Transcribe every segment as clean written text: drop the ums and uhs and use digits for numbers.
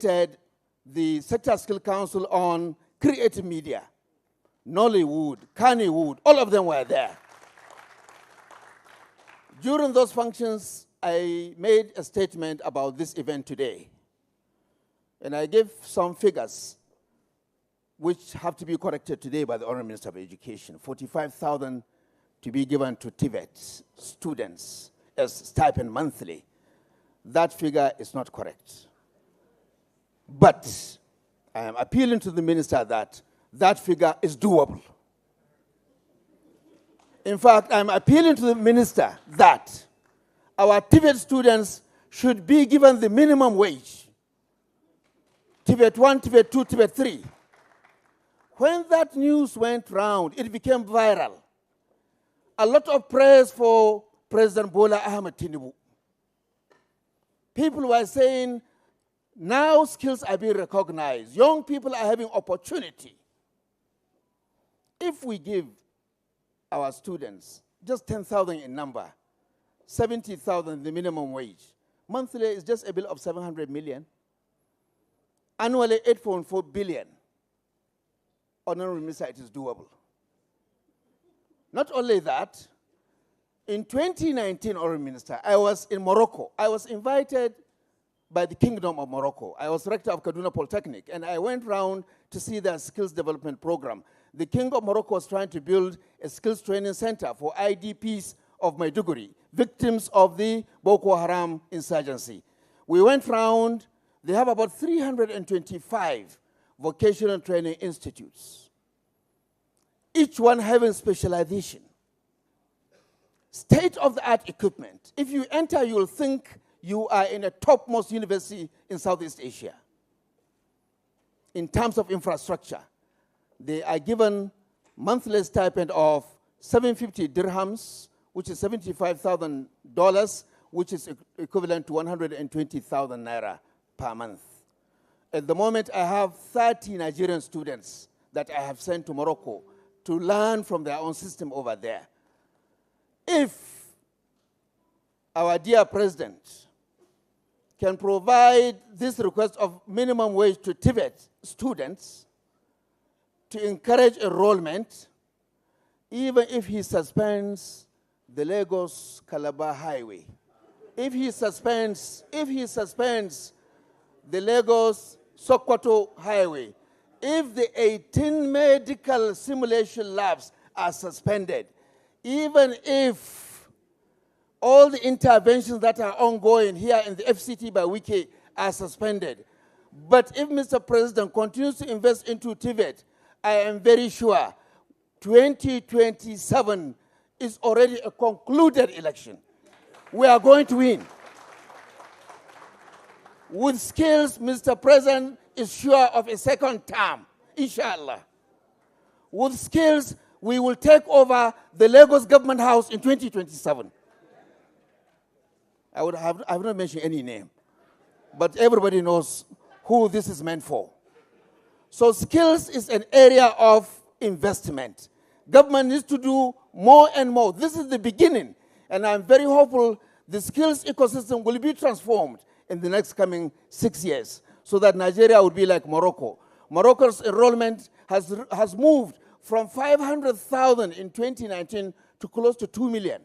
the Sector Skill Council on creative media. Nollywood, Kannywood, all of them were there. During those functions, I made a statement about this event today. And I gave some figures which have to be corrected today by the Honorable Minister of Education. 45,000 to be given to Tvet students as stipend monthly. That figure is not correct. But I am appealing to the minister that that figure is doable. In fact, I'm appealing to the minister that our Tvet students should be given the minimum wage. Tvet 1, Tvet 2, Tvet 3. When that news went round, it became viral. A lot of praise for President Bola Ahmed Tinubu. People were saying, now skills are being recognized. Young people are having opportunity. If we give our students just 10,000 in number, 70,000 the minimum wage, monthly is just a bill of 700 million. Annually, 8.4 billion. Honorable Minister, it is doable. Not only that, in 2019, Honorable Minister, I was in Morocco. I was invited by the Kingdom of Morocco. I was rector of Kaduna Polytechnic, and I went round to see their skills development program. The King of Morocco was trying to build a skills training center for IDPs of Maiduguri, victims of the Boko Haram insurgency. We went round. They have about 325 vocational training institutes, each one having specialization. State-of-the-art equipment. If you enter, you will think you are in a topmost university in Southeast Asia. In terms of infrastructure, they are given monthly stipend of 750 dirhams, which is $75,000, which is equivalent to 120,000 naira per month. At the moment, I have 30 Nigerian students that I have sent to Morocco to learn from their own system over there. If our dear president can provide this request of minimum wage to Tibet students to encourage enrollment, even if he suspends the Lagos-Calabar highway, if he suspends the Lagos-Sokoto highway, if the 18 medical simulation labs are suspended, even if all the interventions that are ongoing here in the FCT by Wiki are suspended, but if Mr. President continues to invest into Tibet, I am very sure 2027 is already a concluded election. We are going to win. With skills, Mr. President is sure of a second term, inshallah. With skills, we will take over the Lagos Government House in 2027. I have not mentioned any name, but everybody knows who this is meant for. So skills is an area of investment. Government needs to do more and more. This is the beginning, and I'm very hopeful the skills ecosystem will be transformed in the next coming 6 years so that Nigeria would be like Morocco. Morocco's enrollment has moved from 500,000 in 2019 to close to 2 million.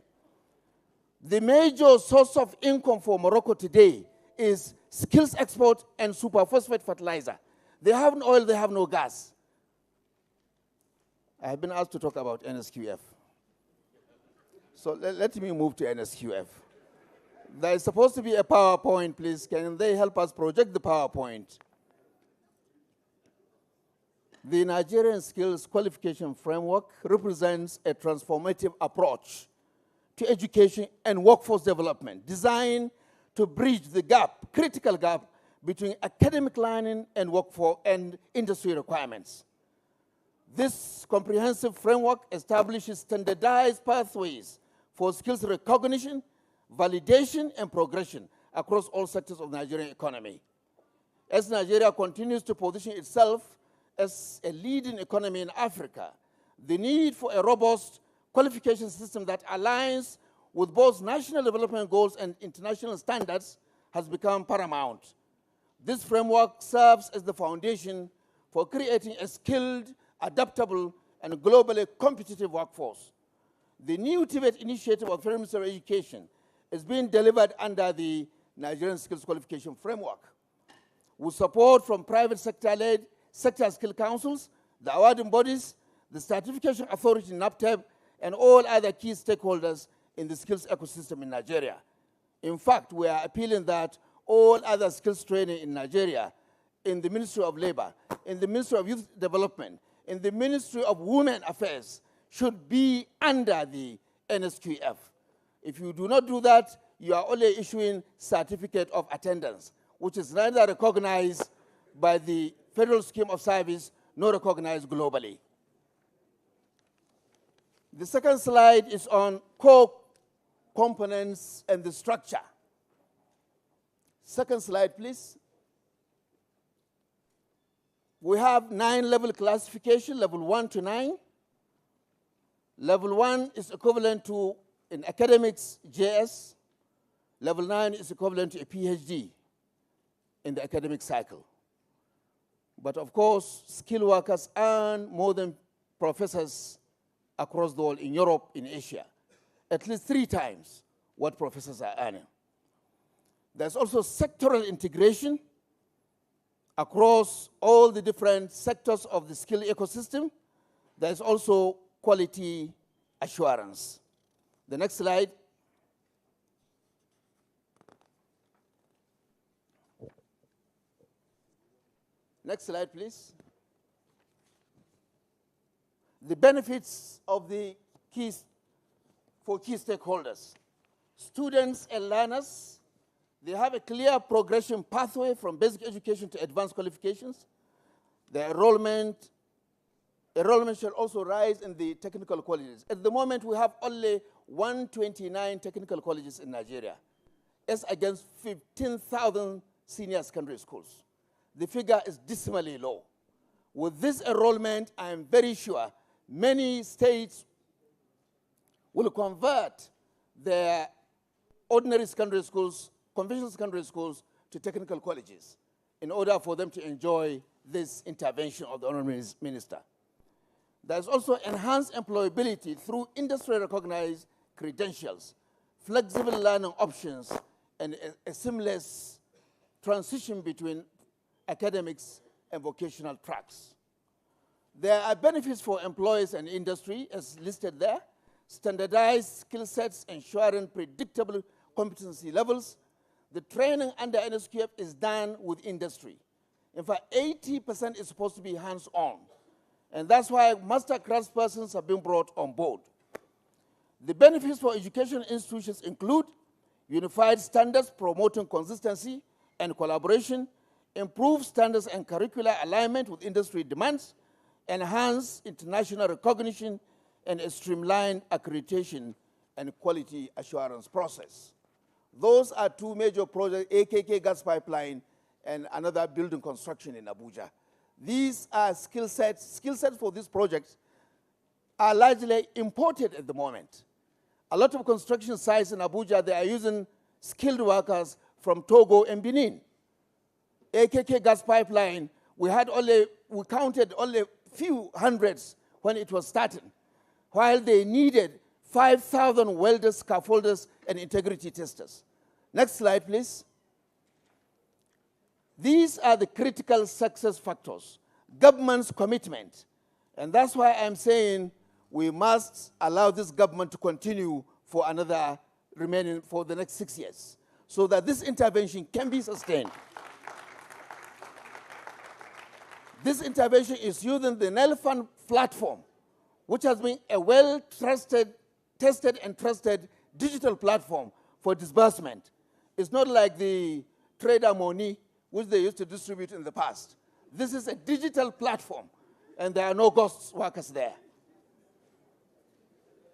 The major source of income for Morocco today is skills export and superphosphate fertilizer. They have no oil, they have no gas. I have been asked to talk about NSQF. So let me move to NSQF. There is supposed to be a PowerPoint, please. Can they help us project the PowerPoint? The Nigerian Skills Qualification Framework represents a transformative approach to education and workforce development designed to bridge the gap, critical gap, between academic learning and workforce and industry requirements. This comprehensive framework establishes standardized pathways for skills recognition, validation, and progression across all sectors of the Nigerian economy. As Nigeria continues to position itself as a leading economy in Africa, the need for a robust qualification system that aligns with both national development goals and international standards has become paramount. This framework serves as the foundation for creating a skilled, adaptable, and globally competitive workforce. The new Tvet initiative of Federal Ministry of Education is being delivered under the Nigerian Skills Qualification Framework, with support from private sector-led sector skill councils, the awarding bodies, the certification authority, NAPTEB, and all other key stakeholders in the skills ecosystem in Nigeria. In fact, we are appealing that all other skills training in Nigeria, in the Ministry of Labor, in the Ministry of Youth Development, in the Ministry of Women Affairs, should be under the NSQF. If you do not do that, you are only issuing certificate of attendance, which is neither recognized by the federal scheme of service nor recognized globally. The second slide is on core components and the structure. Second slide, please. We have 9-level classification, level 1 to 9. Level 1 is equivalent to, in academics, JS. Level 9 is equivalent to a PhD in the academic cycle. But of course, skilled workers earn more than professors across the world in Europe, in Asia, at least 3 times what professors are earning. There's also sectoral integration across all the different sectors of the skill ecosystem. There's also quality assurance. The next slide. Next slide, please. The benefits of the key stakeholders. Students and learners, they have a clear progression pathway from basic education to advanced qualifications. The enrollment shall also rise in the technical colleges. At the moment, we have only 129 technical colleges in Nigeria, as against 15,000 senior secondary schools. The figure is dismally low. With this enrollment, I am very sure many states will convert their ordinary secondary schools, conventional secondary schools, to technical colleges in order for them to enjoy this intervention of the Honorable Minister. There's also enhanced employability through industry-recognized credentials, flexible learning options, and a seamless transition between academics and vocational tracks. There are benefits for employers and industry, as listed there. Standardized skill sets ensuring predictable competency levels. The training under NSQF is done with industry. In fact, 80% is supposed to be hands-on. And that's why master craftspersons have been brought on board. The benefits for education institutions include unified standards promoting consistency and collaboration, improved standards and curricular alignment with industry demands, enhanced international recognition, and a streamlined accreditation and quality assurance process. Those are 2 major projects, AKK gas pipeline and another building construction in Abuja. These are skill sets. Skill sets for these projects are largely imported at the moment. A lot of construction sites in Abuja, they are using skilled workers from Togo and Benin. AKK gas pipeline, we counted only few hundreds when it was starting, while they needed 5,000 welders, scaffolders, and integrity testers. Next slide, please. These are the critical success factors, government's commitment. And that's why I'm saying we must allow this government to continue for for the next 6 years, so that this intervention can be sustained. This intervention is using the Nelfund platform, which has been a well-tested and trusted digital platform for disbursement. It's not like the trader money, which they used to distribute in the past. This is a digital platform, and there are no ghost workers there.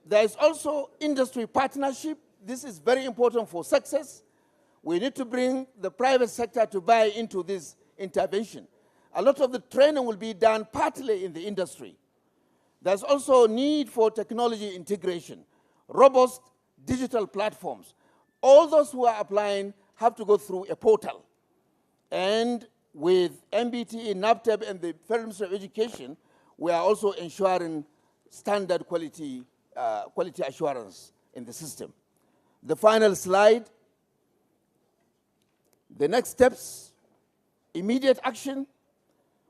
There is also industry partnership. This is very important for success. We need to bring the private sector to buy into this intervention. A lot of the training will be done partly in the industry. There's also a need for technology integration, robust digital platforms. All those who are applying have to go through a portal. And with MBT, NAPTEP, and the Federal Ministry of Education, we are also ensuring standard quality assurance in the system. The final slide, the next steps, immediate action.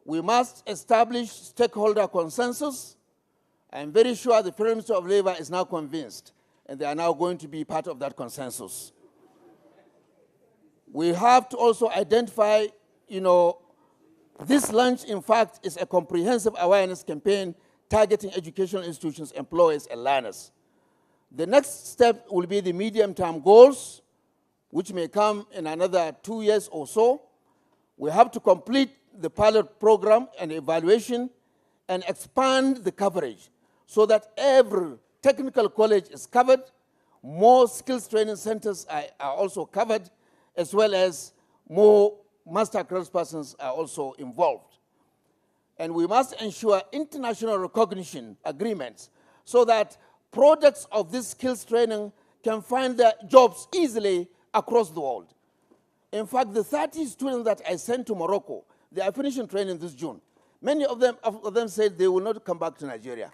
We must establish stakeholder consensus. I'm very sure the Federal Ministry of Labor is now convinced, and they are now going to be part of that consensus. We have to also identify, this launch, in fact, is a comprehensive awareness campaign targeting educational institutions, employers, and learners. The next step will be the medium-term goals, which may come in another 2 years or so. We have to complete the pilot program and evaluation and expand the coverage so that every technical college is covered, more skills training centers are also covered, as well as more master craftspersons are also involved. And we must ensure international recognition agreements so that products of this skills training can find their jobs easily across the world. In fact, the 30 students that I sent to Morocco, they are finishing training this June. Many of them said they will not come back to Nigeria.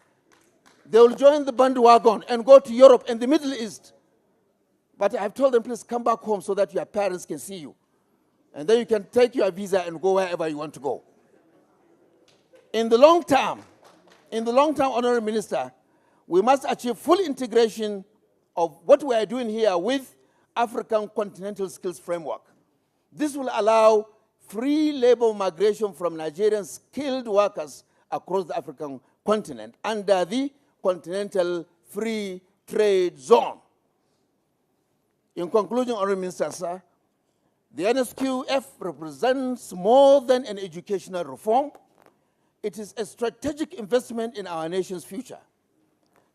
They will join the bandwagon and go to Europe and the Middle East. But I've told them, please come back home so that your parents can see you. And then you can take your visa and go wherever you want to go. In the long term, Honorable Minister, we must achieve full integration of what we are doing here with African Continental Skills Framework. This will allow free labor migration from Nigerian skilled workers across the African continent under the Continental Free Trade Zone. In conclusion, Honorable Minister, sir, the NSQF represents more than an educational reform. It is a strategic investment in our nation's future.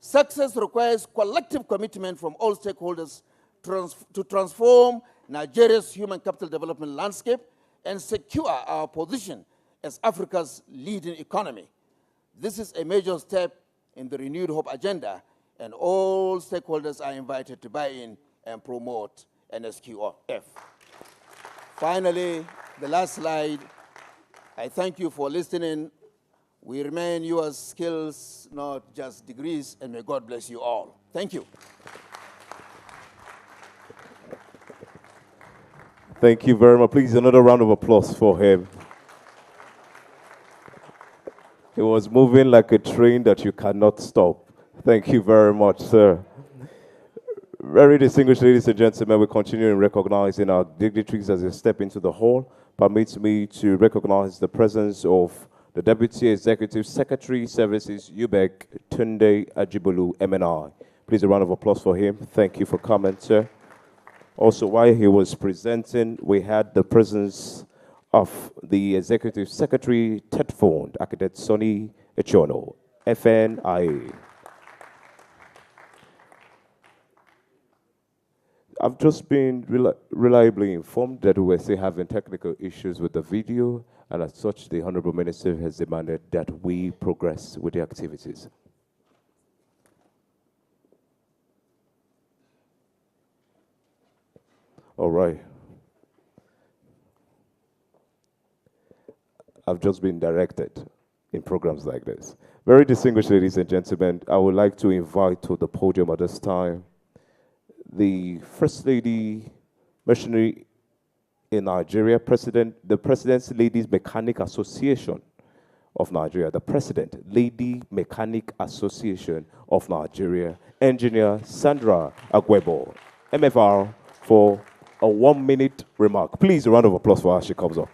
Success requires collective commitment from all stakeholders to transform Nigeria's human capital development landscape and secure our position as Africa's leading economy. This is a major step in the renewed hope agenda, and all stakeholders are invited to buy in and promote NSQF. Finally, the last slide. I thank you for listening. We remain your skills, not just degrees, and may God bless you all. Thank you. Thank you very much. Please, another round of applause for him. He was moving like a train that you cannot stop. Thank you very much, sir. Very distinguished ladies and gentlemen, we continue in recognizing our dignitaries as they step into the hall. Permits me to recognize the presence of the Deputy Executive Secretary Services, UBEC, Tunde Ajibolu, MNI. Please, a round of applause for him. Thank you for coming, sir. Also, while he was presenting, we had the presence of the Executive Secretary, Tvet, Architect Sonny Echono, FNIA. I've just been reliably informed that we're still having technical issues with the video, and as such, the Honorable Minister has demanded that we progress with the activities. All right. I've just been directed in programs like this. Very distinguished ladies and gentlemen, I would like to invite to the podium at this time the First Lady Missionary in Nigeria, the President's Ladies Mechanic Association of Nigeria, the President, Lady Mechanic Association of Nigeria, Engineer Sandra Agwebo, MFR, for a 1-minute remark. Please, a round of applause for her as she comes up.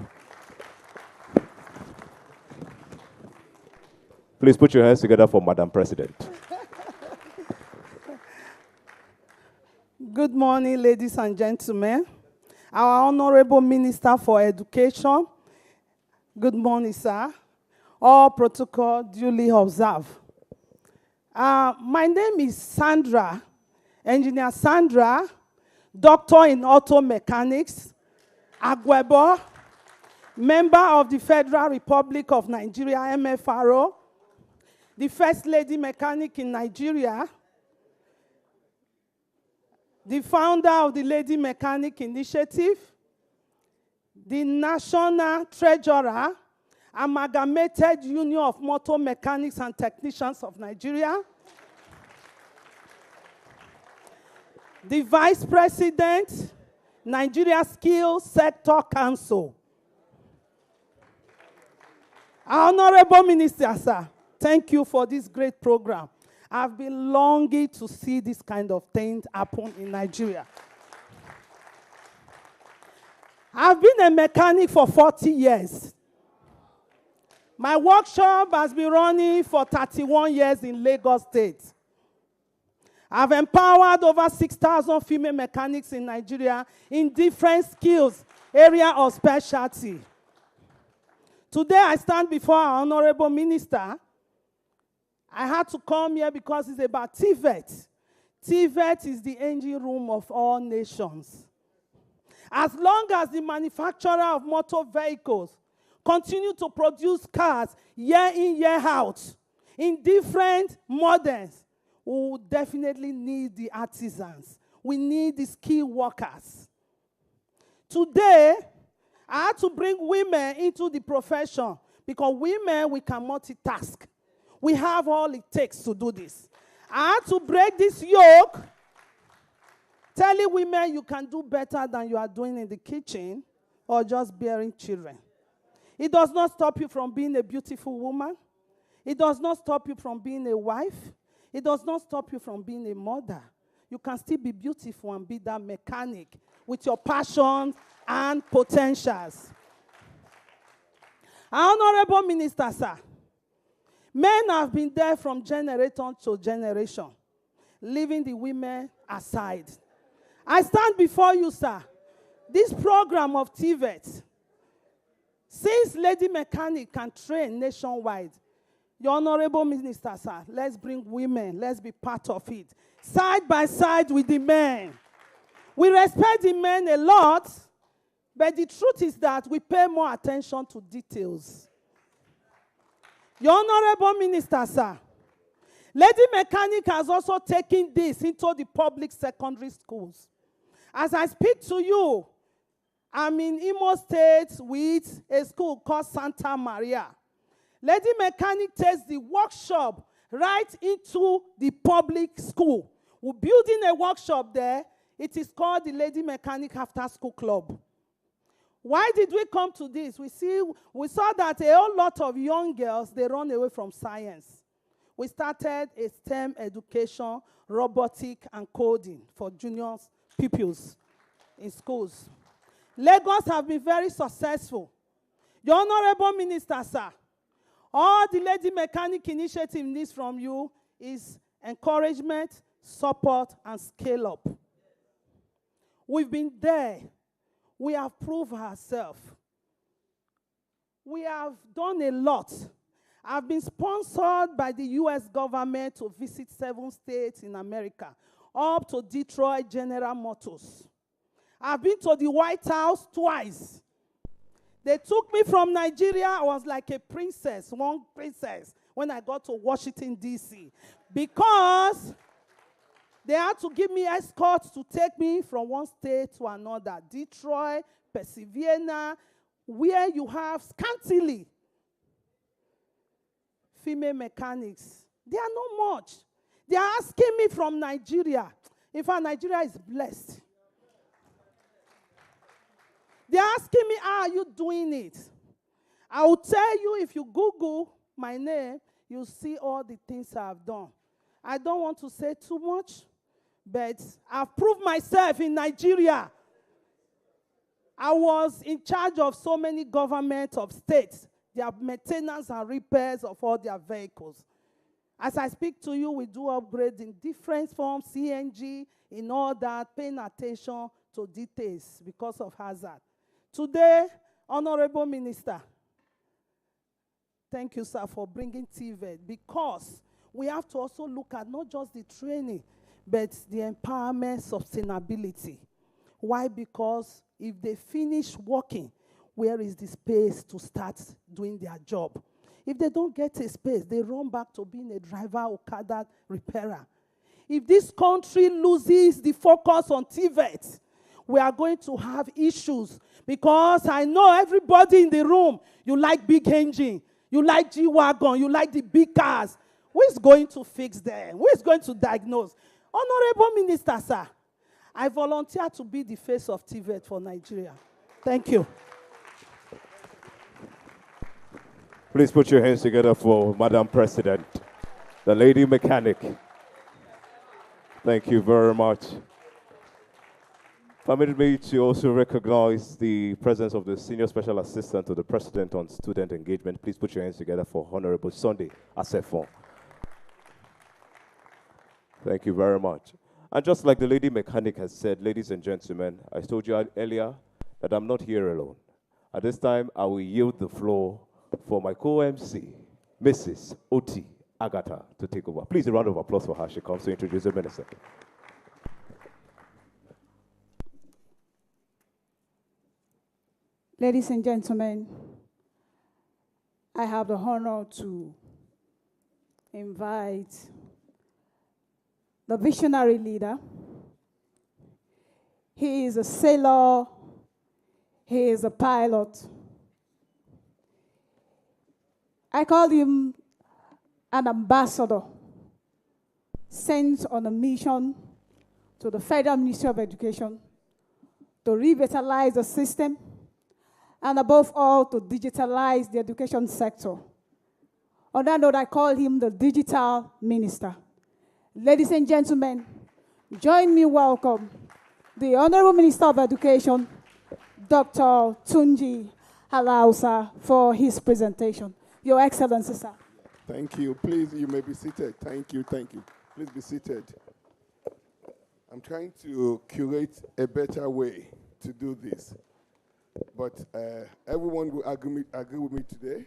Please put your hands together for Madam President. Good morning, ladies and gentlemen. Our Honorable Minister for Education. Good morning, sir. All protocol duly observed. My name is Sandra, Engineer Sandra, Doctor in Auto Mechanics, Agwebo, member of the Federal Republic of Nigeria, MFRO, the First Lady Mechanic in Nigeria, the founder of the Lady Mechanic Initiative, the National Treasurer, Amalgamated Union of Motor Mechanics and Technicians of Nigeria, the Vice President, Nigeria Skills Sector Council. Honorable Minister, sir, thank you for this great program. I've been longing to see this kind of thing happen in Nigeria. I've been a mechanic for 40 years. My workshop has been running for 31 years in Lagos State. I've empowered over 6,000 female mechanics in Nigeria in different skills, area of specialty. Today I stand before our Honorable Minister. I had to come here because it's about Tvet. Tvet is the engine room of all nations. As long as the manufacturer of motor vehicles continue to produce cars year in, year out, in different models, we will definitely need the artisans. We need the skilled workers. Today, I had to bring women into the profession because women, we can multitask. We have all it takes to do this. I had to break this yoke, telling women you can do better than you are doing in the kitchen or just bearing children. It does not stop you from being a beautiful woman. It does not stop you from being a wife. It does not stop you from being a mother. You can still be beautiful and be that mechanic with your passions and potentials. Honorable Minister, sir, men have been there from generation to generation, leaving the women aside. I stand before you, sir. This program of Tvet, since lady mechanic can train nationwide, your Honorable Minister, sir, let's bring women. Let's be part of it. Side by side with the men. We respect the men a lot, but the truth is that we pay more attention to details. Your Honorable Minister, sir, lady mechanic has also taken this into the public secondary schools. As I speak to you, I'm in Imo State with a school called Santa Maria. Lady mechanic takes the workshop right into the public school. We're building a workshop there. It is called the Lady Mechanic After School Club. Why did we come to this? We saw that a whole lot of young girls, they run away from science. We started a STEM education, robotic and coding for junior pupils in schools. Lagos have been very successful. Your Honorable Minister, sir, all the lady mechanic initiative needs from you is encouragement, support, and scale up. We've been there. We have proved ourselves. We have done a lot. I've been sponsored by the U.S. government to visit 7 states in America, up to Detroit General Motors. I've been to the White House twice. They took me from Nigeria. I was like a princess, one princess, when I got to Washington, D.C. Because they had to give me escorts to take me from one state to another. Detroit, Pennsylvania, where you have scantily female mechanics. They are not much. They are asking me from Nigeria. In fact, Nigeria is blessed. They're asking me, how are you doing it? I will tell you, if you Google my name, you'll see all the things I've done. I don't want to say too much, but I've proved myself in Nigeria. I was in charge of so many governments of states, their maintenance and repairs of all their vehicles. As I speak to you, we do upgrades in different forms, CNG, in all that, paying attention to details because of hazard. Today, Honorable Minister, thank you, sir, for bringing Tvet, because we have to also look at not just the training, but the empowerment, sustainability. Why? Because if they finish working, where is the space to start doing their job? If they don't get a space, they run back to being a driver, Okada repairer. If this country loses the focus on Tvet, we are going to have issues, because I know everybody in the room, you like big engine, you like G-Wagon, you like the big cars. Who is going to fix them? Who is going to diagnose? Honorable Minister, sir, I volunteer to be the face of Tvet for Nigeria. Thank you. Please put your hands together for Madam President, the lady mechanic. Thank you very much. Permit me to also recognize the presence of the Senior Special Assistant to the President on Student Engagement. Please put your hands together for Honorable Sunday Asefon. Thank you very much. And just like the lady mechanic has said, ladies and gentlemen, I told you earlier that I'm not here alone. At this time, I will yield the floor for my co-MC, Mrs. Oti Agatha, to take over. Please, a round of applause for her. She comes to introduce the minister. Ladies and gentlemen, I have the honor to invite the visionary leader. He is a sailor, he is a pilot. I call him an ambassador sent on a mission to the Federal Ministry of Education to revitalize the system, and above all, to digitalize the education sector. On that note, I call him the digital minister. Ladies and gentlemen, join me welcome the Honorable Minister of Education, Dr. Tunji Alausa, for his presentation. Your Excellency, sir. Thank you. Please, you may be seated. Thank you, thank you. Please be seated. I'm trying to curate a better way to do this. But everyone will agree with me today.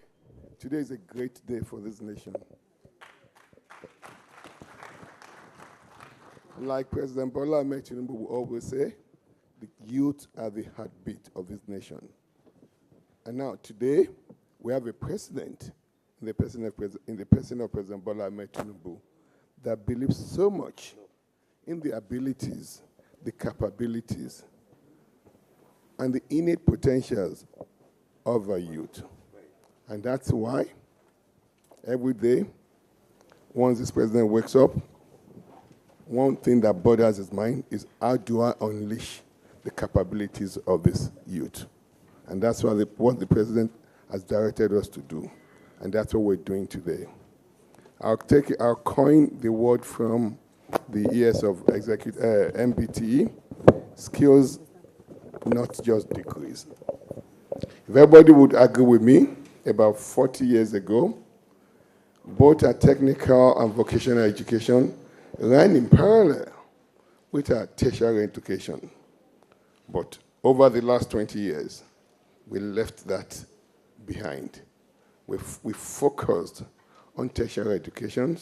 Today is a great day for this nation. Like President Bola Ahmed Tinubu will always say, the youth are the heartbeat of this nation. And now today, we have a president in the person of President Bola Ahmed Tinubu that believes so much in the abilities, the capabilities, and the innate potentials of our youth. And that's why every day, once this president wakes up, one thing that bothers his mind is, how do I unleash the capabilities of this youth? And that's what the president has directed us to do. And that's what we're doing today. I'll coin the word from the years of MBTE, skills, not just degrees. If everybody would agree with me, about 40 years ago, both our technical and vocational education ran in parallel with our tertiary education. But over the last 20 years, we left that behind. We focused on tertiary education,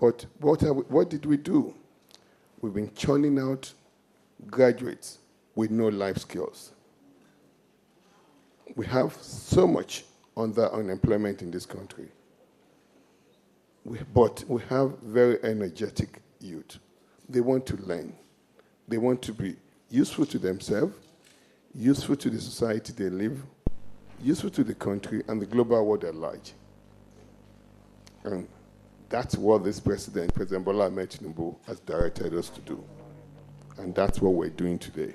but what did we do? We've been churning out graduates with no life skills. We have so much unemployment in this country. But we have very energetic youth. They want to learn. They want to be useful to themselves, useful to the society they live, useful to the country and the global world at large. And that's what this president, President Bola Ahmed Tinubu, has directed us to do. And that's what we're doing today.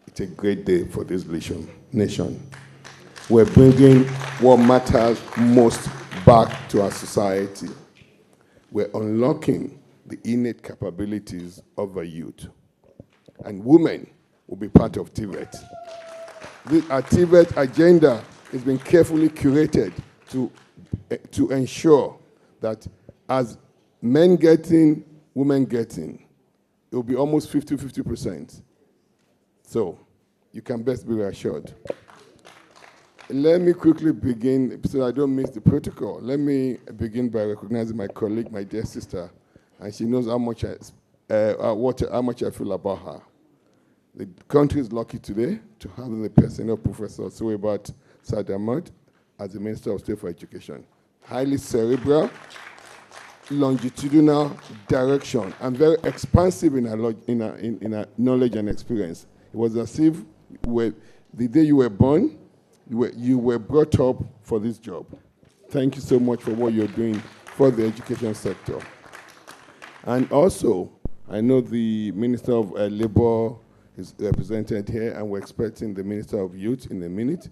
It's a great day for this nation. We're bringing what matters most back to our society. We're unlocking the innate capabilities of our youth. And women will be part of Tvet. Our Tvet agenda has been carefully curated to ensure that as men get in, women get in, it will be almost 50-50%. So you can best be reassured. Let me quickly begin, so I don't miss the protocol. Let me begin by recognizing my colleague, my dear sister, and she knows how much I feel about her. The country is lucky today to have the person of Professor Suwebat Sadamad as the Minister of State for Education. Highly cerebral, longitudinal direction and very expansive in our knowledge and experience. It was as if the day you were born, you were brought up for this job. Thank you so much for what you're doing for the education sector. And also, I know the Minister of Labor is represented here, and we're expecting the Minister of Youth in a minute.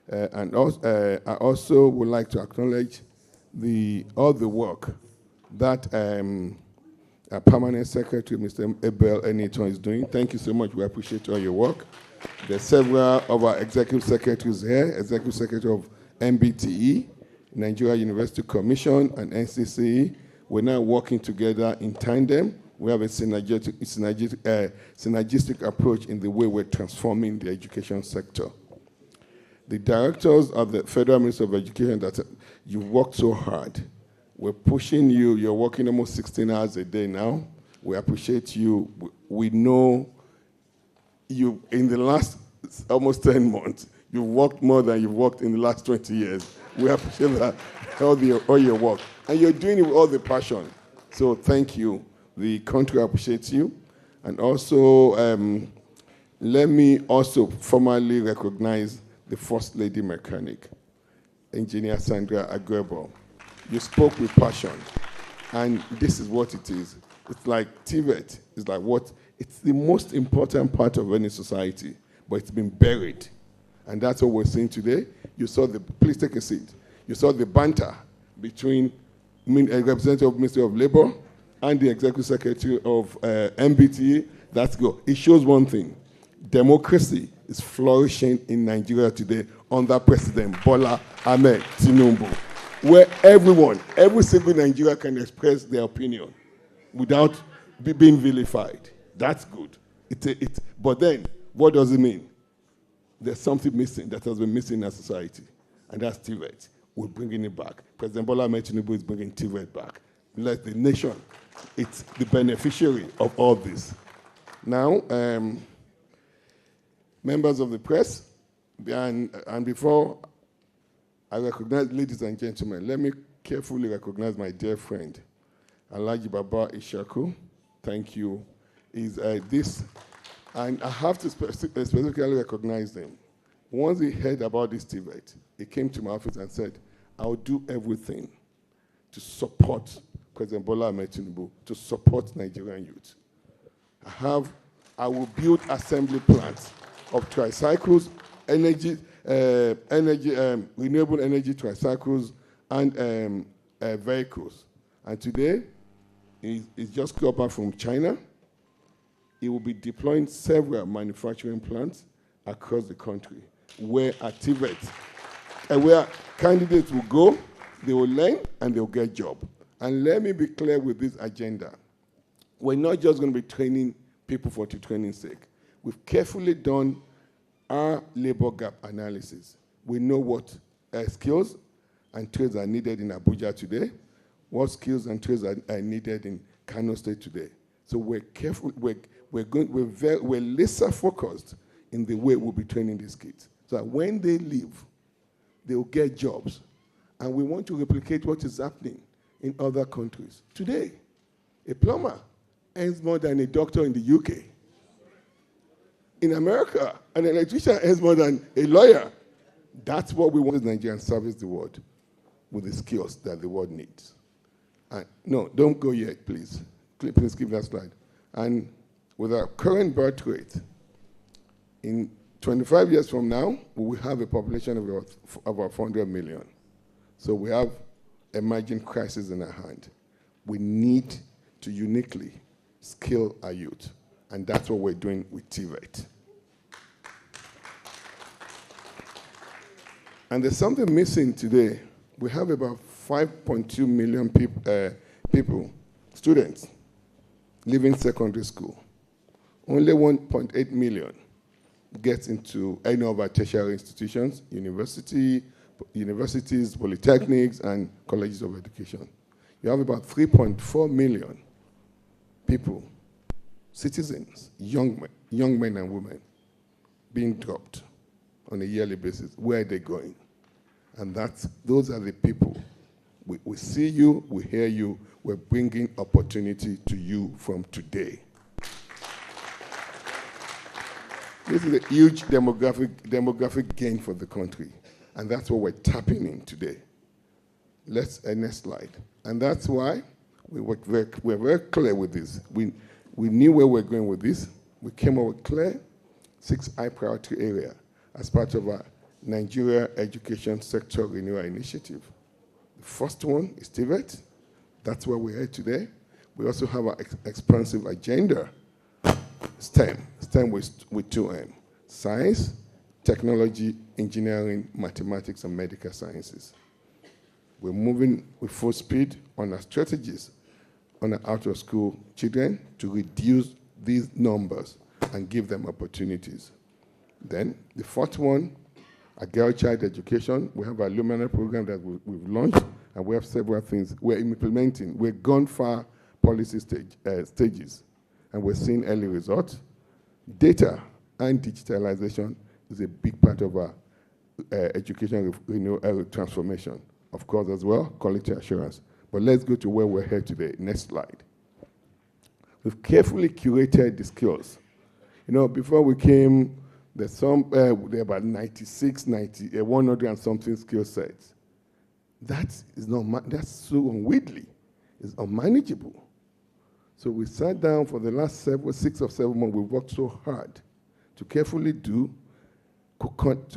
And also, I also would like to acknowledge all the work that our Permanent Secretary, Mr. Abel Eniton, is doing. Thank you so much. We appreciate all your work. There's several of our executive secretaries here, Executive Secretary of MBTE, Nigeria University Commission, and NCCE. We're now working together in tandem. We have a synergistic approach in the way we're transforming the education sector. The directors of the Federal Ministry of Education, that you've worked so hard. We're pushing you. You're working almost 16 hours a day now. We appreciate you. We know you, in the last almost 10 months, you've worked more than you've worked in the last 20 years. We appreciate that, all your work. And you're doing it with all the passion. So thank you. The country appreciates you. And also, let me also formally recognize the First Lady Mechanic, Engineer Sandra Agwebo. You spoke with passion, and this is what it is. It's like Tvet. It's like it's the most important part of any society, but it's been buried. And that's what we're seeing today. You saw please take a seat. You saw the banter between a representative of the Ministry of Labor and the Executive Secretary of MBTA. That's good. It shows one thing. Democracy is flourishing in Nigeria today under President Bola Ahmed Tinubu, where every single Nigerian can express their opinion without being vilified. That's good. But then, what does it mean? There's something missing that has been missing in our society, and that's Tvet. We're bringing it back. President Bola Ahmed Tinubu is bringing Tvet back. Let the nation, it's the beneficiary of all this. Now, members of the press, and before I recognize, ladies and gentlemen, let me carefully recognize my dear friend, Alhaji Baba Ishaku. Thank you. And I have to specifically recognize him. Once he heard about this Tvet, he came to my office and said, I'll do everything to support President Bola Ahmed Tinubu, to support Nigerian youth. I will build assembly plants of tricycles, renewable energy tricycles, and vehicles. And today, he's just come back from China. He will be deploying several manufacturing plants across the country where where candidates will go, they will learn, and they'll get a job. And let me be clear with this agenda. We're not just going to be training people for training's sake. We've carefully done our labor gap analysis. We know what skills and trades are needed in Abuja today, what skills and trades are needed in Kano State today. So we're careful. We're laser focused in the way we'll be training these kids, so that when they leave, they'll get jobs. And we want to replicate what is happening in other countries. Today, a plumber earns more than a doctor in the UK. In America, an electrician earns more than a lawyer. That's what we want as Nigerians, service the world with the skills that the world needs. And no, don't go yet, please. Please keep that slide. And with our current birth rate, in 25 years from now, we will have a population of about 400 million. So we have emerging crisis in our hand. We need to uniquely skill our youth. And that's what we're doing with Tvet. And there's something missing today. We have about 5.2 million people, students, leaving secondary school. Only 1.8 million gets into any of our tertiary institutions, universities, polytechnics, and colleges of education. You have about 3.4 million people, citizens, young men and women, being dropped on a yearly basis. Where are they going? And those are the people We see you, we hear you, we're bringing opportunity to you from today. This is a huge demographic gain for the country, and that's what we're tapping in today. Next slide. And that's why we're very clear with this. We knew where we're going with this. We came up with clear 6 high priority areas as part of our Nigeria Education Sector Renewal Initiative. The first one is Tvet. That's where we're at today. We also have an expansive agenda. STEM with 2 M. Science, technology, engineering, mathematics, and medical sciences. We're moving with full speed on our strategies on our out-of-school children to reduce these numbers and give them opportunities. Then the 4th one, a girl child education. We have a luminary program that we've launched, and we have several things we're implementing. We've gone far policy stages, and we're seeing early results. Data and digitalization is a big part of our education transformation. Of course, as well, quality assurance. But let's go to where we're here today. Next slide. We've carefully curated the skills. You know, before we came, there are about 100 and something skill sets. That's so unwieldy. It's unmanageable. So we sat down for the last 6 or 7 months. We worked so hard to carefully to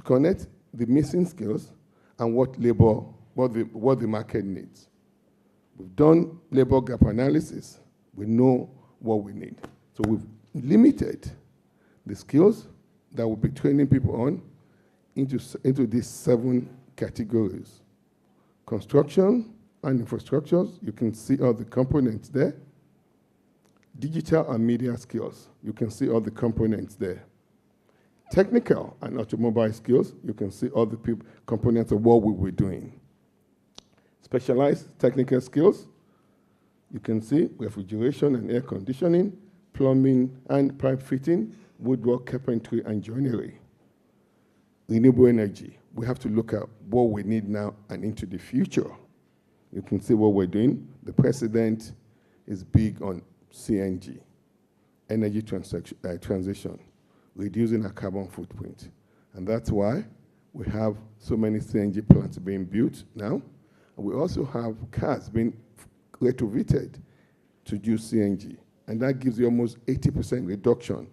connect the missing skills and what the market needs. We've done labor gap analysis. We know what we need. So we've limited the skills that we'll be training people on into these 7 categories. Construction and infrastructures, you can see all the components there. Digital and media skills, you can see all the components there. Technical and automobile skills, you can see all the components of what we were doing. Specialized technical skills, you can see refrigeration and air conditioning, plumbing and pipe fitting, woodwork, carpentry, and joinery. Renewable energy, we have to look at what we need now and into the future. You can see what we're doing. The president is big on CNG, energy transition, reducing our carbon footprint. And that's why we have so many CNG plants being built now. And we also have cars being retrofitted to use CNG. And that gives you almost 80% reduction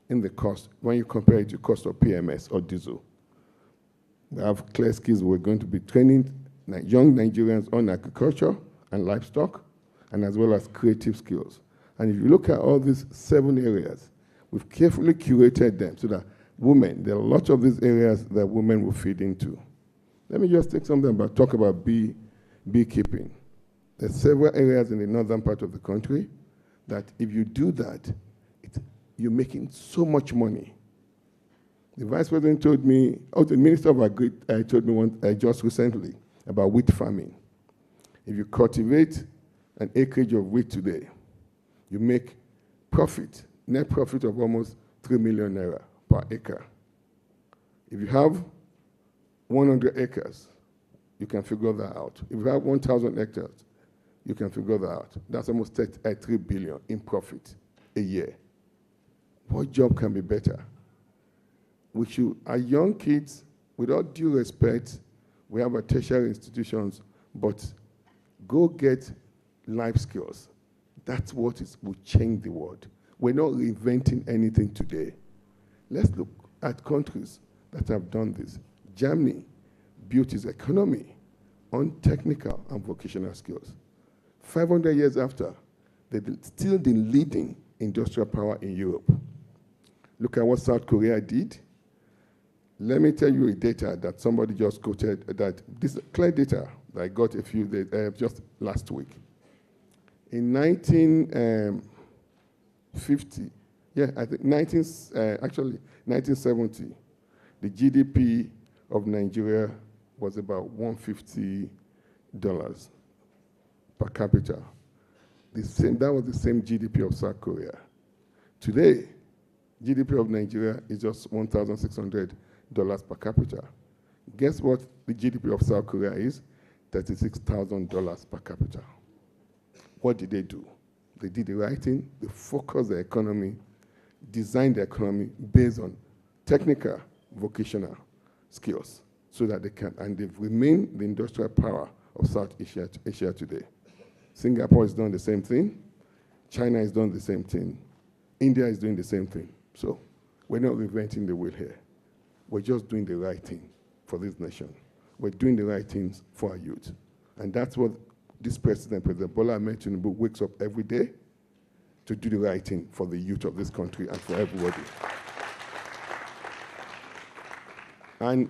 in the cost when you compare it to cost of PMS or diesel. We have clear skills. We're going to be training young Nigerians on agriculture and livestock, and as well as creative skills. And if you look at all these 7 areas, we've carefully curated them so that there are lots of these areas that women will feed into. Let me just talk about beekeeping. There's several areas in the northern part of the country that if you do that, you're making so much money. The Vice President told me, the Minister of Agri told me just recently about wheat farming. If you cultivate an acreage of wheat today, you make net profit of almost 3 million naira per acre. If you have 100 acres, you can figure that out. If you have 1,000 hectares, you can figure that out. That's almost 3 billion in profit a year. What job can be better? Our young kids, with all due respect, we have our tertiary institutions, but go get life skills. That's what will change the world. We're not reinventing anything today. Let's look at countries that have done this. Germany built its economy on technical and vocational skills. 500 years after, they're still the leading industrial power in Europe. Look at what South Korea did. Let me tell you a data that somebody just quoted, that this clear data that I got a few days, just last week. In 1950, I think 1970, the GDP of Nigeria was about $150 per capita. That was the same GDP of South Korea. Today, GDP of Nigeria is just $1,600 per capita. Guess what the GDP of South Korea is? $36,000 per capita. What did they do? They did the right thing. They focused the economy, designed the economy based on technical, vocational skills so that they can, and they've remained the industrial power of South Asia today. Singapore is doing the same thing. China is doing the same thing. India is doing the same thing. So we're not reinventing the wheel here. We're just doing the right thing for this nation. We're doing the right things for our youth. And that's what this president, President Bola Ahmed Tinubu, wakes up every day to do the right thing for the youth of this country and for everybody. And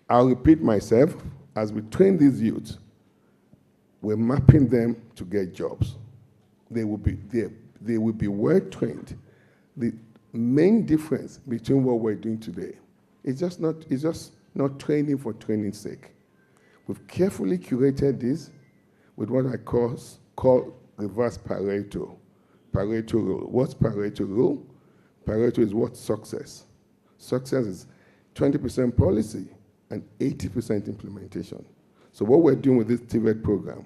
I'll repeat myself, as we train these youths, we're mapping them to get jobs. They will be well trained. The main difference between what we're doing today is just not training for training's sake. We've carefully curated this with what I call reverse Pareto. Pareto rule. What's Pareto rule? Pareto is what success. Success is 20% policy and 80% implementation. So what we're doing with this Tvet program,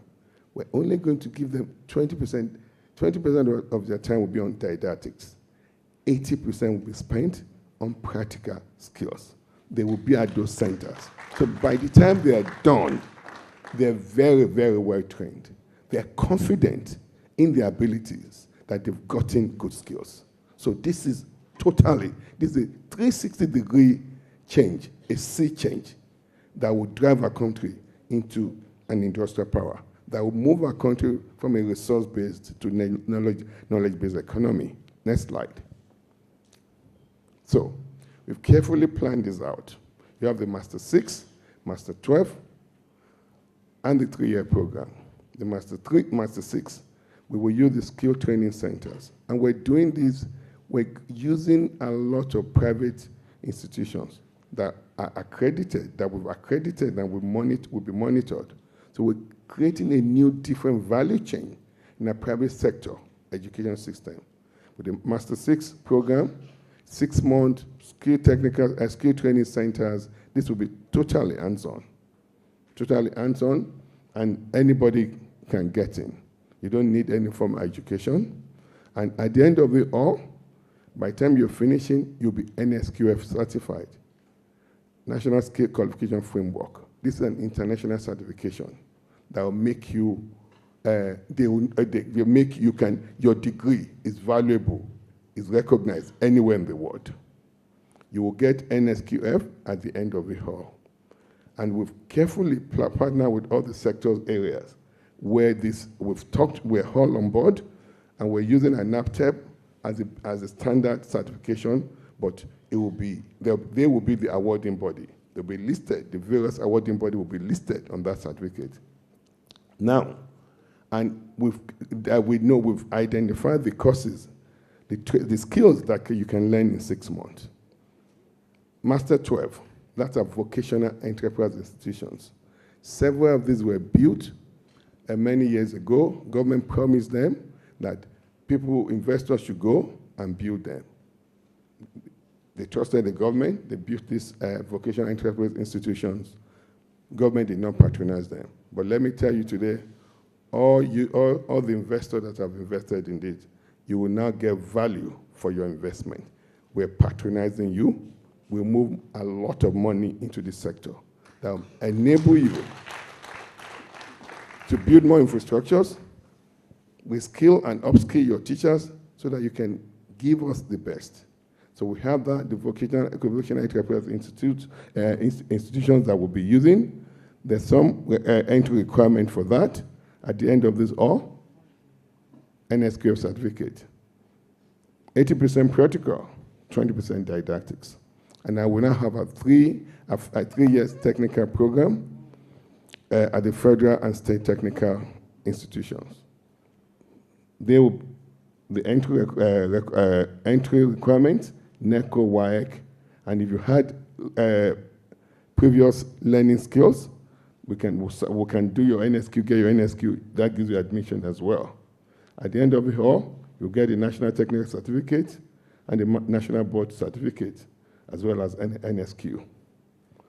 we're only going to give them 20%. 20% of their time will be on didactics. 80% will be spent on practical skills. They will be at those centers. So by the time they are done, they're very, very well trained. They're confident in their abilities that they've gotten good skills. So this is a 360-degree change, a sea change that will drive our country into an industrial power, that will move our country from a resource-based to knowledge-based economy. Next slide. So we've carefully planned this out. You have the Master 6, Master 12, and the 3-year program. The Master 3, Master 6, we will use the skill training centers. And we're doing this, we're using a lot of private institutions that are accredited, that we've accredited and will be monitored. So we're creating a new, different value chain in a private sector education system. With the Master 6 program, 6-month skill training centers, this will be totally hands-on. Totally hands-on, and anybody can get in. You don't need any formal education. And at the end of it all, by the time you're finishing, you'll be NSQF certified. National Skill Qualification Framework. This is an international certification that will make you, your degree is valuable, is recognized anywhere in the world. You will get NSQF at the end of it all. And we've carefully partnered with all the sectors areas where we're all on board, and we're using a NAPTEP as a standard certification, but they will be the awarding body. They'll be listed, the various awarding body will be listed on that certificate. Now, and we've identified the courses, the skills that you can learn in 6 months. Master 12, that's our vocational enterprise institutions. Several of these were built many years ago. Government promised them that investors should go and build them. They trusted the government. They built these vocational enterprise institutions. Government did not patronize them. But let me tell you today, all the investors that have invested in this, you will now get value for your investment. We're patronizing you. We'll move a lot of money into this sector that will enable you to build more infrastructures, we skill and upskill your teachers so that you can give us the best. So we have that, the vocational enterprise institutions that we'll be using. There's some entry requirement for that. At the end of this all, NSQF certificate. 80% practical, 20% didactics. And I will now have a 3 years technical program at the federal and state technical institutions. The entry requirements, NECO, WAEC, and if you had previous learning skills, we can do your NSQ, get your NSQ, that gives you admission as well. At the end of it all, you'll get the National Technical Certificate and the National Board Certificate, as well as an NSQ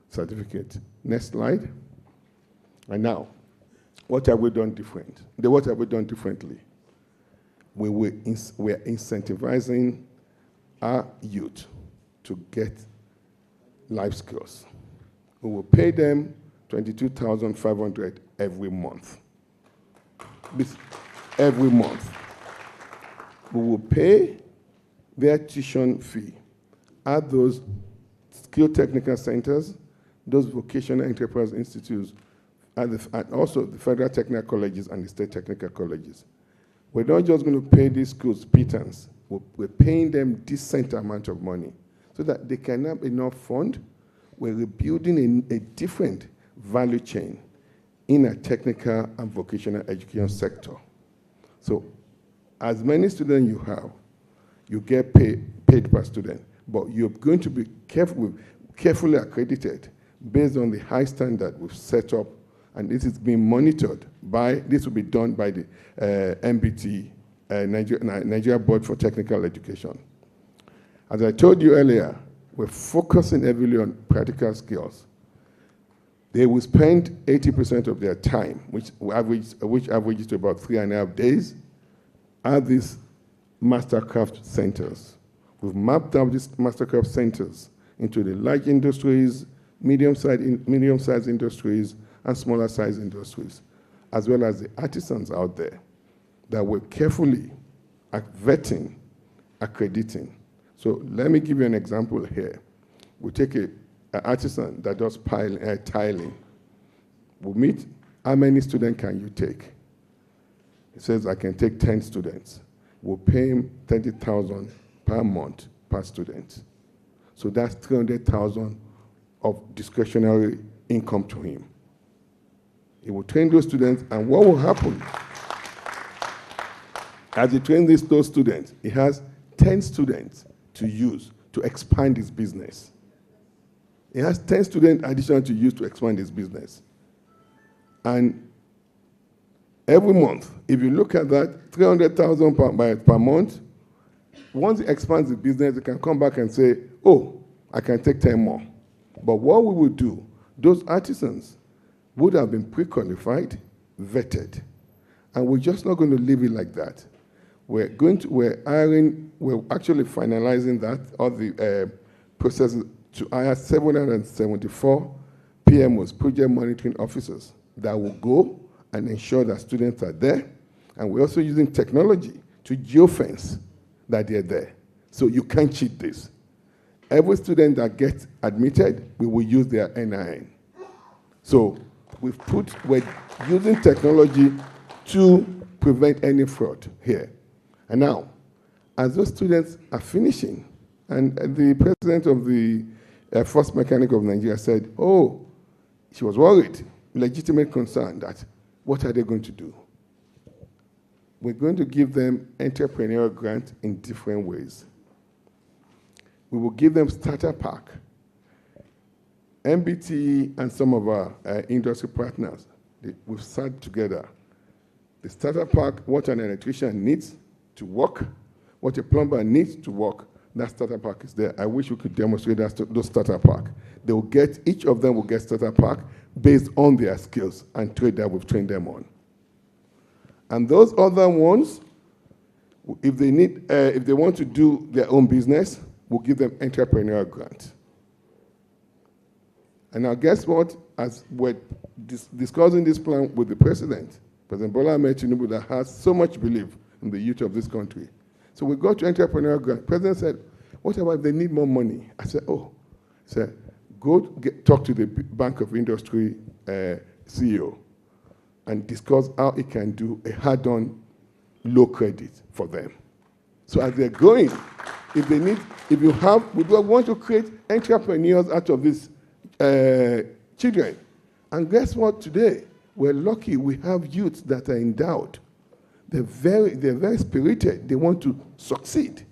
certificate. Next slide. And now, What have we done different? What have we done differently? We are incentivizing our youth to get life skills. We will pay them $22,500 every month. Every month. We will pay their tuition fee at those skill technical centers, those vocational enterprise institutes, and also the federal technical colleges and the state technical colleges. We're not just going to pay these schools pittance. We're paying them decent amount of money so that they can have enough fund. We're building a different value chain in a technical and vocational education sector. So as many students you have, you get paid per student, but you're going to be carefully accredited based on the high standard we've set up, and this is being monitored by, this will be done by the MBT, Nigeria Board for Technical Education. As I told you earlier, we're focusing heavily on practical skills. They will spend 80% of their time, which averages to about 3.5 days, at these mastercraft centers. We've mapped out these mastercraft centers into the large industries, medium-sized industries, and smaller-sized industries, as well as the artisans out there that we're carefully vetting, accrediting. So let me give you an example here. We take an artisan that does tiling. We'll meet, how many students can you take? He says, I can take 10 students. We'll pay him $30,000 per month per student. So that's $300,000 of discretionary income to him. He will train those students, and what will happen? As he trains those students, he has 10 students to use to expand his business. He has 10 students additional to use to expand his business. And every month, if you look at that, $300,000 per month, once he expands the business, he can come back and say, oh, I can take 10 more. But what we will do, those artisans would have been pre-qualified, vetted, and we're just not going to leave it like that. We're actually finalizing that, all the processes to hire 774 PMOs, project monitoring officers, that will go and ensure that students are there. And we're also using technology to geofence that they're there. So you can't cheat this. Every student that gets admitted, we will use their NIN. So we're using technology to prevent any fraud here. And now, as those students are finishing, and the president of the First Mechanic of Nigeria said, oh, she was worried, legitimate concern that what are they going to do? We're going to give them entrepreneurial grant in different ways. We will give them starter pack. MBT and some of our industry partners, we've sat together. The starter pack, what an electrician needs to work, what a plumber needs to work, that starter pack is there. I wish we could demonstrate those starter pack. They will get, each of them will get starter pack based on their skills and trade that we've trained them on. And those other ones, if they want to do their own business, we'll give them entrepreneurial grant. And now guess what? As we're discussing this plan with the President Bola Ahmed Tinubu, that has so much belief in the youth of this country. So we got to entrepreneurial grant. The President said, what about if they need more money? I said, oh. He said, go talk to the Bank of Industry CEO and discuss how he can do a hard-on low credit for them. So as they're going, we want to create entrepreneurs out of these children. And guess what? Today, we're lucky we have youths that are endowed. They're very spirited. They want to succeed.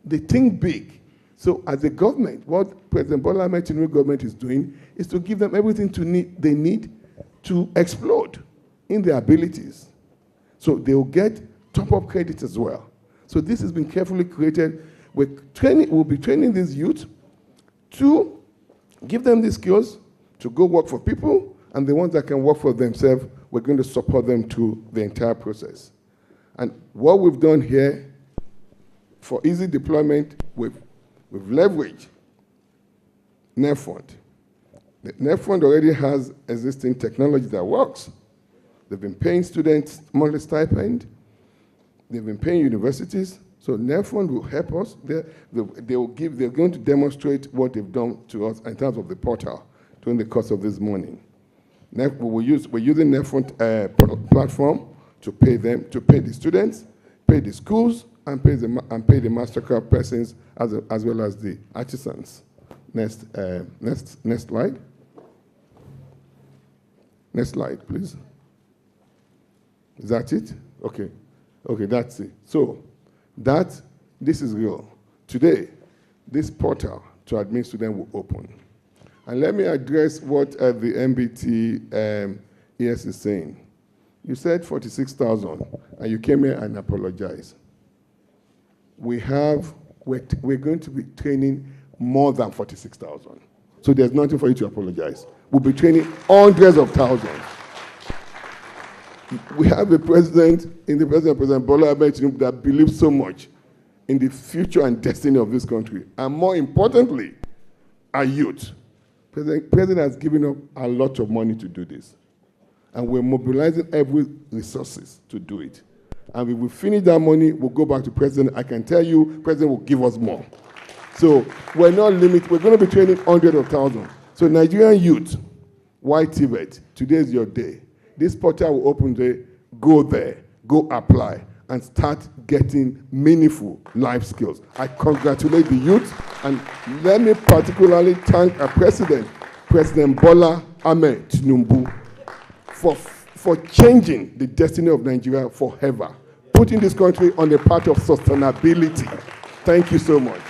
They think big. So as a government, what President Bola Ahmed Tinubu government is doing is to give them everything they need to explode in their abilities. So they will get top-up credit as well. So this has been carefully created. We'll be training these youth to give them the skills to go work for people, and the ones that can work for themselves, we're going to support them through the entire process. And what we've done here for easy deployment, we've leveraged NEF Fund. The NEF Fund already has existing technology that works. They've been paying students monthly stipend. They've been paying universities. So NEF Fund will help us. They're going to demonstrate what they've done to us in terms of the portal during the course of this morning. We're using NEF Fund platform to pay them, to pay the students, pay the schools, and pay the MasterCard persons as well as the artisans. Next slide. Next slide, please. Is that it? Okay. Okay, that's it. So this is real. Today, this portal to admit students will open. And let me address what the MBT ES is saying. You said 46,000, and you came here and apologized. We're going to be training more than 46,000. So there's nothing for you to apologize. We'll be training hundreds of thousands. We have a president, President Bola Ahmed Tinubu, that believes so much in the future and destiny of this country. And more importantly, our youth. President has given up a lot of money to do this. And we're mobilizing every resources to do it. And if we finish that money, we'll go back to President. I can tell you, President will give us more. So we're not limited. We're going to be training hundreds of thousands. So Nigerian youth, why Tvet? Today is your day. This portal will open today. Go there, go apply, and start getting meaningful life skills. I congratulate the youth, and let me particularly thank our president, President Bola Ahmed Tinubu, for changing the destiny of Nigeria forever, putting this country on the path of sustainability. Thank you so much.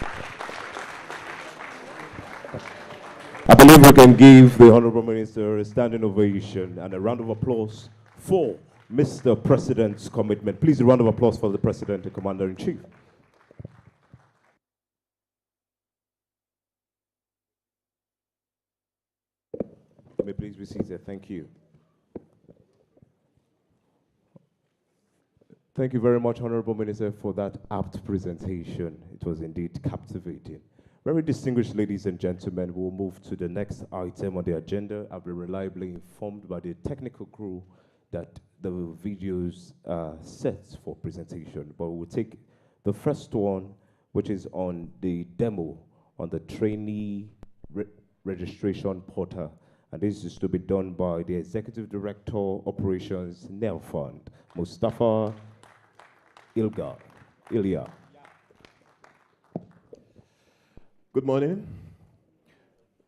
I believe we can give the Honorable Minister a standing ovation and a round of applause for Mr. President's commitment. Please, a round of applause for the President and Commander-in-Chief. May please be seated. Thank you. Thank you very much, Honorable Minister, for that apt presentation. It was indeed captivating. Very distinguished ladies and gentlemen, we'll move to the next item on the agenda. I've been reliably informed by the technical crew that the videos are set for presentation, but we'll take the first one, which is on the demo on the trainee registration portal. And this is to be done by the Executive Director, Operations, NEL Fund, Mustafa Ilya. Good morning.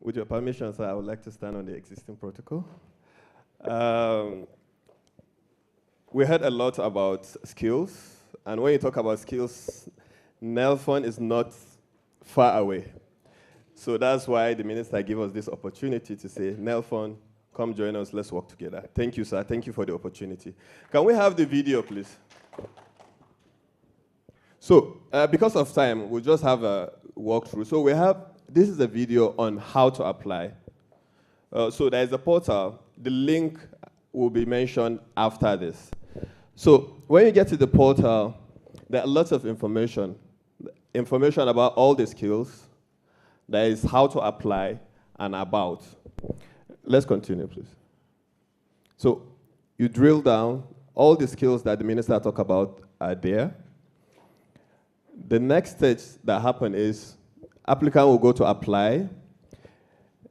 With your permission, sir, I would like to stand on the existing protocol. We heard a lot about skills, and when you talk about skills, NEL Fund is not far away. So that's why the minister gave us this opportunity to say, NEL Fund, come join us, let's work together. Thank you, sir. Thank you for the opportunity. Can we have the video, please? So, because of time, we'll just have a walkthrough. So this is a video on how to apply. So there's a portal. The link will be mentioned after this. So when you get to the portal, there are lots of information about all the skills. There is how to apply and about. Let's continue, please. So you drill down, all the skills that the minister talked about are there. The next stage that happens is applicant will go to apply.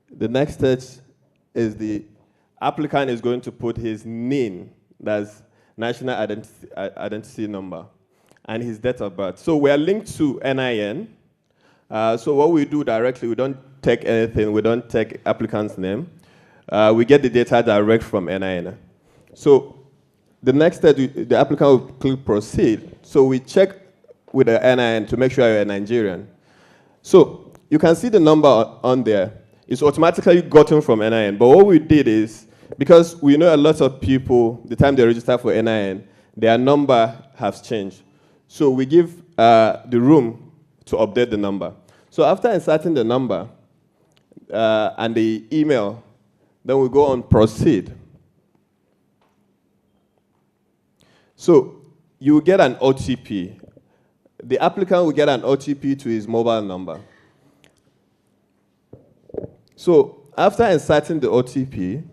The next stage is the applicant is going to put his NIN, that's National Identity Number, and his date of birth. So we are linked to NIN. So what we do directly, we don't take anything, we don't take applicant's name. We get the data direct from NIN. So the next step, the applicant will click proceed. So we check with the NIN to make sure you're a Nigerian. So you can see the number on there. It's automatically gotten from NIN. But what we did is, because we know a lot of people, the time they register for NIN, their number has changed. So we give the room to update the number. So after inserting the number and the email, then we go on proceed. So you will get an OTP. The applicant will get an OTP to his mobile number. So after inserting the OTP,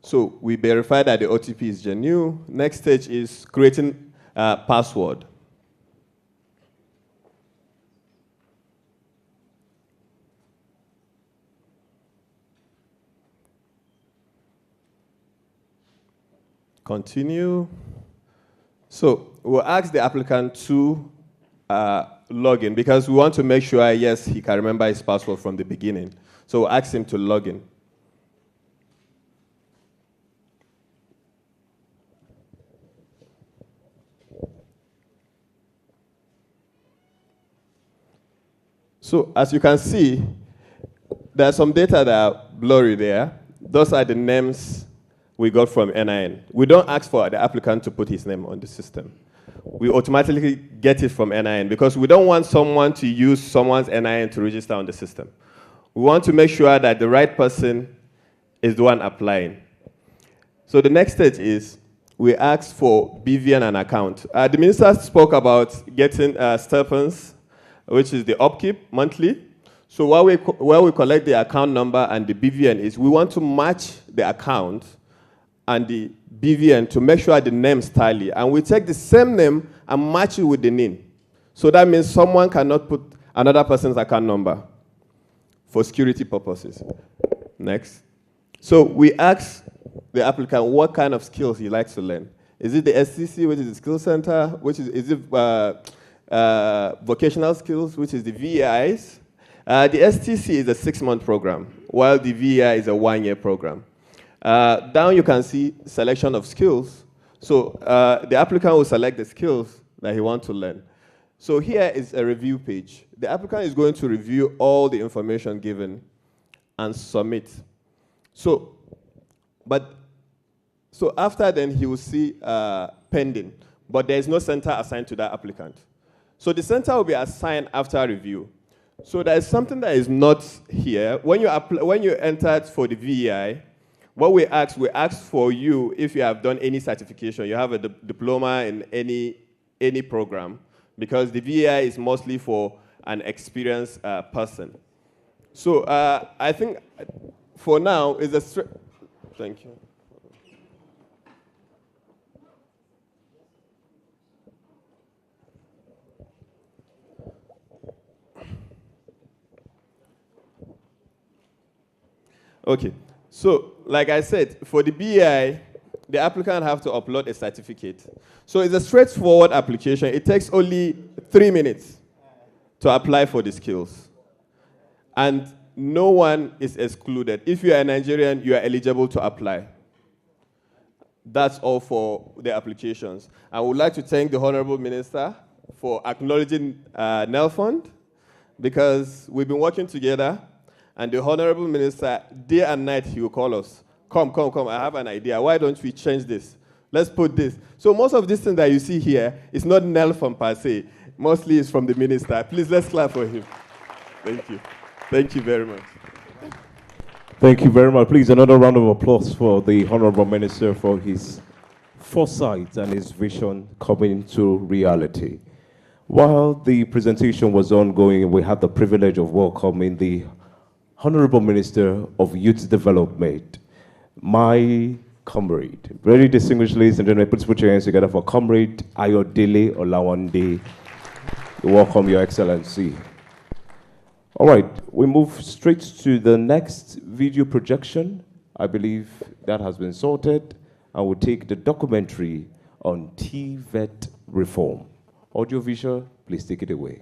so we verify that the OTP is genuine. Next stage is creating a password. Continue. So we'll ask the applicant to log in because we want to make sure, yes, he can remember his password from the beginning. So we'll ask him to log in. So as you can see, there's some data that are blurry there. Those are the names we got from NIN. We don't ask for the applicant to put his name on the system. We automatically get it from NIN because we don't want someone to use someone's NIN to register on the system. We want to make sure that the right person is the one applying. So the next stage is we ask for BVN and account. The minister spoke about getting stipends, which is the upkeep monthly. So while we collect the account number and the BVN is, we want to match the account and the BVN to make sure the names tally. And we take the same name and match it with the NIN. So that means someone cannot put another person's account number for security purposes. Next. So we ask the applicant what kind of skills he likes to learn. Is it the SCC, which is the skill center, which is it vocational skills, which is the VEIs? The STC is a 6-month program, while the VEI is a 1-year program. Down you can see selection of skills. So the applicant will select the skills that he wants to learn. So here is a review page. The applicant is going to review all the information given and submit. So after then he will see pending, but there is no center assigned to that applicant. So the center will be assigned after review. So there is something that is not here. When you entered for the VEI, what we ask for you if you have done any certification, you have a diploma in any program, because the VEI is mostly for an experienced person. So I think for now is a thank you. Okay, so like I said, for the BEI, the applicant have to upload a certificate. So it's a straightforward application. It takes only 3 minutes to apply for the skills. And no one is excluded. If you are a Nigerian, you are eligible to apply. That's all for the applications. I would like to thank the Honorable Minister for acknowledging NELFund, because we've been working together. And the Honorable Minister, day and night, he will call us. Come, I have an idea. Why don't we change this? Let's put this. So most of this thing that you see here is not NELFund per se. Mostly it's from the minister. Please, let's clap for him. Thank you. Thank you very much. Thank you very much. Please, another round of applause for the Honorable Minister for his foresight and his vision coming to reality. While the presentation was ongoing, we had the privilege of welcoming the Honorable Minister of Youth Development, my comrade. Very distinguished ladies and gentlemen, please put your hands together for Comrade Ayodele Olawande. Welcome, Your Excellency. All right, we move straight to the next video projection. I believe that has been sorted, and we'll take the documentary on Tvet reform. Audiovisual, please take it away.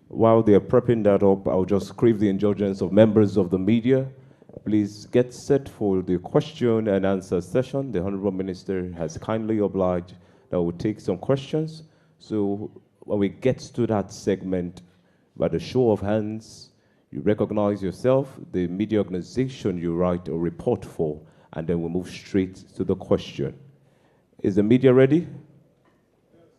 While they are prepping that up, I'll just crave the indulgence of members of the media. Please get set for the question and answer session. The Honorable Minister has kindly obliged that we'll take some questions. So when we get to that segment, by the show of hands, you recognize yourself, the media organization you write or report for, and then we'll move straight to the question. Is the media ready?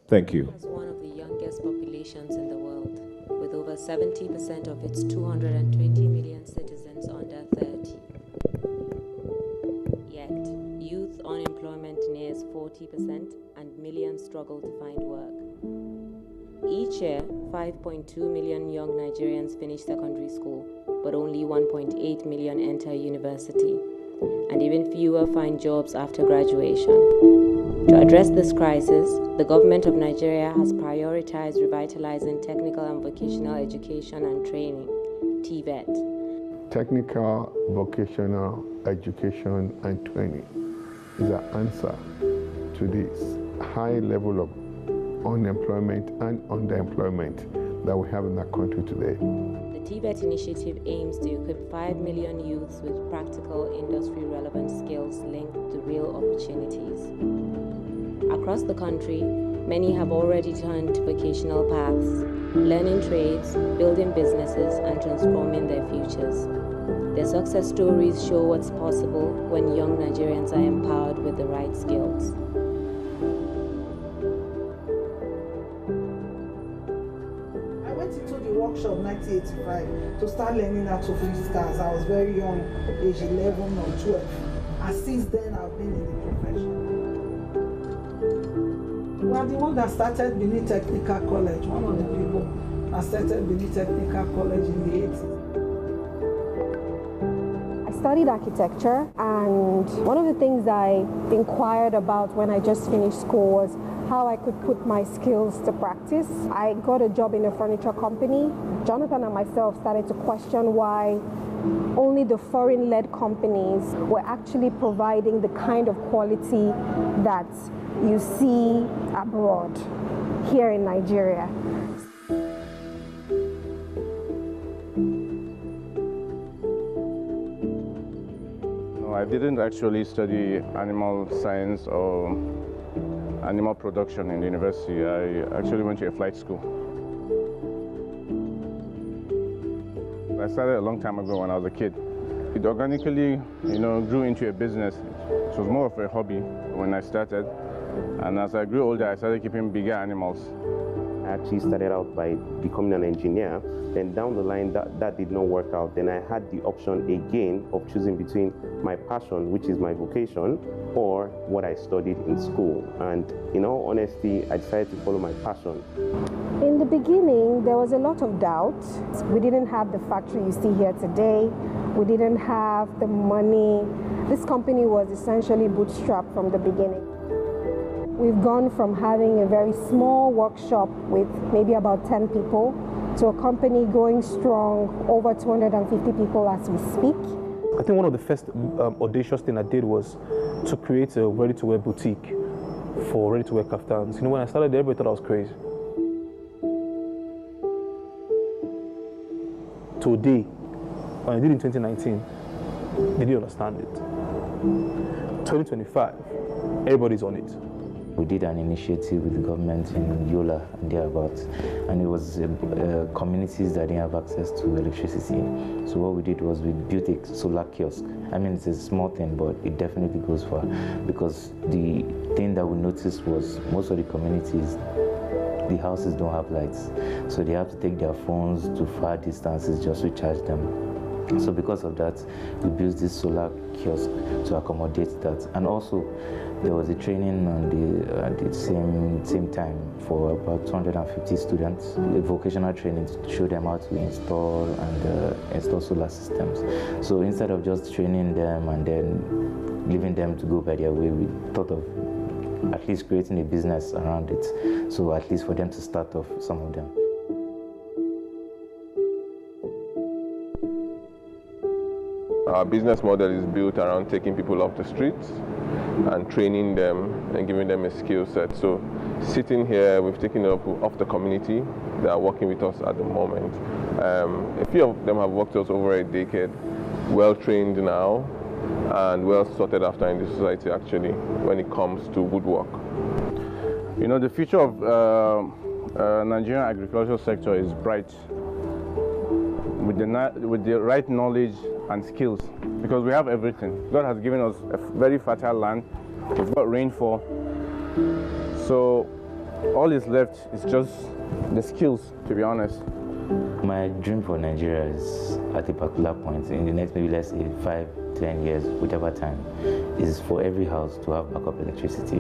Thank you. Has one of the youngest populations in the world, with over 70% of its 220 million citizens under 30. Yet, youth unemployment nears 40% and millions struggle to find work. Each year, 5.2 million young Nigerians finish secondary school, but only 1.8 million enter university, and even fewer find jobs after graduation. To address this crisis, the government of Nigeria has prioritized revitalizing technical and vocational education and training, Tvet. Technical, vocational education and training is an answer to this high level of unemployment and underemployment that we have in our country today. The Tvet initiative aims to equip 5 million youths with practical, industry-relevant skills linked to real opportunities. Across the country, many have already turned to vocational paths, learning trades, building businesses, and transforming their futures. Their success stories show what's possible when young Nigerians are empowered with the right skills. Workshop 1985 to start learning how to fix cars. I was very young, age 11 or 12, and since then I've been in the profession. We are the one that started Benin Technical College, one of the people that started Benin Technical College in the 80s. I studied architecture, and one of the things I inquired about when I just finished school was how I could put my skills to practice. I got a job in a furniture company. Jonathan and myself started to question why only the foreign-led companies were actually providing the kind of quality that you see abroad, here in Nigeria. No, I didn't actually study animal science or animal production in the university. I actually went to a flight school. I started a long time ago when I was a kid. It organically, grew into a business. It was more of a hobby when I started. And as I grew older, I started keeping bigger animals. I actually started out by becoming an engineer. Then down the line, that did not work out. Then I had the option again of choosing between my passion, which is my vocation, or what I studied in school. And in all honesty, I decided to follow my passion. In the beginning, there was a lot of doubt. We didn't have the factory you see here today. We didn't have the money. This company was essentially bootstrapped from the beginning. We've gone from having a very small workshop with maybe about 10 people to a company growing strong, over 250 people as we speak. I think one of the first audacious thing I did was to create a ready-to-wear boutique for ready-to-wear kaftans. When I started there, everybody thought I was crazy. Today, when I did it in 2019, they didn't understand it. 2025, everybody's on it. We did an initiative with the government in Yola and thereabouts, and it was communities that didn't have access to electricity. So what we did was we built a solar kiosk. I mean, it's a small thing, but it definitely goes far, because the thing that we noticed was most of the communities, the houses don't have lights, so they have to take their phones to far distances just to charge them. So because of that, we built this solar kiosk to accommodate that. And also, there was a training on at the same time for about 250 students, a vocational training to show them how to install solar systems. So instead of just training them and then leaving them to go by their way, we thought of at least creating a business around it. So at least for them to start off, some of them. Our business model is built around taking people off the streets and training them and giving them a skill set. So sitting here, we've taken up off the community that are working with us at the moment. A few of them have worked with us over a decade, well trained now and well sorted after in the society actually when it comes to woodwork. The future of Nigerian agricultural sector is bright. With the right knowledge and skills, because we have everything. God has given us a very fertile land. We've got rainfall. So all is left is just the skills, to be honest. My dream for Nigeria is, at a particular point in the next maybe let's say 5, 10 years, whichever time, is for every house to have backup electricity,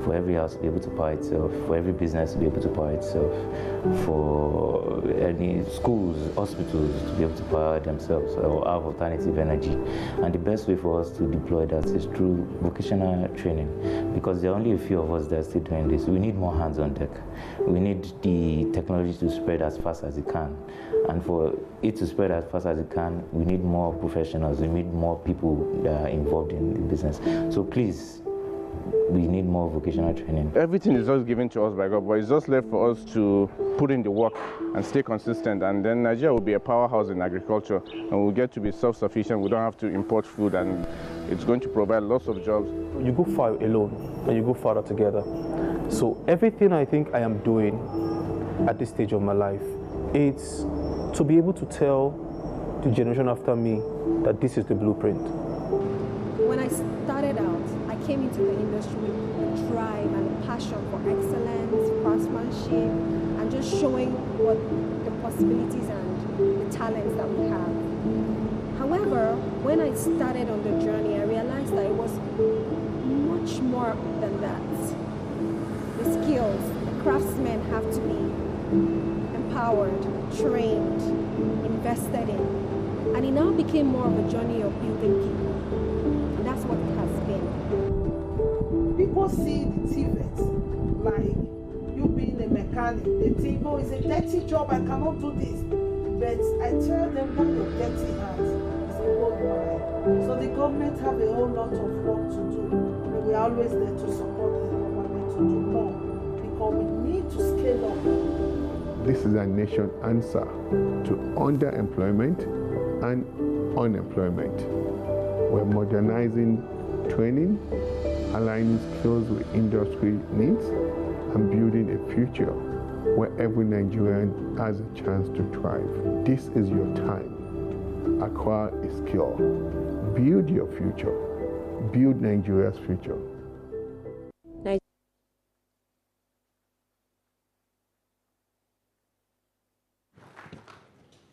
for every house to be able to power itself, for every business to be able to power itself, for any schools, hospitals to be able to power themselves or have alternative energy. And the best way for us to deploy that is through vocational training, because there are only a few of us that are still doing this. We need more hands on deck. We need the technology to spread as fast as it can. And for it to spread as fast as it can, we need more professionals, we need more people that are involved in the business. So please, we need more vocational training. Everything is just given to us by God, but it's just left for us to put in the work and stay consistent. And then Nigeria will be a powerhouse in agriculture, and we'll get to be self-sufficient. We don't have to import food, and it's going to provide lots of jobs. You go far alone, and you go farther together. So everything I think I am doing at this stage of my life, it's to be able to tell the generation after me that this is the blueprint. When I started out, I came into the industry with a drive and a passion for excellence, craftsmanship, and just showing what the possibilities and the talents that we have. However, when I started on the journey, I realized that it was much more than that. The skills, the craftsmen have to be empowered, trained, invested in. And it now became more of a journey of building people. And that's what it has been. People see the Tvet like you being a mechanic. They think, oh, it's a dirty job, I cannot do this. But I tell them that your dirty hands is a gold mine. So the government have a whole lot of work to do. But we are always there to support the government to do more, because we need to scale up. This is a nation answer to underemployment and unemployment. We're modernizing training, aligning skills with industry needs, and building a future where every Nigerian has a chance to thrive. This is your time. Acquire a skill. Build your future. Build Nigeria's future.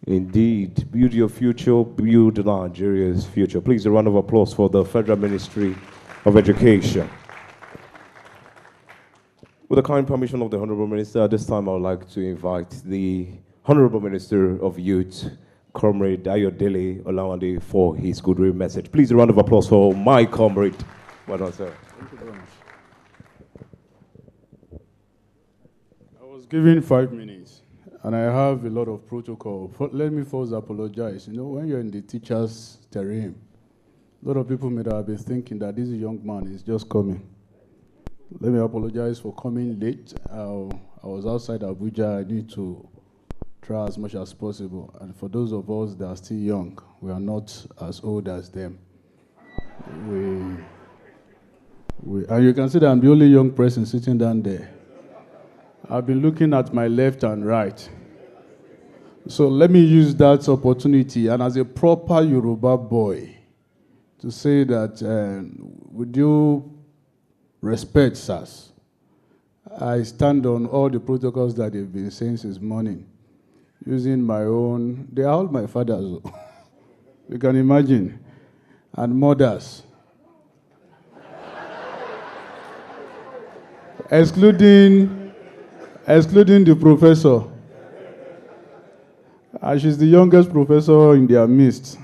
Indeed, build your future, build Nigeria's future. Please, a round of applause for the Federal Ministry of Education. With the kind permission of the Honorable Minister, at this time I would like to invite the Honorable Minister of Youth, Comrade Ayodele Olawande, for his goodwill message. Please, a round of applause for my comrade. Well done, sir. Thank you very much. I was given 5 minutes. And I have a lot of protocol. Let me first apologize. You know, when you're in the teacher's terrain, a lot of people may have been thinking that this young man is just coming. Let me apologize for coming late. I was outside Abuja. I need to try as much as possible. And for those of us that are still young, we are not as old as them. And you can see that I'm the only young person sitting down there. I've been looking at my left and right. So let me use that opportunity, and as a proper Yoruba boy, to say that with due respect, sirs, I stand on all the protocols that they've been saying since morning, using my own. They are all my fathers, you can imagine, and mothers. Excluding the professor. And she's the youngest professor in their midst.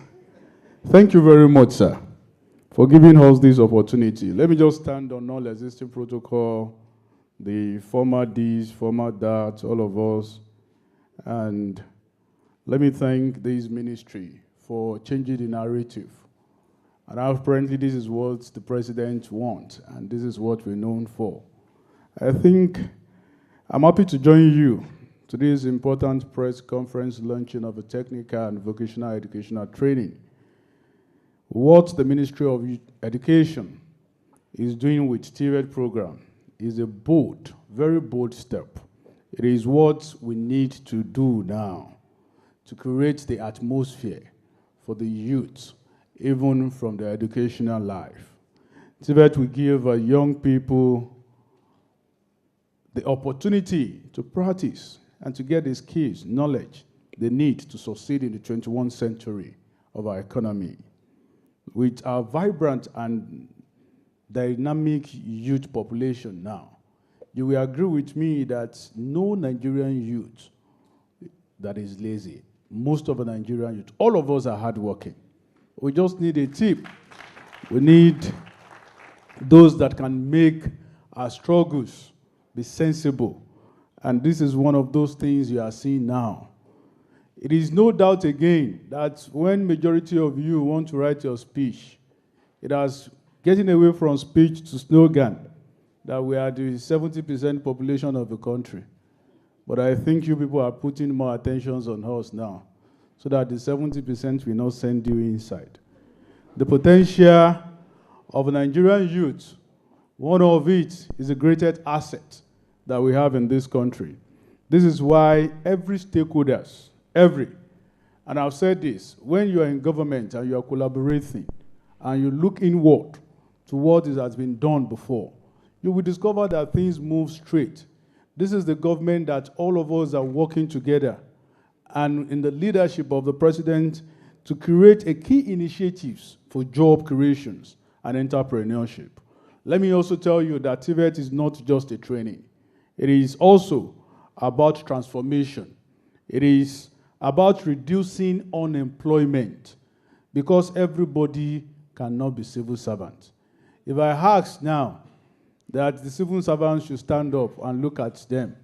Thank you very much, sir, for giving us this opportunity. Let me just stand on all existing protocol, the former this, former that, all of us. And let me thank this ministry for changing the narrative. And apparently this is what the president wants, and this is what we're known for. I think I'm happy to join you to this important press conference launching of a technical and vocational educational training. What the Ministry of Education is doing with Tvet program is a bold, very bold step. It is what we need to do now to create the atmosphere for the youth, even from their educational life. Tvet will give young people the opportunity to practice and to get the skills, knowledge they need to succeed in the 21st century of our economy. With our vibrant and dynamic youth population now, you will agree with me that no Nigerian youth that is lazy. Most of the Nigerian youth, all of us are hardworking. We just need a tip. We need those that can make our struggles be sensible. And this is one of those things you are seeing now. It is no doubt again that when majority of you want to write your speech, it has getting away from speech to slogan that we are the 70% population of the country. But I think you people are putting more attention on us now so that the 70% will not send you inside. The potential of Nigerian youth, one of it is the greatest asset that we have in this country. This is why every stakeholders, and I've said this, when you are in government and you are collaborating and you look inward to what has been done before, you will discover that things move straight. This is the government that all of us are working together and in the leadership of the president to create a key initiatives for job creations and entrepreneurship. Let me also tell you that Tvet is not just a training. It is also about transformation. It is about reducing unemployment because everybody cannot be civil servants. If I ask now that the civil servants should stand up and look at them,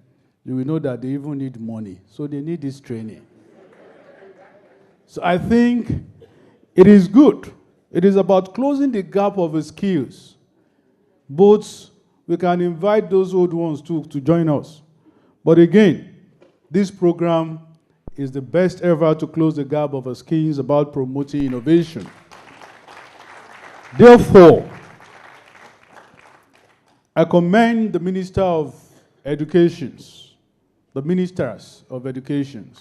you will know that they even need money. So they need this training. So I think it is good. It is about closing the gap of the skills. Both we can invite those old ones too to join us. But again, this program is the best ever to close the gap of the skills about promoting innovation. Therefore, I commend the Minister of Education, the Ministers of Education,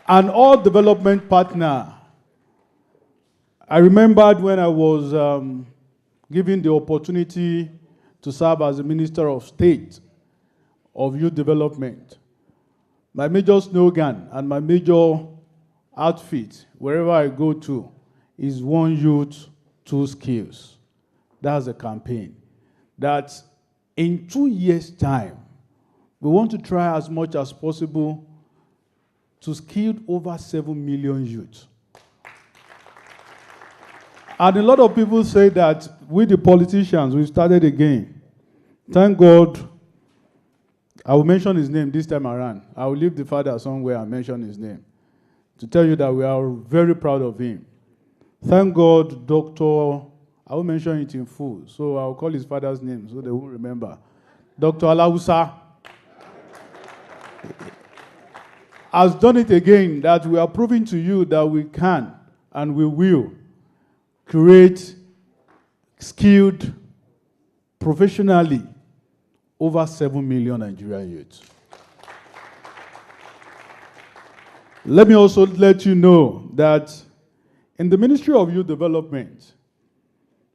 and all development partners. I remembered when I was given the opportunity to serve as the Minister of State of Youth Development. My major slogan and my major outfit, wherever I go to, is one youth, two skills. That's a campaign. That in 2 years' time, we want to try as much as possible to skill over 7 million youth. And a lot of people say that we, the politicians, we started again. Thank God, I will mention his name this time around. I will leave the father somewhere and mention his name to tell you that we are very proud of him. Thank God, Dr. I will mention it in full, so I'll call his father's name so they won't remember. Dr. Alausa has done it again, that we are proving to you that we can and we will create skilled, professionally, over 7 million Nigerian youths. Let me also let you know that in the Ministry of Youth Development,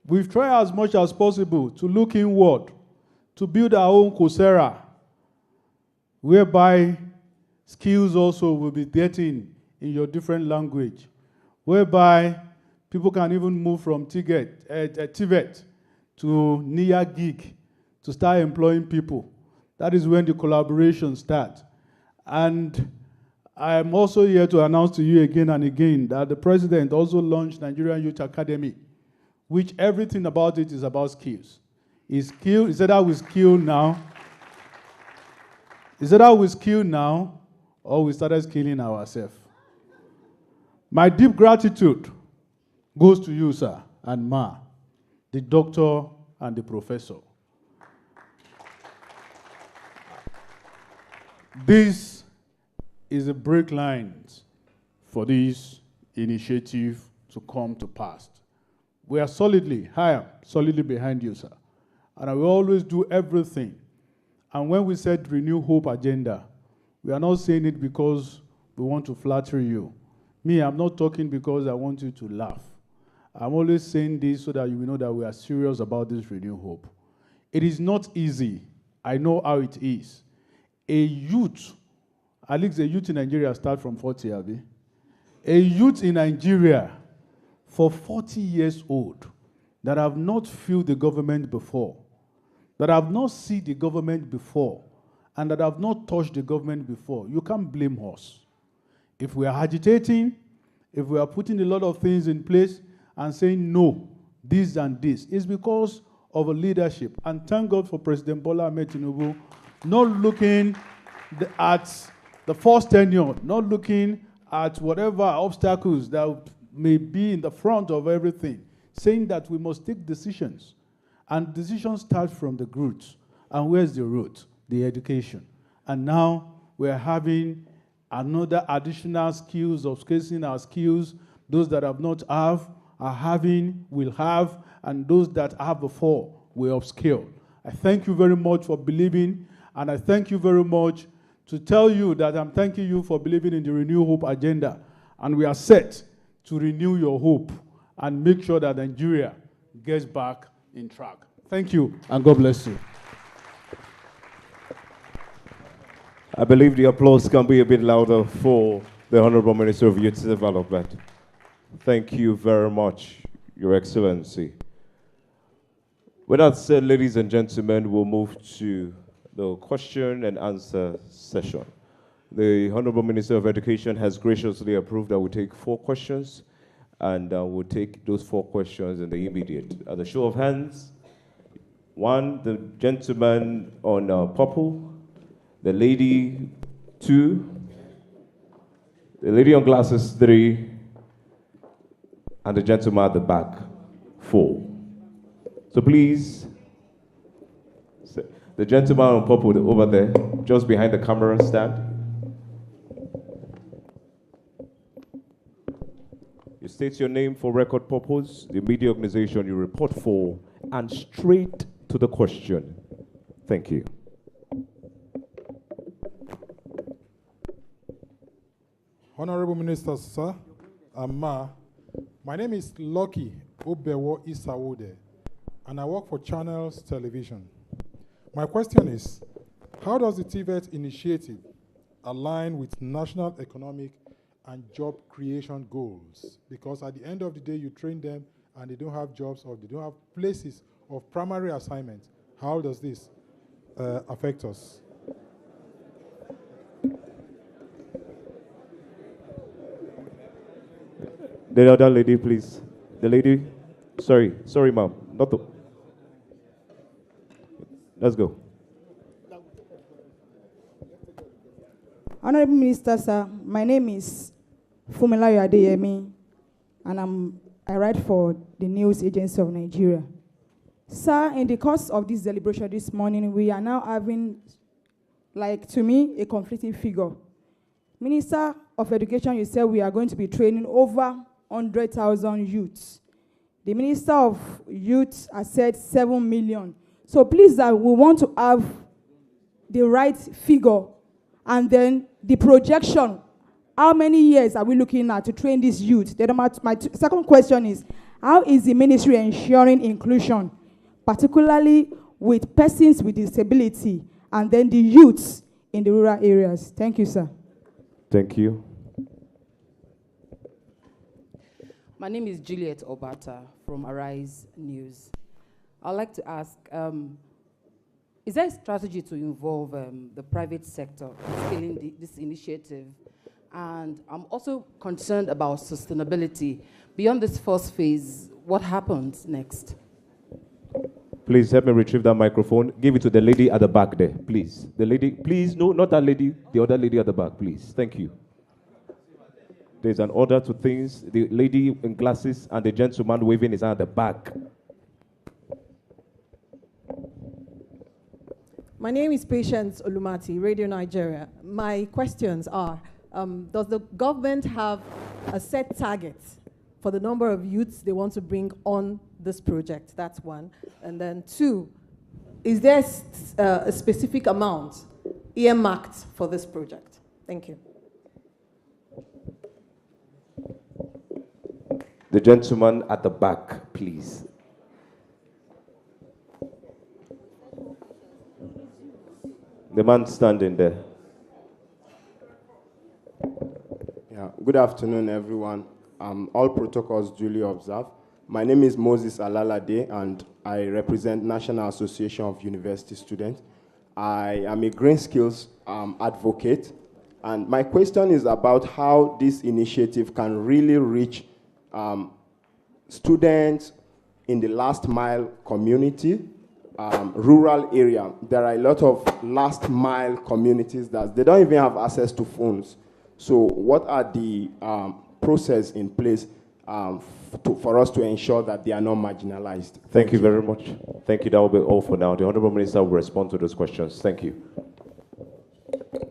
we've tried as much as possible to look inward, to build our own Coursera, whereby skills also will be getting in your different language, whereby people can even move from Tvet to near gig to start employing people. That is when the collaboration starts. And I am also here to announce to you again and again that the president also launched Nigerian Youth Academy, which everything about it is about skills. Is that we skill now? Is that we skill now, or we started skilling ourselves? My deep gratitude goes to you, sir, and ma, the doctor and the professor. This is a break lines for this initiative to come to pass. We are I am solidly behind you, sir. And I will always do everything. And when we said Renew Hope Agenda, we are not saying it because we want to flatter you. Me, I'm not talking because I want you to laugh. I'm always saying this so that you will know that we are serious about this renewed hope. It is not easy. I know how it is. A youth, at least a youth in Nigeria start from 40, Abi. A youth in Nigeria for 40 years old that have not felt the government before, that have not seen the government before, and that have not touched the government before, you can't blame us. If we are agitating, if we are putting a lot of things in place and saying no, this and this, it's because of a leadership. And thank God for President Bola Ahmed Tinubu not looking at the first tenure, not looking at whatever obstacles that may be in the front of everything, saying that we must take decisions. And decisions start from the roots. And where's the root? The education. And now we're having another additional skills of scaling our skills. Those that have not have, are having, will have, and those that have before will upscale. I thank you very much for believing, and I thank you very much to tell you that I'm thanking you for believing in the Renew Hope agenda, and we are set to renew your hope and make sure that Nigeria gets back in track. Thank you, and God bless you. I believe the applause can be a bit louder for the Honorable Minister of Youth Development. Thank you very much, Your Excellency. With that said, ladies and gentlemen, we'll move to the question and answer session. The Honorable Minister of Education has graciously approved that we take 4 questions, and we'll take those 4 questions in the immediate. At the show of hands, 1, the gentleman on purple, the lady 2, the lady on glasses 3, and the gentleman at the back 4. So please, the gentleman on purple over there, just behind the camera stand. You state your name for record purpose, the media organization you report for, and straight to the question. Thank you. Honorable Minister, sir, Ma, my name is Lucky Obewo Isawode, and I work for Channels Television. My question is, how does the Tvet initiative align with national economic and job creation goals? Because at the end of the day, you train them and they don't have jobs or they don't have places of primary assignment. How does this affect us? The other lady, please. The lady. Sorry, ma'am. Not the. Let's go. Honorable Minister, sir, my name is Fumilayo Adeyemi, and I write for the News Agency of Nigeria. Sir, in the course of this deliberation this morning, we are now having, like, to me, a conflicting figure. Minister of Education, you said we are going to be training over 100,000 youths. The Minister of Youth has said 7 million. So please, we want to have the right figure, and then the projection. How many years are we looking at to train these youth? Then my second question is, how is the ministry ensuring inclusion, particularly with persons with disability, and then the youths in the rural areas? Thank you, sir. Thank you. My name is Juliet Obata from Arise News. I'd like to ask, is there a strategy to involve the private sector in scaling this initiative? And I'm also concerned about sustainability. Beyond this first phase, what happens next? Please help me retrieve that microphone. Give it to the lady at the back there, please. The lady, please, no, not that lady, the other lady at the back, please. Thank you. There's an order to things. The lady in glasses and the gentleman waving his hand at the back. My name is Patience Olumati, Radio Nigeria. My questions are, does the government have a set target for the number of youths they want to bring on this project? That's one. And then 2, is there a specific amount earmarked for this project? Thank you. The gentleman at the back, please. The man standing there. Yeah, good afternoon, everyone. All protocols duly observed. My name is Moses Alalade, and I represent National Association of University Students. I am a green skills advocate, and my question is about how this initiative can really reach students in the last mile community, rural area. There are a lot of last mile communities that they don't even have access to phones. So what are the process in place for us to ensure that they are not marginalized? Thank you very much. Thank you. That will be all for now. The Honorable Minister will respond to those questions. Thank you.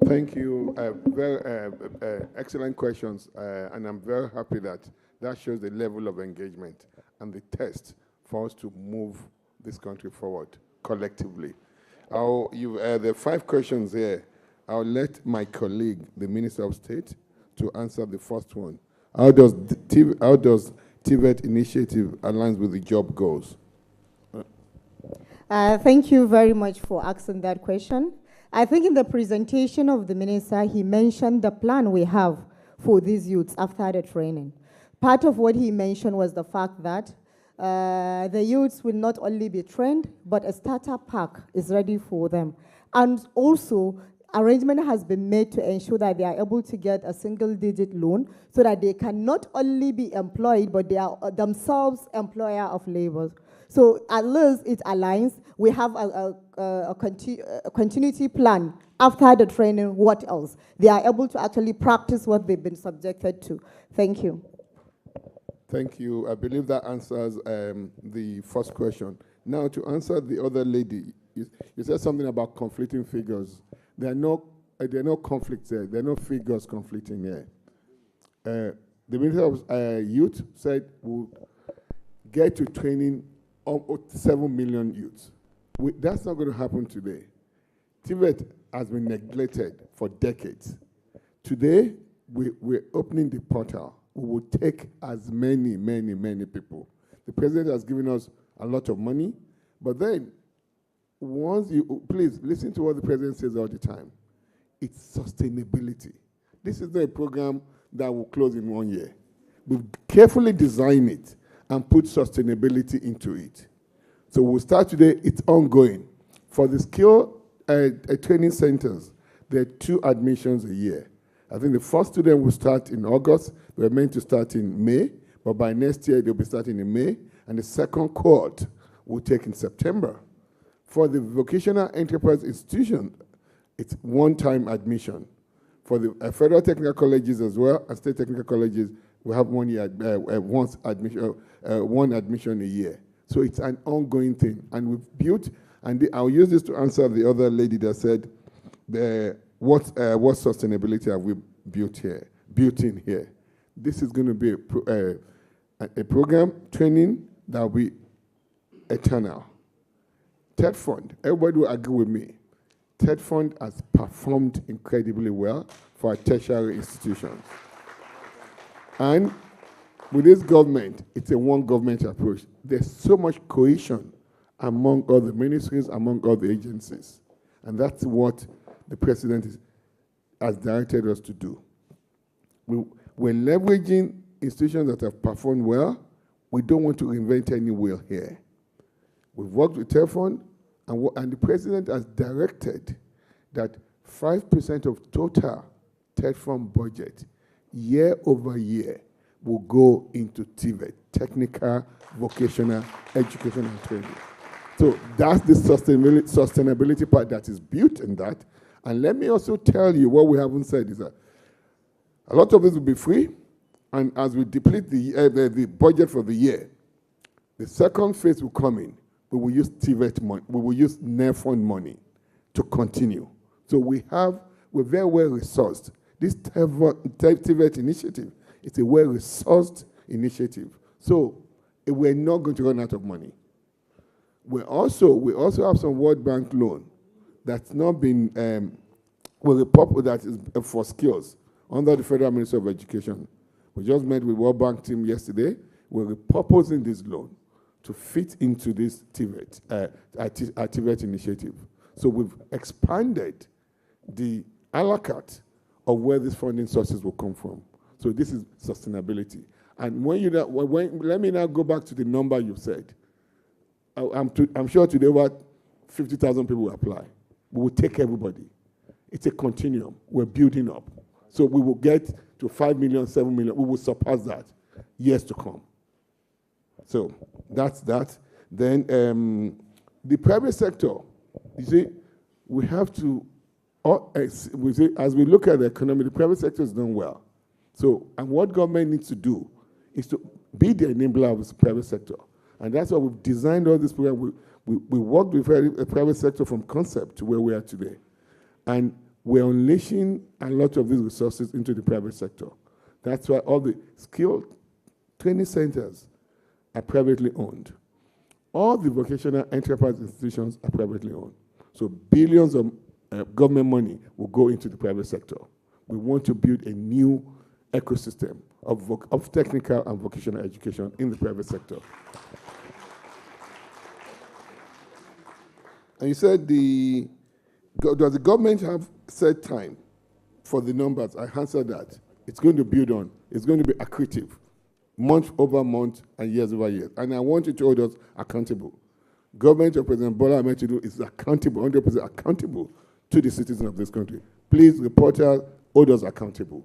Thank you. Very excellent questions, and I'm very happy that shows the level of engagement and the test for us to move this country forward collectively. There are 5 questions here. I'll let my colleague, the Minister of State, to answer the first one. How does Tvet initiative align with the job goals? Thank you very much for asking that question. I think in the presentation of the minister, he mentioned the plan we have for these youths after the training. Part of what he mentioned was the fact that the youths will not only be trained, but a startup pack is ready for them. And also, arrangement has been made to ensure that they are able to get a single-digit loan so that they can not only be employed, but they are themselves employer of labor. So at least it aligns. We have a continuity plan after the training. What else? They are able to actually practice what they've been subjected to. Thank you. Thank you. I believe that answers the first question. Now, to answer the other lady, you said something about conflicting figures. There are no conflicts there. There are no figures conflicting here. The Minister of Youth said we'll get to training 7 million youths. That's not going to happen today. Tvet has been neglected for decades. Today, we're opening the portal. We will take as many people. The President has given us a lot of money, but then please listen to what the President says all the time. It's sustainability. This is not a program that will close in 1 year. We've carefully designed it and put sustainability into it. So we'll start today. It's ongoing. For the skill training centers, there are 2 admissions a year. I think the first student will start in August. We're meant to start in May, but by next year, they'll be starting in May. And the second cohort will take in September. For the vocational enterprise institution, it's one-time admission. For the federal technical colleges as well, and state technical colleges, we have 1 year, one admission a year. So it's an ongoing thing. And we've built, and I'll use this to answer the other lady that said, what sustainability have we built in here? This is going to be a program, training that will be eternal. Tvet Fund, everybody will agree with me. Tvet Fund has performed incredibly well for our tertiary institutions. And with this government, it's a one-government approach. There's so much cohesion among all the ministries, among all the agencies. And that's what the President has directed us to do. We're leveraging institutions that have performed well. We don't want to invent any wheel here. We've worked with Tvet Fund, and the President has directed that 5% of total Tvet Fund budget, year over year, will go into Tvet, technical, vocational, education, and training. So that's the sustainability part that is built in that. And let me also tell you what we haven't said is that a lot of this will be free, and as we deplete the budget for the year, the second phase will come in. We will use Tvet money. We will use NER Fund money to continue. So we're very well resourced. This Tvet initiative is a well resourced initiative. So we're not going to run out of money. We also have some World Bank loan that's not been that is for skills under the Federal Ministry of Education. We just met with World Bank team yesterday. we're repurposing this loan to fit into this Tvet, our Tvet initiative. So we've expanded the a la carte of where these funding sources will come from. So this is sustainability. And let me now go back to the number you said. I'm sure today what 50,000 people will apply. We will take everybody. It's a continuum. We're building up. So we will get to 5 million, 7 million. We will surpass that years to come. So that's that. Then the private sector, you see, we have to, as we look at the economy, the private sector is doing well. So, and what government needs to do is to be the enabler of the private sector. And that's why we've designed all this program. We worked with the private sector from concept to where we are today. And we're unleashing a lot of these resources into the private sector. That's why all the skilled training centers are privately owned. All the vocational enterprise institutions are privately owned. So billions of government money will go into the private sector. We want to build a new ecosystem of technical and vocational education in the private sector. And you said does the government have set time for the numbers? I answered that. It's going to build on. It's going to be accretive, month over month and years over years. And I want you to hold us accountable. Government of President Bola Ahmed Tinubu is accountable, 100% accountable to the citizens of this country. Please, reporters, hold us accountable.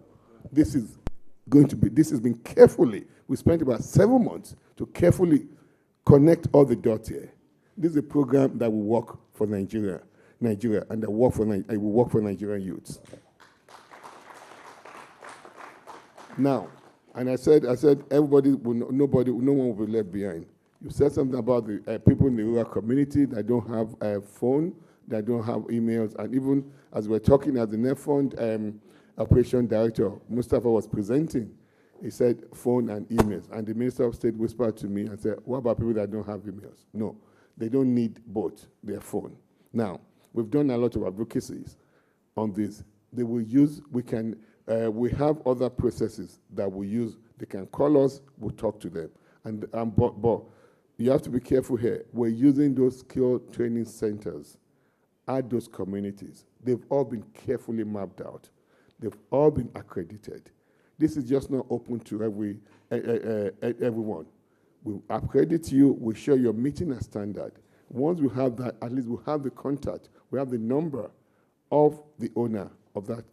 This has been carefully, we spent about 7 months to carefully connect all the dots here. This is a program that will work for Nigeria, and that will work for Nigerian youths. Now, and I said, everybody, no one will be left behind. You said something about the people in the rural community that don't have a phone, that don't have emails, and even as we're talking at the NEFOND Operation Director, Mustafa was presenting, he said phone and emails, and the Minister of State whispered to me and said, what about people that don't have emails? No, they don't need both, their phone. Now, we've done a lot of advocacies on this. They will use, we have other processes that we use. They can call us, we'll talk to them. But you have to be careful here. We're using those skill training centers at those communities. They've all been carefully mapped out. They've all been accredited. This is just not open to everyone. We'll accredit you, we'll show you're meeting a standard. Once we have that, at least we'll have the contact, we have the number of the owner of that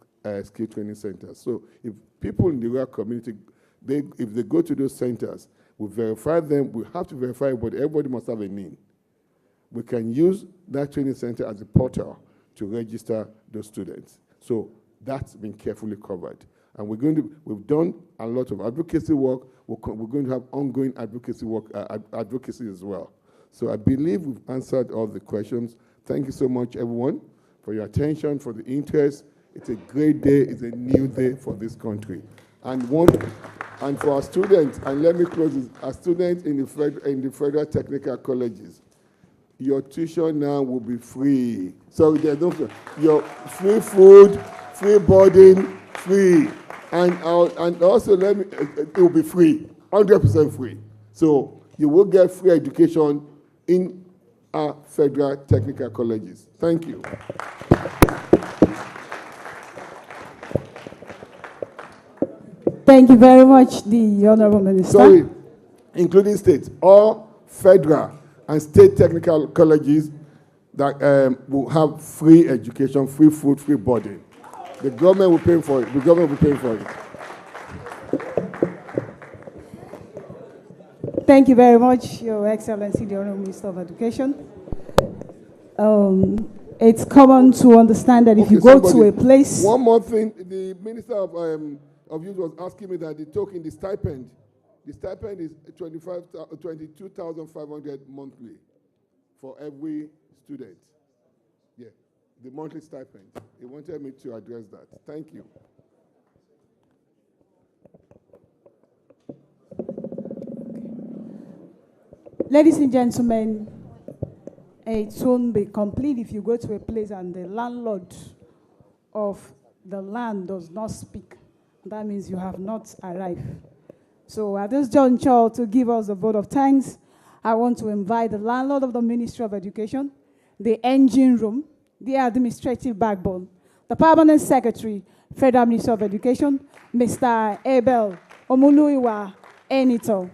skill training center. So if people in the rural community, if they go to those centers, we verify them, we have to verify, but everybody must have a name. We can use that training center as a portal to register those students. So that's been carefully covered. And we've done a lot of advocacy work. We're going to have ongoing advocacy work, advocacy as well. So I believe we've answered all the questions. Thank you so much, everyone, for your attention, for the interest. It's a great day. It's a new day for this country. And for our students, and let me close this, our students in the federal technical colleges, your tuition now will be free. So your free food, free boarding, free. And also it will be free, 100% free. So you will get free education in our federal technical colleges. Thank you. Thank you very much, the Honorable Minister. Sorry, including states, all federal and state technical colleges that will have free education, free food, free boarding. The government will pay for it. The government will pay for it. Thank you very much, Your Excellency, the Honorable Minister of Education. It's common to understand that if you go to a place... One more thing, the Minister of Youth was asking me that the stipend is 22,500 monthly for every student. Yeah, the monthly stipend. He wanted me to address that. Thank you. Ladies and gentlemen, it won't be complete if you go to a place and the landlord of the land does not speak. That means you have not arrived. So at this juncture, to give us a vote of thanks, I want to invite the landlord of the Ministry of Education, the engine room, the administrative backbone, the permanent secretary, Federal Ministry of Education, Mr. Abel Omuluiwa Enito.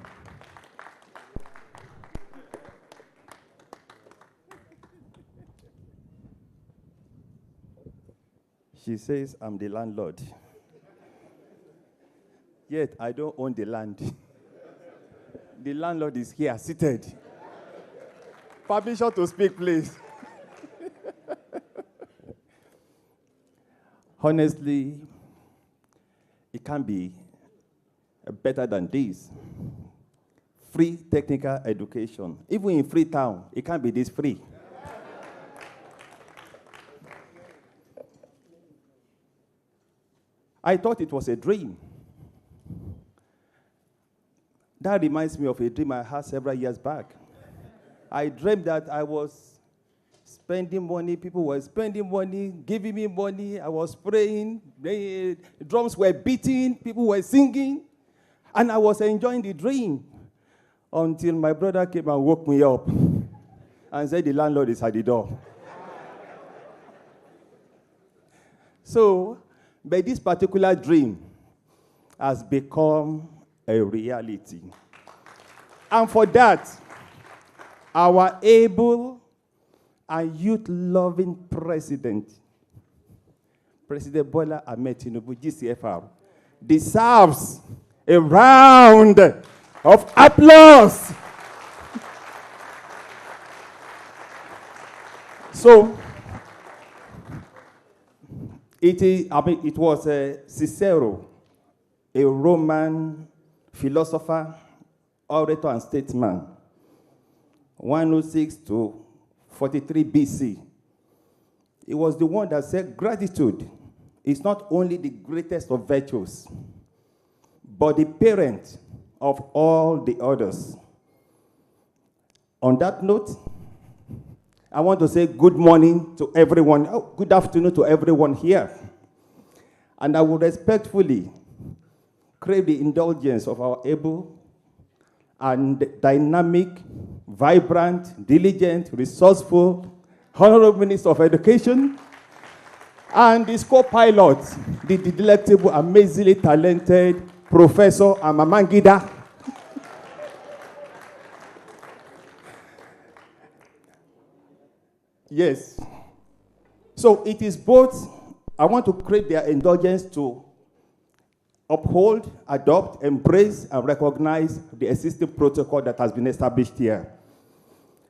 She says, I'm the landlord. Yet I don't own the land. The landlord is here, seated. Permission to speak, please. Honestly, it can't be better than this. Free technical education. Even in Freetown, it can't be this free. I thought it was a dream. That reminds me of a dream I had several years back. I dreamed that I was spending money, people were spending money, giving me money, I was praying, the drums were beating, people were singing, and I was enjoying the dream until my brother came and woke me up and said the landlord is at the door. So, but this particular dream has become a reality. And for that, our able and youth-loving president, President Bola Ahmed Tinubu, GCFR, deserves a round of applause. So, it was Cicero, a Roman philosopher, orator, and statesman, 106 to 43 BC. He was the one that said gratitude is not only the greatest of virtues, but the parent of all the others. On that note, I want to say good morning to everyone, good afternoon to everyone here. And I would respectfully crave the indulgence of our able and dynamic, vibrant, diligent, resourceful, Honorable Minister of Education, and his co-pilot, the delectable, amazingly talented Professor Amamangida. Yes. So it is both, I want to crave their indulgence to uphold, adopt, embrace, and recognize the existing protocol that has been established here.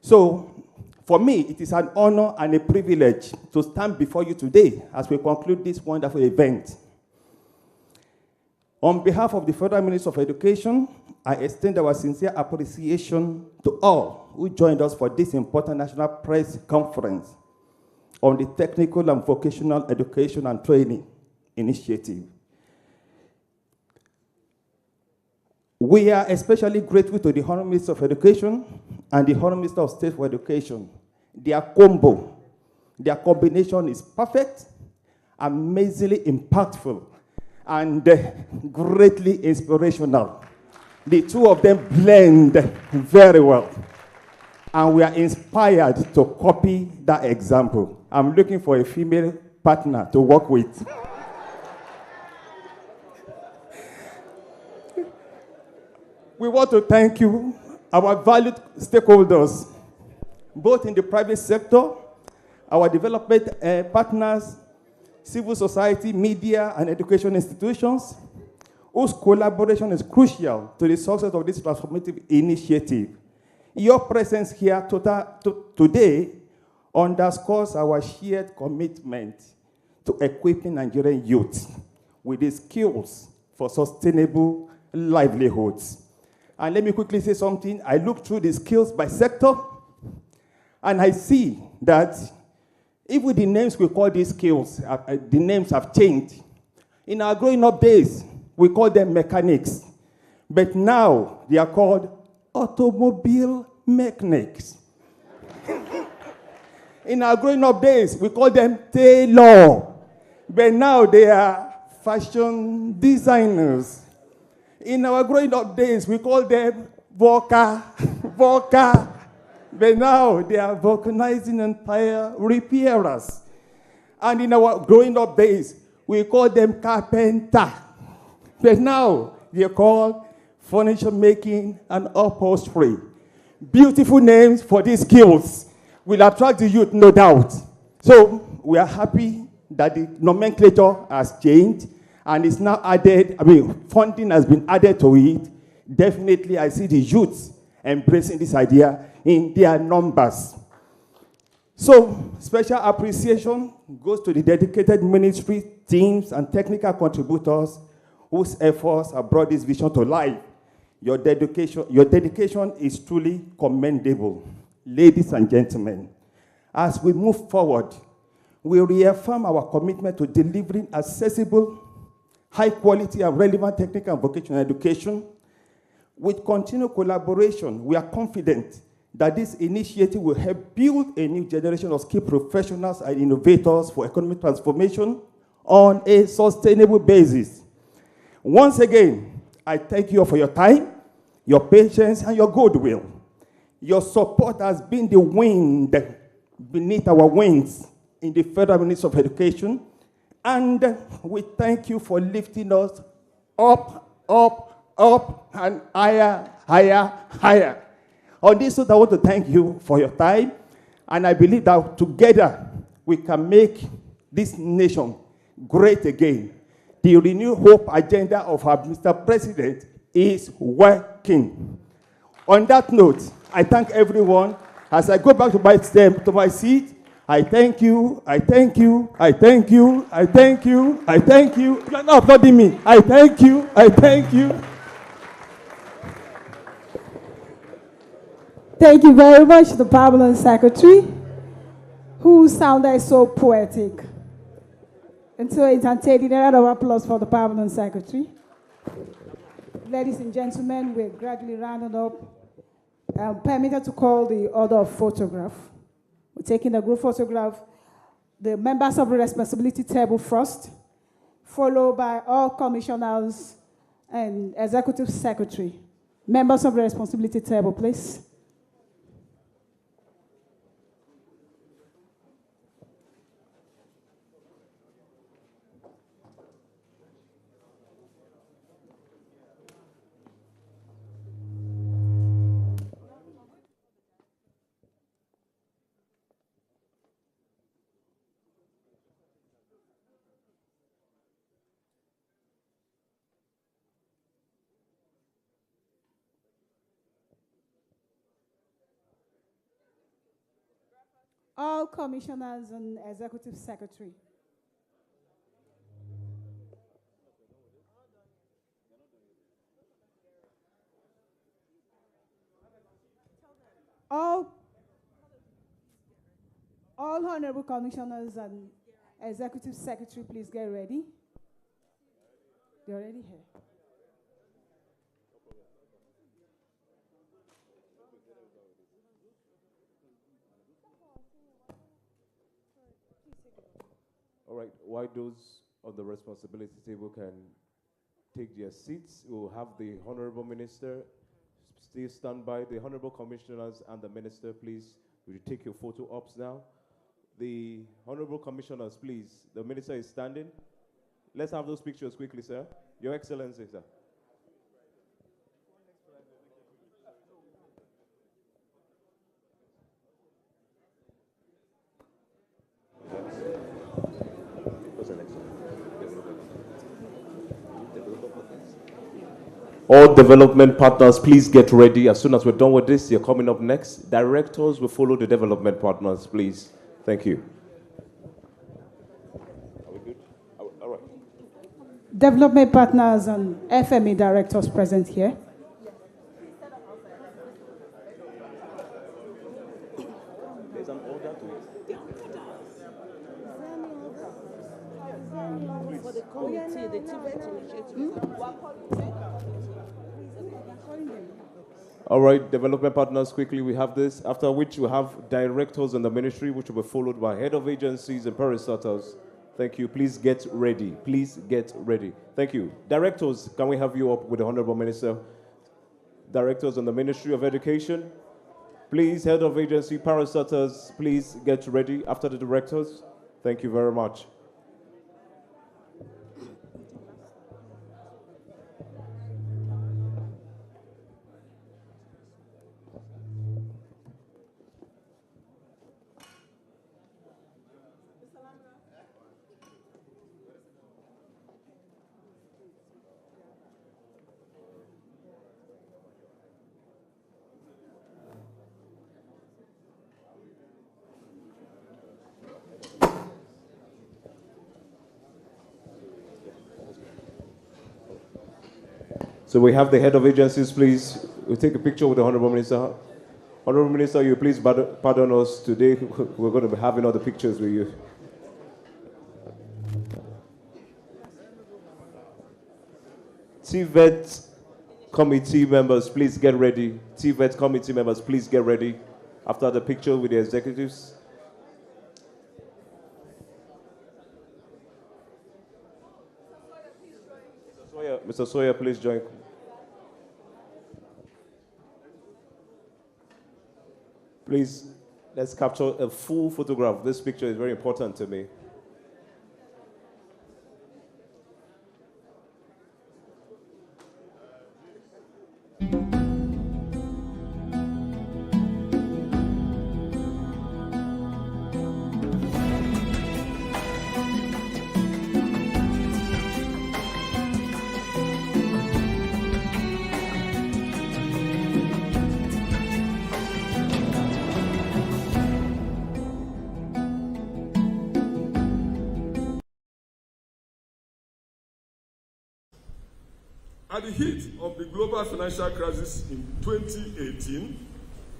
So, for me, it is an honor and a privilege to stand before you today as we conclude this wonderful event. On behalf of the Federal Ministry of Education, I extend our sincere appreciation to all who joined us for this important national press conference on the Technical and Vocational Education and Training Initiative. We are especially grateful to the Honorable Minister of Education and the Honorable Minister of State for Education. Their combo, their combination is perfect, amazingly impactful, and greatly inspirational. The two of them blend very well, and we are inspired to copy that example. I'm looking for a female partner to work with. We want to thank you, our valued stakeholders, both in the private sector, our development partners, civil society, media, and education institutions, whose collaboration is crucial to the success of this transformative initiative. Your presence here today underscores our shared commitment to equipping Nigerian youth with the skills for sustainable livelihoods. And let me quickly say something. I look through the skills by sector, and I see that even the names we call these skills, the names have changed. In our growing up days, we call them mechanics. But now, they are called automobile mechanics. In our growing up days, we call them tailor. But now, they are fashion designers. In our growing up days, we call them Voca. But now they are vulcanizing and tire repairers. And in our growing up days, we call them carpenter. But now they are called furniture making and upholstery. Beautiful names for these skills will attract the youth, no doubt. So we are happy that the nomenclature has changed and it's now added, funding has been added to it. Definitely, I see the youth embracing this idea in their numbers. So, special appreciation goes to the dedicated ministry, teams, and technical contributors whose efforts have brought this vision to life. Your dedication is truly commendable. Ladies and gentlemen, as we move forward, we reaffirm our commitment to delivering accessible, high quality and relevant technical and vocational education. With continued collaboration, we are confident that this initiative will help build a new generation of skilled professionals and innovators for economic transformation on a sustainable basis. Once again, I thank you for your time, your patience, and your goodwill. Your support has been the wind beneath our wings in the Federal Ministry of Education, and we thank you for lifting us up, and higher, higher, higher. On this note, I want to thank you for your time, and I believe that together we can make this nation great again. The renewed hope agenda of our Mr. President is working. On that note, I thank everyone. As I go back to my seat, I thank you, I thank you, I thank you, I thank you, I thank you. You're not applauding me. I thank you, I thank you. Thank you very much, the Permanent Secretary, who sounded so poetic. And so it's entertaining. A round of applause for the Permanent Secretary. Ladies and gentlemen, we're gradually rounding up. Permitted to call the order of photograph. We're taking the group photograph, the members of the responsibility table first, followed by all commissioners and executive secretary. Members of the responsibility table, please. All commissioners and executive secretary. All honorable commissioners and executive secretary, please get ready. They're already here. All right, while those on the responsibility table can take their seats, we'll have the Honorable Minister still stand by. The Honorable Commissioners and the Minister, please, will you take your photo ops now? The Honorable Commissioners, please, the Minister is standing. Let's have those pictures quickly, sir. Your Excellency, sir. All development partners, please get ready. As soon as we're done with this, you're coming up next. Directors will follow the development partners, please. Thank you. Are we good? All right. Development partners and FME directors present here. There's an order to it. For the committee, the Tvet initiative. All right, development partners, quickly, we have this, after which we have directors in the ministry, which will be followed by head of agencies and parastatals. Thank you. Please get ready. Please get ready. Thank you. Directors, can we have you up with the Honorable Minister? Directors on the Ministry of Education. Please, head of agency, parastatals, please get ready after the directors. Thank you very much. So we have the head of agencies, please. We'll take a picture with the Honorable Minister. Honorable Minister, you please pardon us today. We're going to be having other pictures with you. Tvet committee members, please get ready. Tvet committee members, please get ready after the picture with the executives. Mr. Sawyer, please join. Please, let's capture a full photograph. This picture is very important to me. At the heat of the global financial crisis in 2018,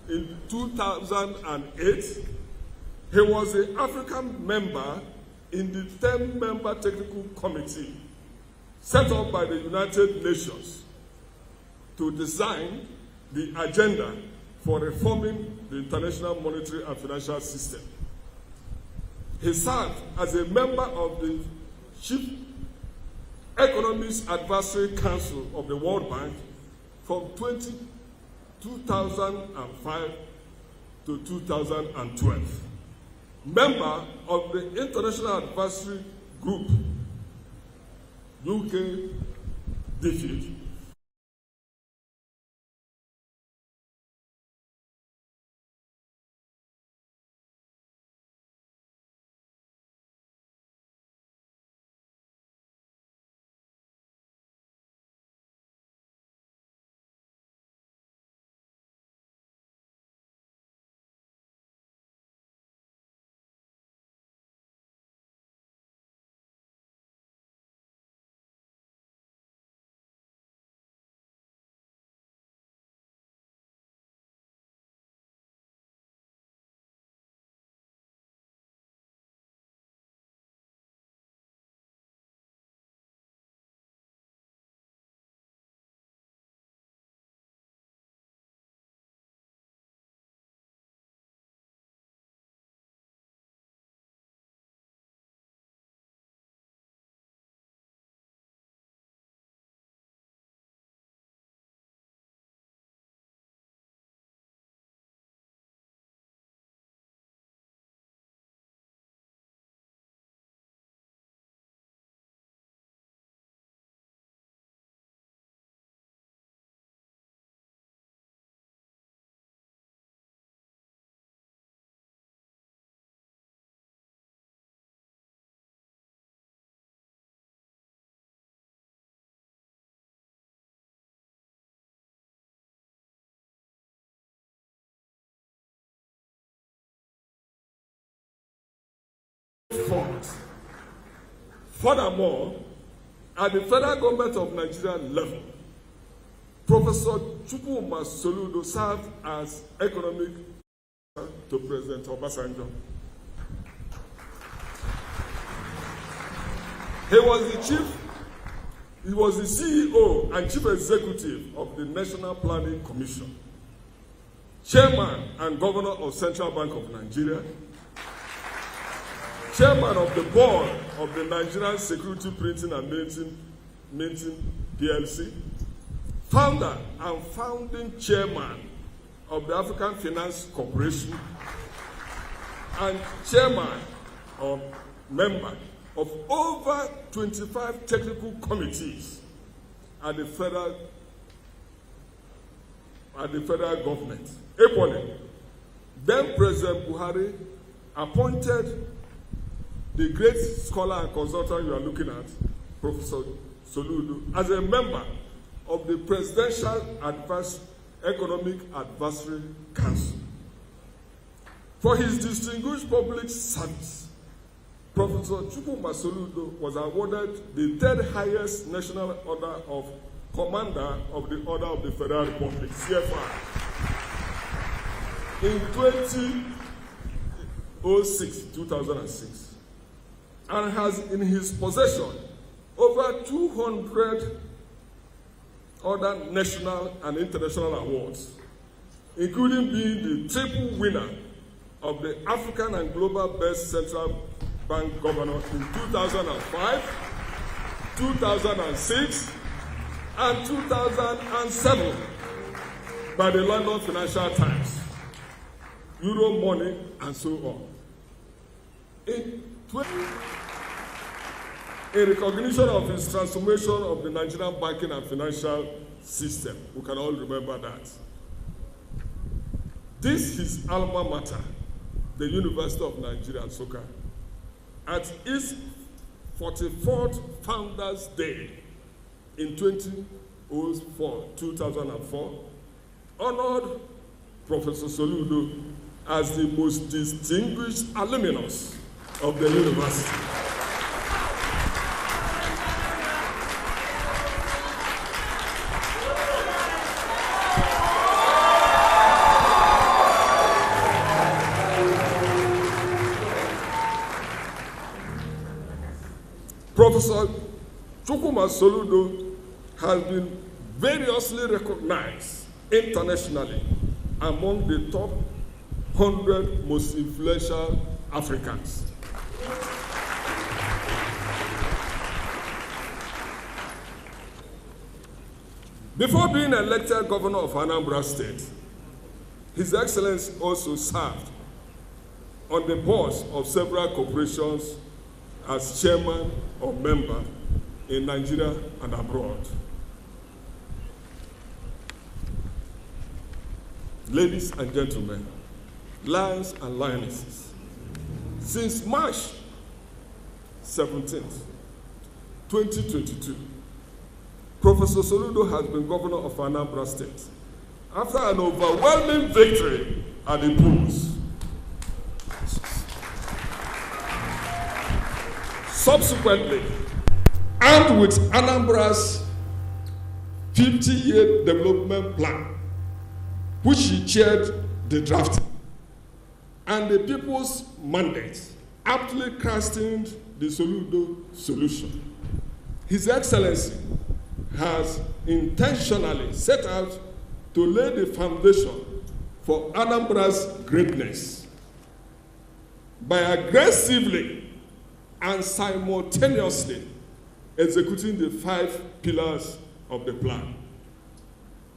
in 2008, he was an African member in the 10-member technical committee set up by the United Nations to design the agenda for reforming the international monetary and financial system. He served as a member of the Chief Economist Advisory Council of the World Bank from 2005 to 2012. Member of the International Advisory Group, UK Defeat. Furthermore, at the federal government of Nigeria level, Professor Chukwuma Soludo served as economic advisor to President Obasanjo. He was the CEO and Chief Executive of the National Planning Commission, Chairman and Governor of Central Bank of Nigeria, chairman of the board of the Nigerian Security Printing and Minting PLC, founder and founding chairman of the African Finance Corporation, and chairman or member of over 25 technical committees at the federal government. Equally, then President Buhari appointed the great scholar and consultant you are looking at, Professor Soludo, as a member of the Presidential Economic Advisory Council. For his distinguished public service, Professor Chukwuma Soludo was awarded the third highest national order of Commander of the Order of the Federal Republic, CFR, in 2006, and has in his possession over 200 other national and international awards, including being the triple winner of the African and Global Best Central Bank Governor in 2005, 2006, and 2007 by the London Financial Times, Euro Money, and so on. In recognition of his transformation of the Nigerian banking and financial system, we can all remember that. This is alma mater, the University of Nigeria, Nsukka, at its 44th Founders' Day in 2004, honored Professor Soludo as the most distinguished alumnus of the university. Professor Chukwuma Soludo has been variously recognized internationally among the top 100 most influential Africans. Before being elected governor of Anambra State, His Excellency also served on the boards of several corporations as chairman or member in Nigeria and abroad. Ladies and gentlemen, lions and lionesses, since March 17th, 2022, Professor Soludo has been governor of Anambra State after an overwhelming victory at the polls. Subsequently, armed with Anambra's 50-year development plan, which he chaired the drafting, and the people's mandate, aptly casting the Soludo solution, His Excellency has intentionally set out to lay the foundation for Anambra's greatness by aggressively and simultaneously executing the 5 pillars of the plan.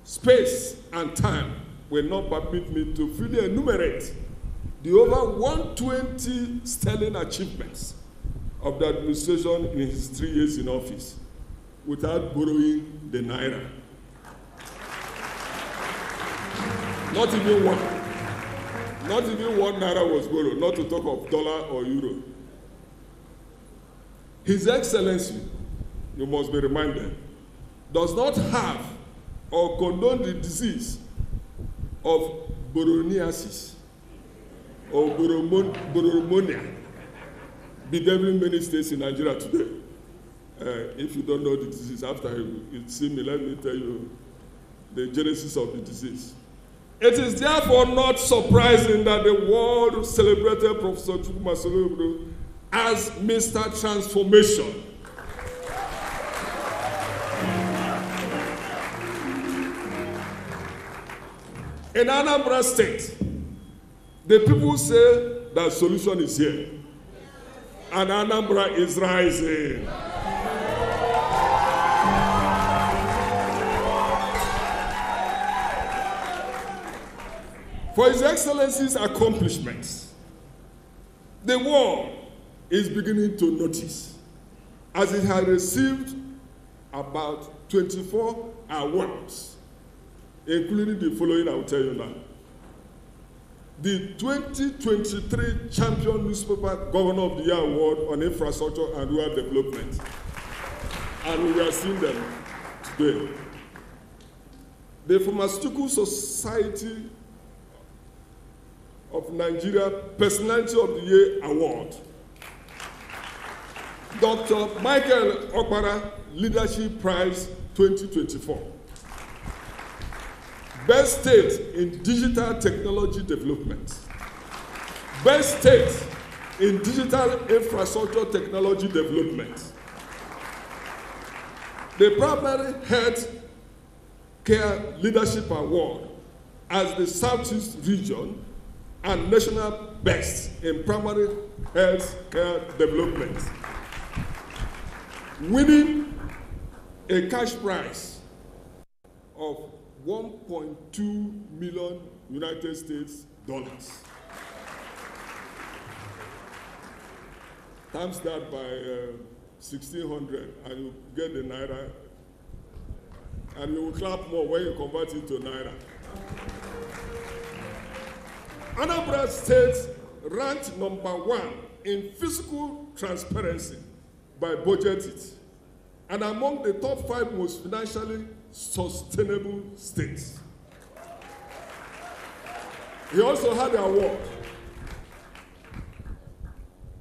Space and time will not permit me to fully enumerate the over 120 sterling achievements of the administration in his 3 years in office without borrowing the naira. Not even one naira was borrowed, not to talk of dollar or euro. His Excellency, you must be reminded, does not have or condone the disease of boroniasis or boromonia, bedeviling many states in Nigeria today. If you don't know the disease, after you see me, let me tell you the genesis of the disease. It is therefore not surprising that the world celebrated Professor Chukwuma Soludo as Mr. Transformation. In Anambra State, the people say that solution is here. and Anambra is rising. For His Excellency's accomplishments, the world is beginning to notice, as it has received about 24 awards, including the following I will tell you now. The 2023 Champion Newspaper Governor of the Year Award on Infrastructure and Rural Development, and we are seeing them today. The Pharmaceutical Society of Nigeria Personality of the Year Award. Dr. Michael Okpara Leadership Prize 2024. Best State in Digital Technology Development. Best State in Digital Infrastructure Technology Development. The Primary Health Care Leadership Award as the Southeast Region and National Best in Primary Health Care Development. Winning a cash prize of $1.2 million United States dollars. Times that by 1,600 and you get the Naira, and you will clap more when you convert it to Naira. Anambra State ranked #1 in fiscal transparency by Budget It, and among the top 5 most financially sustainable states. He also had the award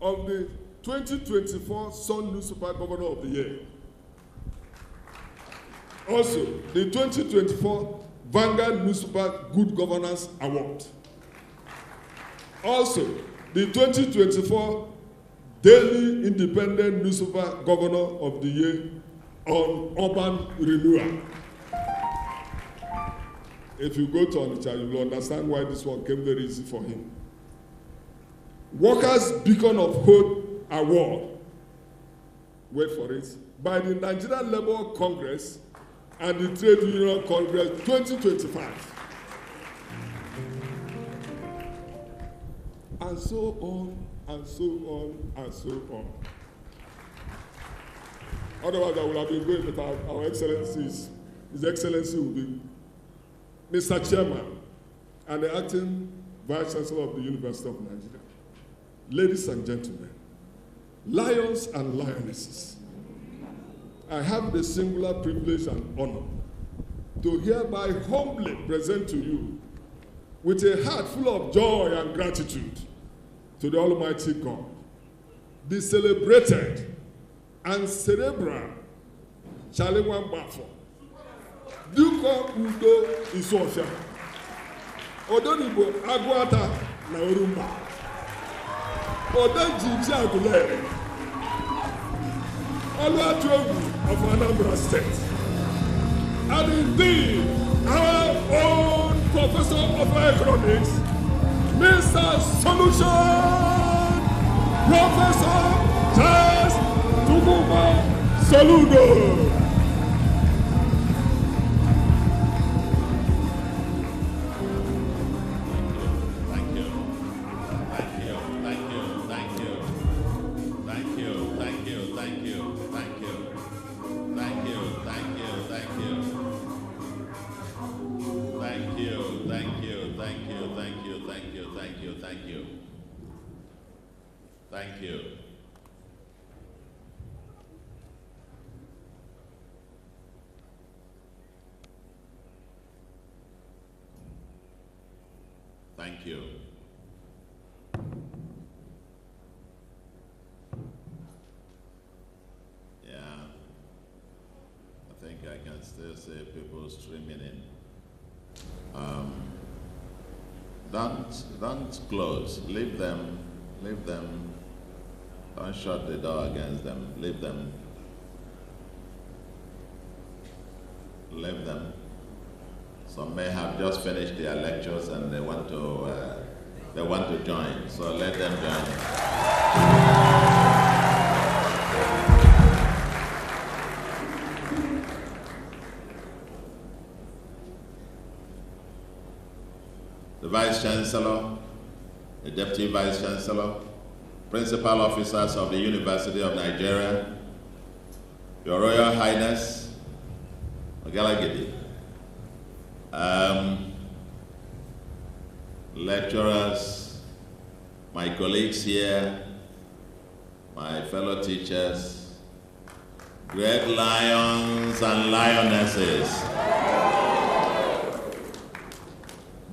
of the 2024 Sun Newspaper Governor of the Year. Also, the 2024 Vanguard Newspaper Good Governance Award. Also, the 2024 Daily Independent Newspaper Governor of the Year on Urban Renewal. If you go to Onitsha, you will understand why this one came very easy for him. Workers' Beacon of Hope Award, wait for it, by the Nigerian Labour Congress and the Trade Union Congress 2025. And so on, and so on, and so on. Otherwise, I would have been going with our excellencies. His Excellency will be Mr. Chairman and the acting Vice Chancellor of the University of Nigeria. Ladies and gentlemen, lions and lionesses, I have the singular privilege and honor to hereby humbly present to you, with a heart full of joy and gratitude to the Almighty God, the celebrated and cerebral Charlie Wambafo, Duko Udo Isofia, Odonibo Aguata na Urumba, Odenji Agulere, Oluwatogu of Anambra State, and indeed our own Professor of Economics, Mr. Solution, Professor Charles Tuguma Soludo. Thank you. Thank you. Yeah, I think I can still see people streaming in. Don't close. Leave them. Leave them. Don't shut the door against them. Leave them. Leave them. Some may have just finished their lectures and they want to join. So let them join. The Vice Chancellor, the Deputy Vice Chancellor, Principal Officers of the University of Nigeria, Your Royal Highness, Ogalagidi, lecturers, my colleagues here, my fellow teachers, great lions and lionesses,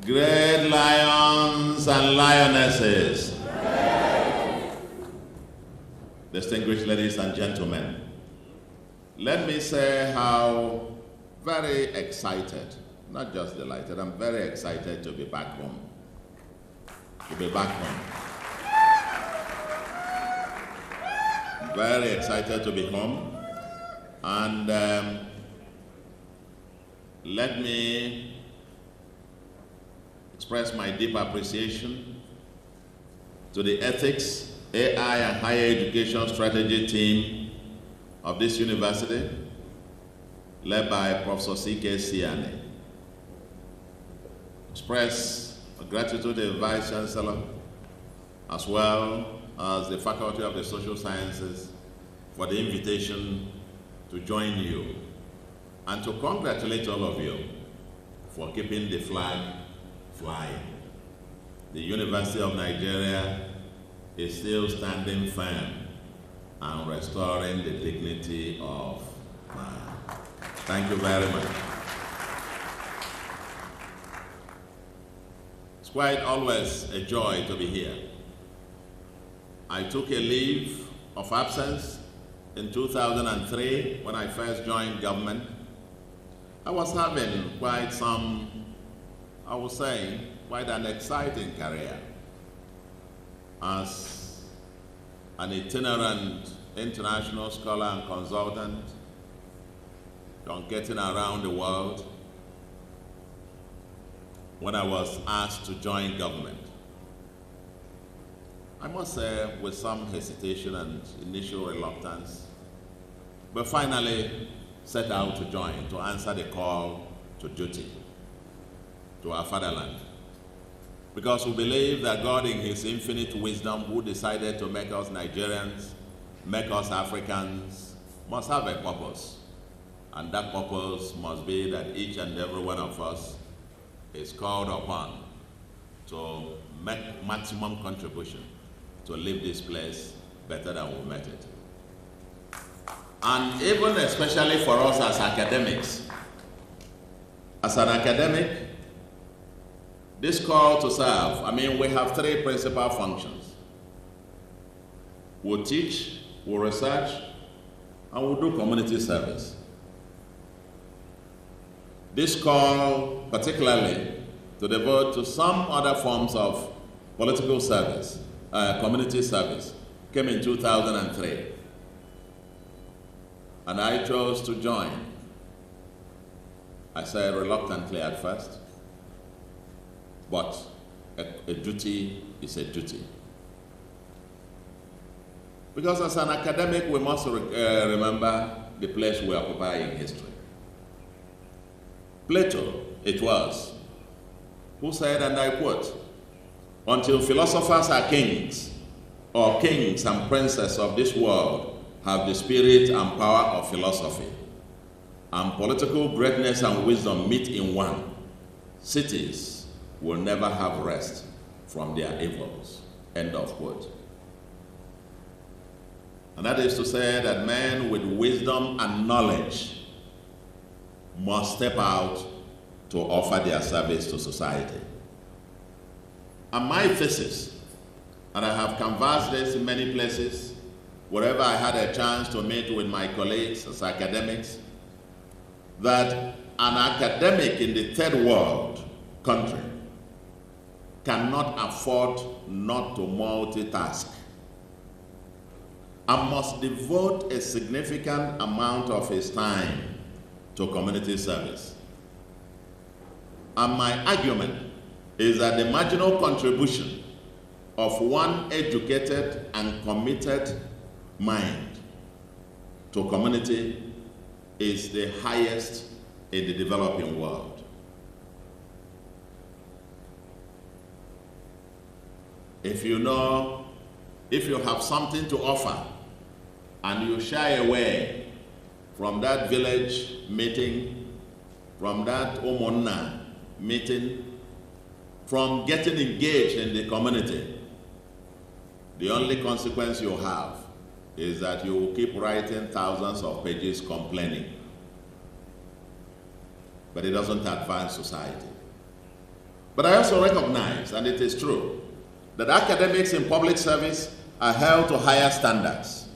great lions and lionesses, distinguished ladies and gentlemen, let me say how very excited, not just delighted, I'm very excited to be back home. To be back home. Very excited to be home. And let me express my deep appreciation to the ethics, AI, and higher education strategy team of this university, led by Professor C.K. Siani. Express gratitude to the Vice Chancellor, as well as the Faculty of the Social Sciences for the invitation to join you, and to congratulate all of you for keeping the flag flying. The University of Nigeria is still standing firm and restoring the dignity of man. Thank you very much. It's quite always a joy to be here. I took a leave of absence in 2003 when I first joined government. I was having quite some, I was saying, quite an exciting career as an itinerant international scholar and consultant, getting around the world, when I was asked to join government. I must say, with some hesitation and initial reluctance, but finally set out to join, to answer the call to duty, to our fatherland. Because we believe that God, in His infinite wisdom, who decided to make us Nigerians, make us Africans, must have a purpose. And that purpose must be that each and every one of us is called upon to make maximum contribution to leave this place better than we met it. And even especially for us as academics, as an academic, this call to serve, we have three principal functions. We'll teach, we'll research, and we'll do community service. This call, particularly, to devote to some other forms of political service, community service, came in 2003. And I chose to join. I said reluctantly at first, but a duty is a duty. Because as an academic, we must remember the place we occupy in history. Plato, it was, who said, and I quote, "Until philosophers are kings, or kings and princes of this world have the spirit and power of philosophy, and political greatness and wisdom meet in one, cities will never have rest from their evils." End of quote. And that is to say that men with wisdom and knowledge must step out to offer their service to society. And my thesis, and I have canvassed this in many places, wherever I had a chance to meet with my colleagues as academics, that an academic in the third world country cannot afford not to multitask and must devote a significant amount of his time to community service. And my argument is that the marginal contribution of one educated and committed mind to community is the highest in the developing world. If you have something to offer and you shy away from that village meeting, from that Omonna meeting, from getting engaged in the community, the only consequence you have is that you will keep writing thousands of pages complaining. But it doesn't advance society. But I also recognize, and it is true, that academics in public service are held to higher standards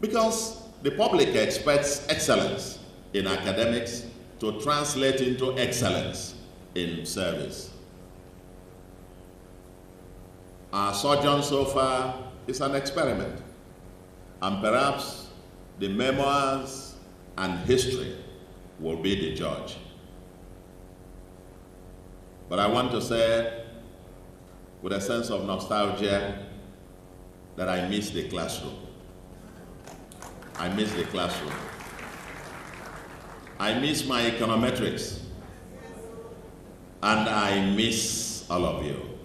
because the public expects excellence in academics to translate into excellence in service. Our sojourn so far is an experiment, and perhaps the memoirs and history will be the judge. But I want to say, with a sense of nostalgia, that I miss the classroom. I miss the classroom. I miss my econometrics. And I miss all of you.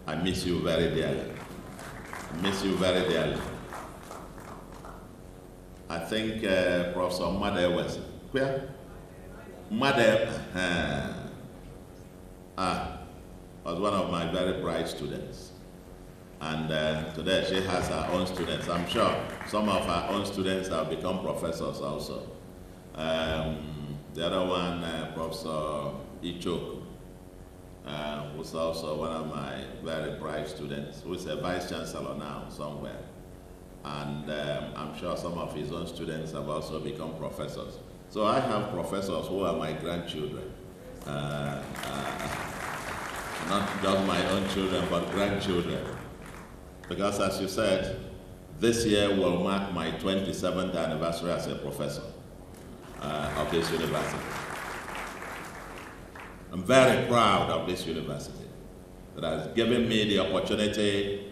I miss you very dearly. I miss you very dearly. I think Professor Made was where? Made was one of my very bright students. And today she has her own students. I'm sure some of her own students have become professors also. The other one, Professor Ichoku, who's also one of my very bright students, who's a vice chancellor now somewhere. And I'm sure some of his own students have also become professors. So I have professors who are my grandchildren. Not just my own children, but grandchildren. Because as you said, this year will mark my 27th anniversary as a professor of this university. I'm very proud of this university that has given me the opportunity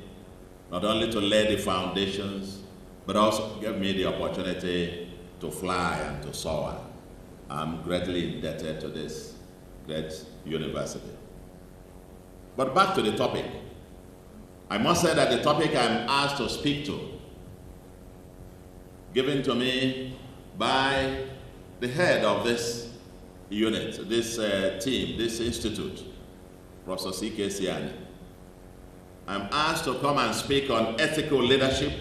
not only to lay the foundations, but also give me the opportunity to fly and to soar. I'm greatly indebted to this great university. But back to the topic. I must say that the topic I'm asked to speak to, given to me by the head of this unit, this team, this institute, Professor C.K. Siani. I'm asked to come and speak on ethical leadership,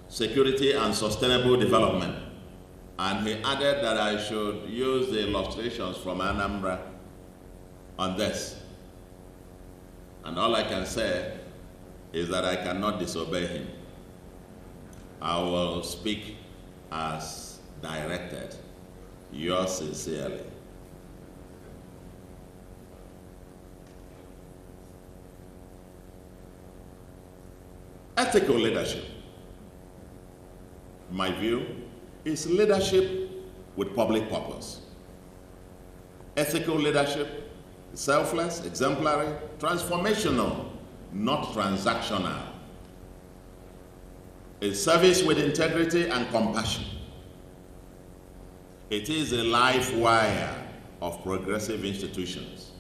security, and sustainable development. And he added that I should use the illustrations from Anambra on this. And all I can say is that I cannot disobey him. I will speak as directed. Yours sincerely. Ethical leadership, in my view, is leadership with public purpose. Ethical leadership is selfless, exemplary, transformational, not transactional. It's service with integrity and compassion. It is a life wire of progressive institutions,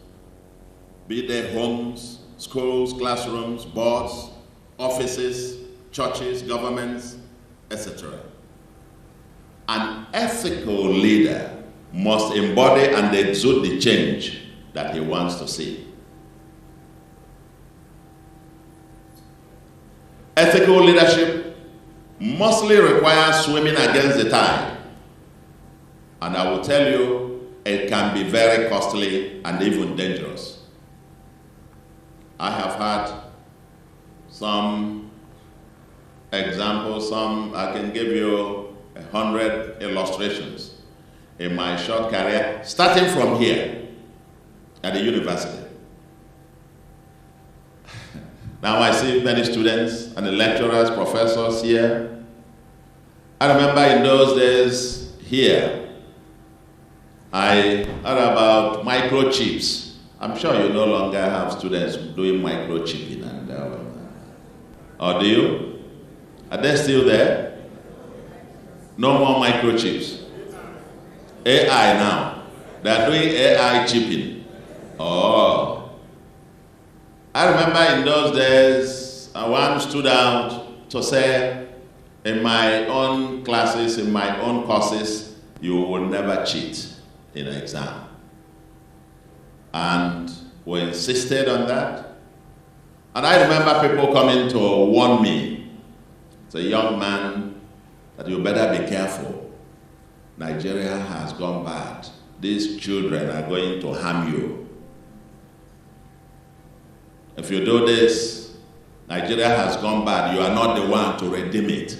be they homes, schools, classrooms, boards, offices, churches, governments, etc. An ethical leader must embody and exude the change that he wants to see. Ethical leadership mostly requires swimming against the tide. And I will tell you, it can be very costly and even dangerous. I have had some examples, I can give you 100 illustrations in my short career, starting from here at the university. Now I see many students and the lecturers, professors here. I remember in those days here, I heard about microchips. I'm sure you no longer have students doing microchipping. Or do you? Are they still there? No more microchips. AI now. They are doing AI chipping. Oh. I remember in those days, one stood out to say, in my own classes, in my own courses, you will never cheat in an exam. And we insisted on that. And I remember people coming to warn me. It's a young man that you better be careful. Nigeria has gone bad. These children are going to harm you. If you do this, Nigeria has gone bad. You are not the one to redeem it.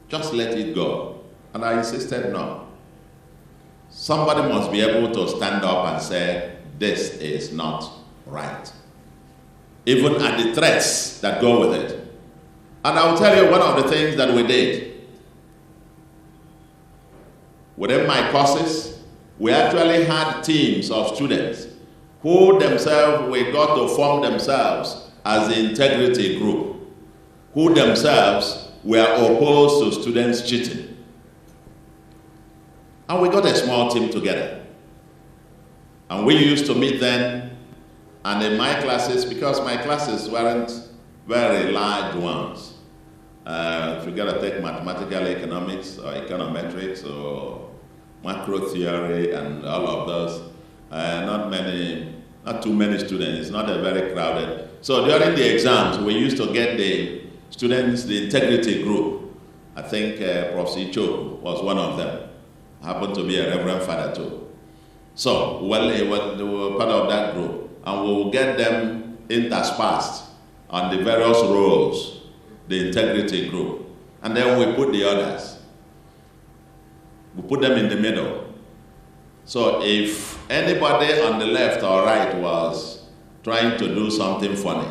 Just let it go. And I insisted, no. Somebody must be able to stand up and say, this is not right. Even at the threats that go with it. And I'll tell you one of the things that we did. Within my courses, we actually had teams of students who themselves, we got to form themselves as the integrity group, who themselves were opposed to students cheating. And we got a small team together. And we used to meet then, and in my classes, because my classes weren't very large ones, if you gotta take mathematical economics or econometrics or macro theory and all of those, not too many students, it's not a very crowded. So during the exams, we used to get the students, the integrity group. I think Prof. Icho was one of them. Happened to be a Reverend Father too. So, they were part of that group. And we will get them interspersed on the various roles, the integrity group. And then we put the others. We put them in the middle. So if anybody on the left or right was trying to do something funny,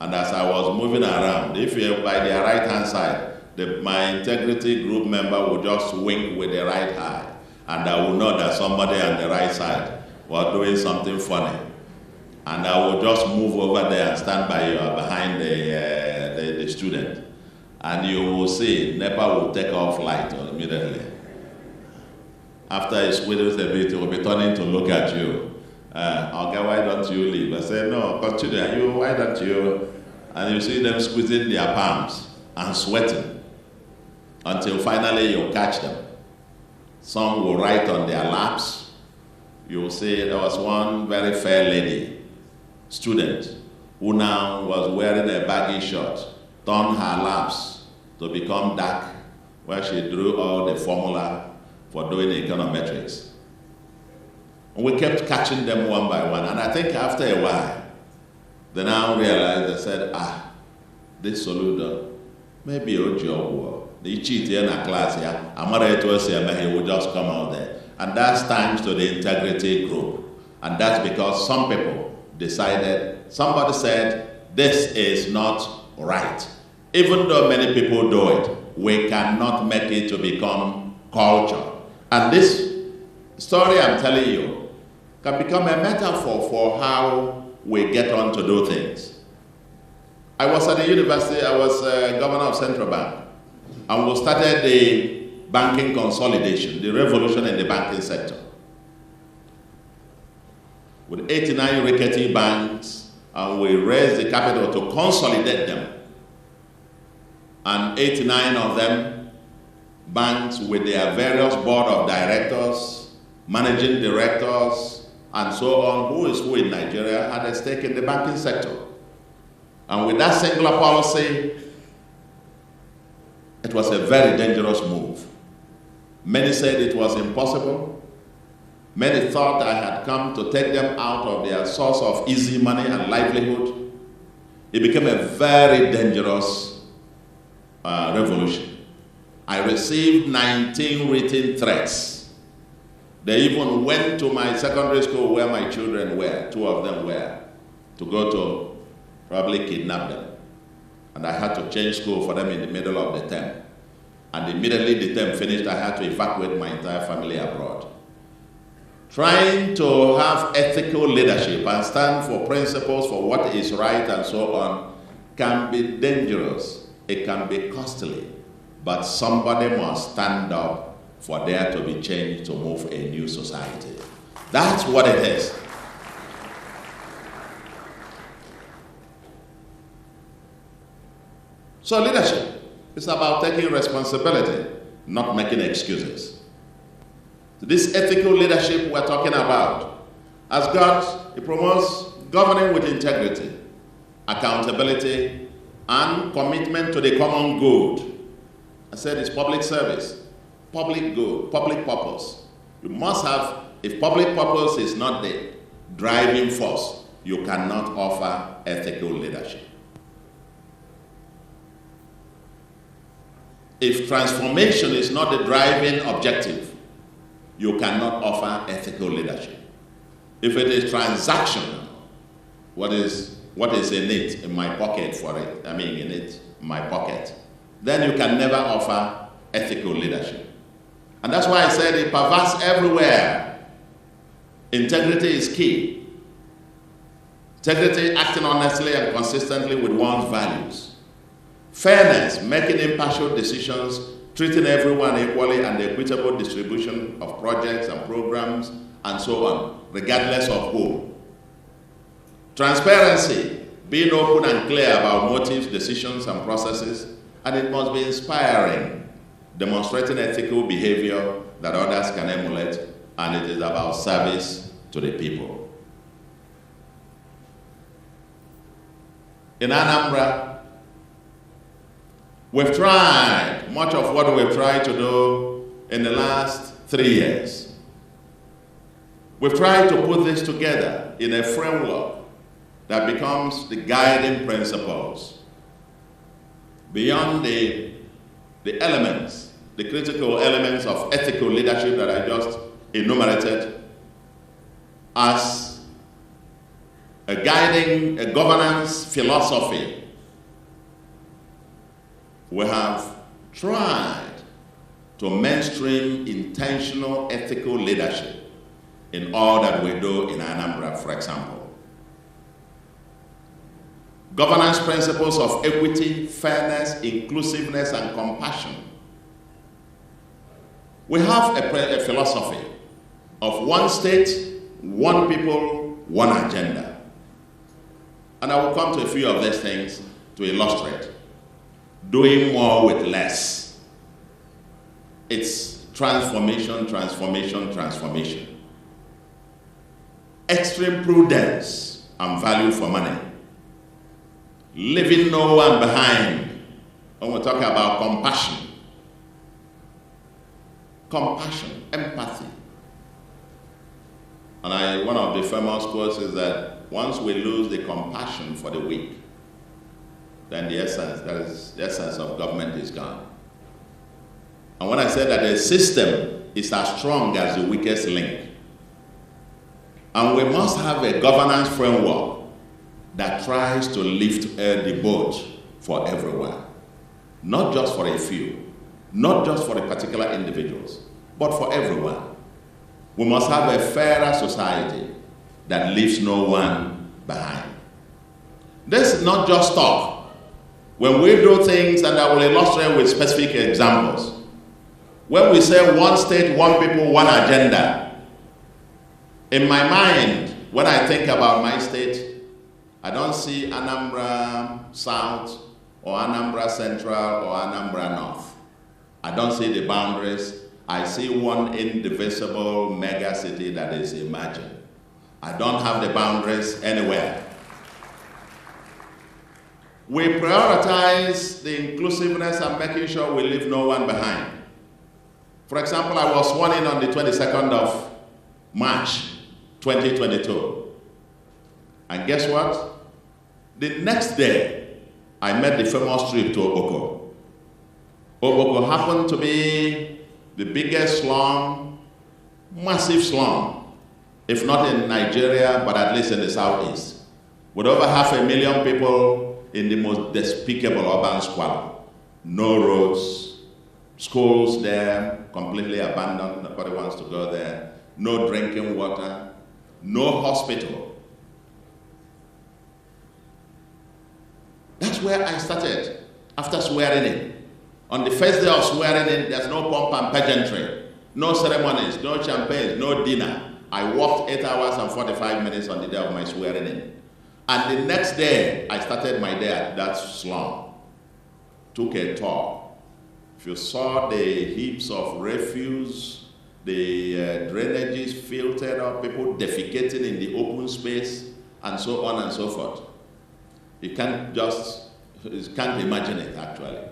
and as I was moving around, if you're by the right-hand side, my integrity group member would just wink with the right eye, and I would know that somebody on the right side was doing something funny. And I would just move over there and stand behind the student. And you will see, NEPA will take off light immediately. After it squeezes a bit, it will be turning to look at you. Okay, why don't you leave? I say, no, continue. Why don't you? And you see them squeezing their palms and sweating until finally you catch them. Some will write on their laps. You will see there was one very fair lady, student, who now was wearing a baggy shirt, turned her laps to become dark, where she drew all the formula for doing econometrics. And we kept catching them one by one. And I think after a while, they now realized, they said, this Soludo, maybe Ojo, the cheat in a class here, he will just come out there. And that's thanks to the integrity group. And that's because some people decided, somebody said, this is not right. Even though many people do it, we cannot make it to become culture. And this story I'm telling you can become a metaphor for how we get on to do things. I was at the university, I was governor of Central Bank, and we started the banking consolidation, the revolution in the banking sector. With 89 rickety banks, and we raised the capital to consolidate them. And 89 of them, banks with their various board of directors, managing directors, and so on, who is who in Nigeria, had a stake in the banking sector. And with that singular policy, it was a very dangerous move. Many said it was impossible. Many thought I had come to take them out of their source of easy money and livelihood. It became a very dangerous revolution. I received 19 written threats. They even went to my secondary school where my children were, 2 of them were, to go to probably kidnap them. And I had to change school for them in the middle of the term. And immediately the term finished, I had to evacuate my entire family abroad. Trying to have ethical leadership and stand for principles for what is right and so on can be dangerous. It can be costly. but somebody must stand up for there to be change to move a new society. That's what it is. So leadership is about taking responsibility, not making excuses. This ethical leadership we're talking about, as God, it promotes governing with integrity, accountability, and commitment to the common good. I said it's public service, public good, public purpose. You must have, if public purpose is not the driving force, you cannot offer ethical leadership. If transformation is not the driving objective, you cannot offer ethical leadership. If it is transactional, what is in it, in my pocket for it, in my pocket, then you can never offer ethical leadership. And that's why I said it pervades everywhere. Integrity is key. Integrity, acting honestly and consistently with one's values. Fairness, making impartial decisions, treating everyone equally, and the equitable distribution of projects and programs and so on, regardless of who. Transparency, being open and clear about motives, decisions, and processes, and it must be inspiring, demonstrating ethical behavior that others can emulate, and it is about service to the people. In Anambra, we've tried much of what we've tried to do in the last 3 years. We've tried to put this together in a framework that becomes the guiding principles. Beyond the elements, the critical elements of ethical leadership that I just enumerated, as a governance philosophy, we have tried to mainstream intentional ethical leadership in all that we do in Anambra, for example. Governance principles of equity, fairness, inclusiveness, and compassion. We have a philosophy of one state, one people, one agenda. And I will come to a few of these things to illustrate. Doing more with less. It's transformation, transformation, transformation. Extreme prudence and value for money. Leaving no one behind. When we talk about compassion. Compassion, empathy. And one of the famous quotes is that once we lose the compassion for the weak, then the essence of government is gone. And when I say that the system is as strong as the weakest link, and we must have a governance framework that tries to lift the boat for everyone, not just for a few, not just for the particular individuals, but for everyone. We must have a fairer society that leaves no one behind. This is not just talk. When we do things, and I will illustrate with specific examples, when we say one state, one people, one agenda, in my mind, when I think about my state, I don't see Anambra South or Anambra Central or Anambra North. I don't see the boundaries. I see one indivisible mega city that is imagined. I don't have the boundaries anywhere. We prioritize the inclusiveness and making sure we leave no one behind. For example, I was sworn in on the 22nd of March, 2022. And guess what? The next day, I made the famous trip to Oboko. Oboko happened to be the biggest slum, massive slum, if not in Nigeria, but at least in the southeast, with over 500,000 people in the most despicable urban squalor. No roads, schools there, completely abandoned, nobody wants to go there, no drinking water, no hospital. That's where I started, after swearing in On the first day of swearing in, there's no pomp and pageantry, no ceremonies, no champagne, no dinner. I worked 8 hours and 45 minutes on the day of my swearing in. And the next day, I started my day at that slum. Took a tour. If you saw the heaps of refuse, the drainages filtered up, people defecating in the open space, and so on and so forth. You can't imagine it, actually.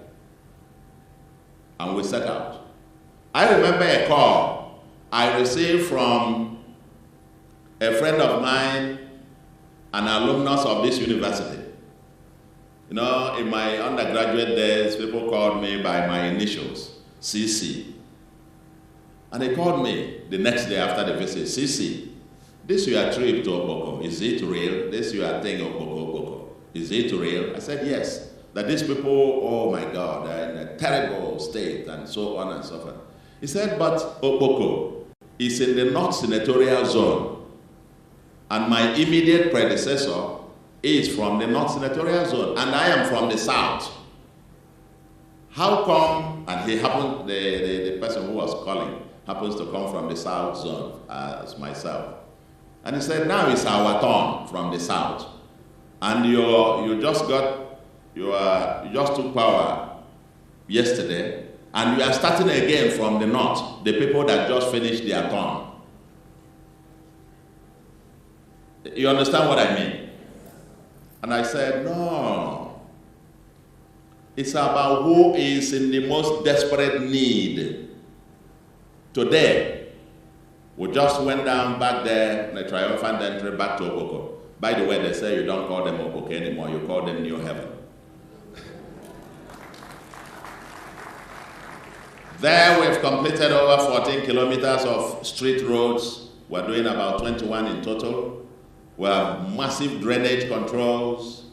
And we set out. I remember a call I received from a friend of mine, an alumnus of this university. You know, in my undergraduate days, people called me by my initials, CC. And they called me the next day after the visit, CC, this your trip to Oboko, is it real? This your thing, Oboko, is it real? I said, yes. That these people, oh my God, are in a terrible state, and so on and so forth. He said, but Oboko is in the North Senatorial Zone, and my immediate predecessor is from the North Senatorial Zone, and I am from the South. How come, and he happened, the person who was calling happens to come from the South Zone as myself. And he said, now it's our turn from the South. And you just took power yesterday, and you are starting again from the North, the people that just finished their turn. You understand what I mean? And I said, no. It's about who is in the most desperate need. Today, we just went down back there in a triumphant entry back to Oboko. By the way, they say you don't call them Oboko anymore, you call them New Heaven. There we've completed over 14 kilometers of street roads. We're doing about 21 in total. We have massive drainage controls,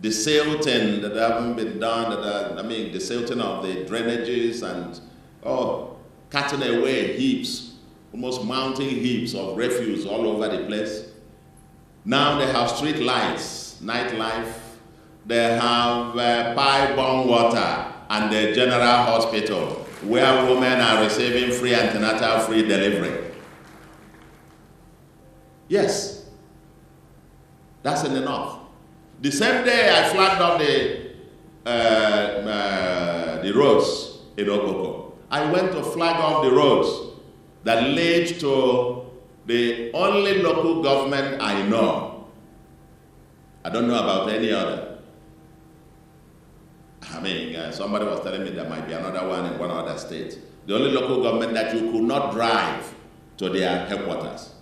the silting that haven't been done, the silting of the drainages and, cutting away heaps, almost mounting heaps of refuse all over the place. Now they have street lights, nightlife. They have pipe-borne water and the general hospital where women are receiving free antenatal, free delivery. Yes. That's in the North. The same day I flagged up the roads in Oboko, I went to flag up the roads that lead to the only local government I know. I don't know about any other. I mean, somebody was telling me there might be another one in one other state. The only local government that you could not drive to their headquarters.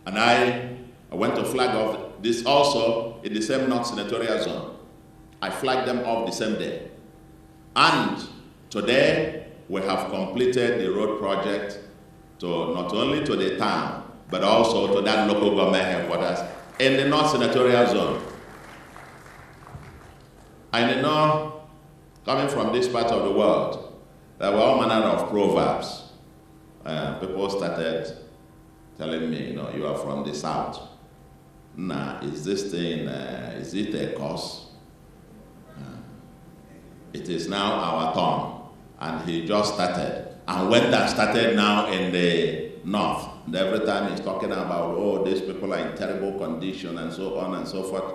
And I went to flag off this also in the same North Senatorial Zone. I flagged them off the same day. And today, we have completed the road project to not only to the town, but also to that local government headquarters in the North Senatorial Zone. I know, coming from this part of the world, there were all manner of proverbs. People started telling me, you are from the South. Nah, is this thing, is it a curse? It is now our turn. And he just started. And when that started now in the North, and every time he's talking about, these people are in terrible condition and so on and so forth.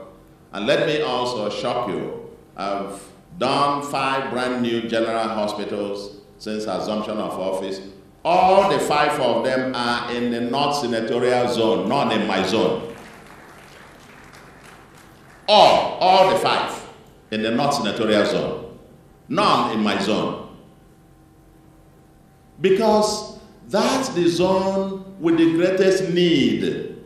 And let me also shock you. I've done 5 brand new general hospitals since assumption of office. All the 5 of them are in the North Senatorial Zone, none in my zone. All the 5 in the North Senatorial Zone, none in my zone. Because that's the zone with the greatest need.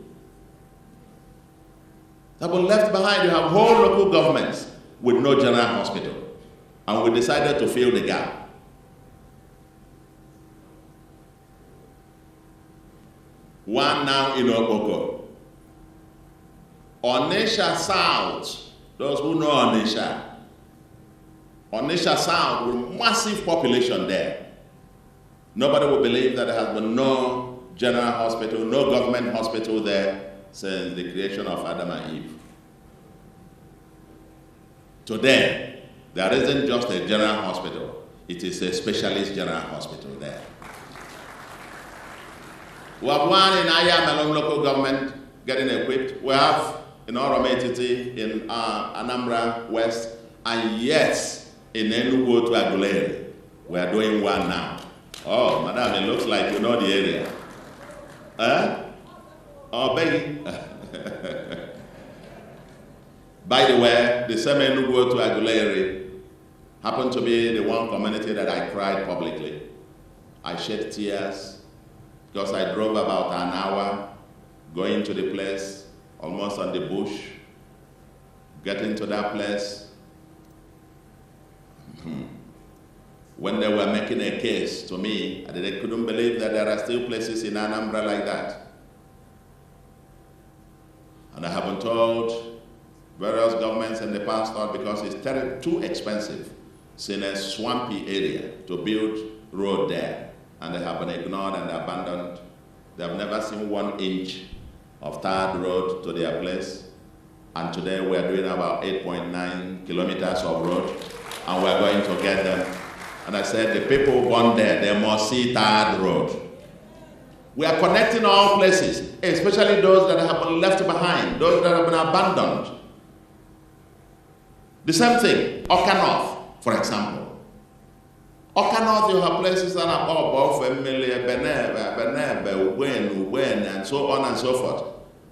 That was left behind. You have whole local governments with no general hospital. And we decided to fill the gap. One now in Oboko. Onitsha South, those who know Onitsha South with massive population there. Nobody will believe that there has been no general hospital, no government hospital there since the creation of Adam and Eve. Today, There isn't just a general hospital, it is a specialist general hospital there. We have one in Ayamelong local government getting equipped. We have in Orometiti, in Anambra West, and yes, in Enugu to Aguleri. We are doing one now. Oh, madam, it looks like you know the area. Oh, Becky. By the way, the same Enugu to Aguleri happened to be the one community that I cried publicly. I shed tears because I drove about an hour going to the place, almost on the bush, getting to that place. When they were making a case to me, they couldn't believe that there are still places in Anambra like that. And I have been told various governments in the past thought because it's too expensive, it's in a swampy area to build road there, and they have been ignored and abandoned. They have never seen 1 inch of tarred road to their place, and today we are doing about 8.9 kilometers of road, and we are going to get them. And I said, the people born there, they must see tarred road. We are connecting all places, especially those that have been left behind, those that have been abandoned. The same thing, Oka North, for example. Oka North, you have places that are above Emile, Benebe, Uwen, and so on and so forth.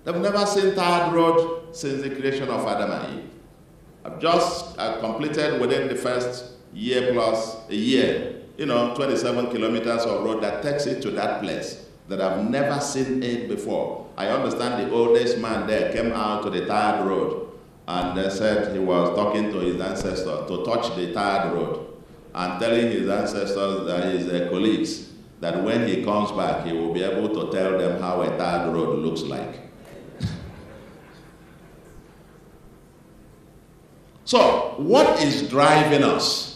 They've never seen tarred road since the creation of Adam and Eve. I've just completed within the first year plus a year, 27 kilometers of road that takes it to that place that I've never seen it before. I understand the oldest man there came out to the tarred road and they said he was talking to his ancestors to touch the tarred road and telling his ancestors, that his colleagues, that when he comes back, he will be able to tell them how a tarred road looks like. So, what is driving us?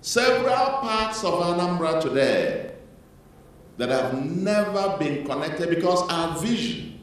Several parts of Anambra today that have never been connected because our vision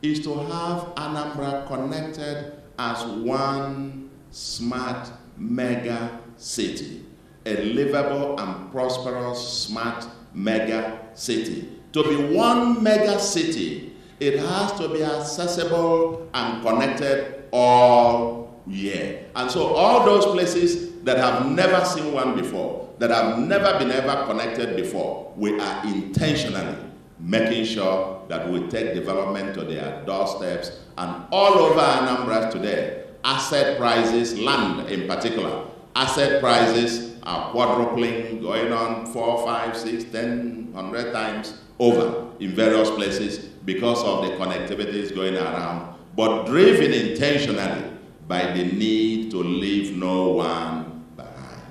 is to have Anambra connected as one smart mega city, a livable and prosperous smart mega city. To be one mega city, it has to be accessible and connected all year. And so all those places that have never seen one before, that have never been ever connected before, we are intentionally making sure that we take development to their doorsteps. And all over Anambra today, asset prices, land in particular, asset prices are quadrupling, going on 4, 5, 6, 10, 100 times over in various places because of the connectivities going around, but driven intentionally by the need to leave no one behind.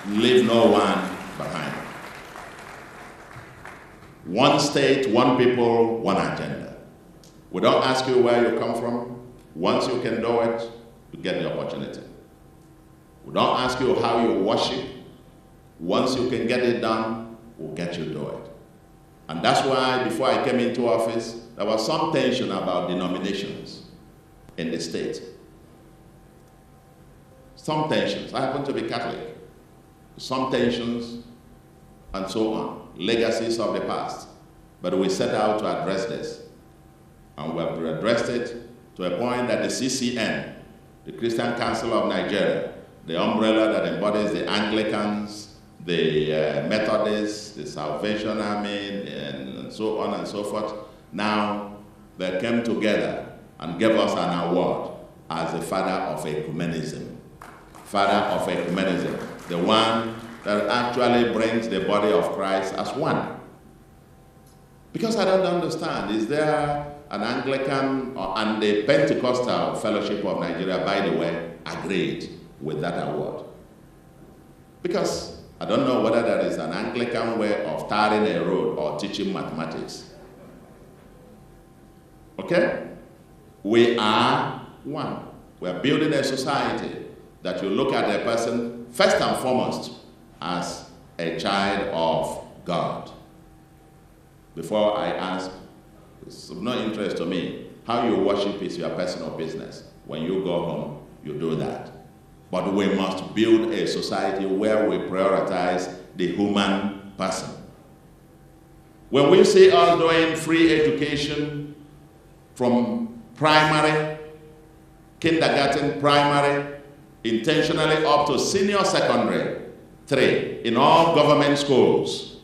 Leave no one behind. One state, one people, one agenda. We don't ask you where you come from. Once you can do it, you get the opportunity. We don't ask you how you worship. Once you can get it done, we'll get you to do it. And that's why before I came into office, there was some tension about denominations in the state. Some tensions. I happen to be Catholic. Some tensions and so on. Legacies of the past. But we set out to address this. And we have addressed it to a point that the CCN, the Christian Council of Nigeria, the umbrella that embodies the Anglicans, the Methodists, the Salvation Army, and so on and so forth, now they came together and gave us an award as the father of ecumenism. Father of ecumenism, the one that actually brings the body of Christ as one. Because I don't understand, is there an Anglican and the Pentecostal Fellowship of Nigeria, by the way, agreed with that award? Because I don't know whether there is an Anglican way of tarring a road or teaching mathematics. Okay? We are one. We are building a society that you look at a person first and foremost as a child of God. Before I ask, it's of no interest to me. How you worship is your personal business. When you go home, you do that. But we must build a society where we prioritize the human person. When we see us doing free education from primary, kindergarten, primary, intentionally up to senior secondary, 3, in all government schools,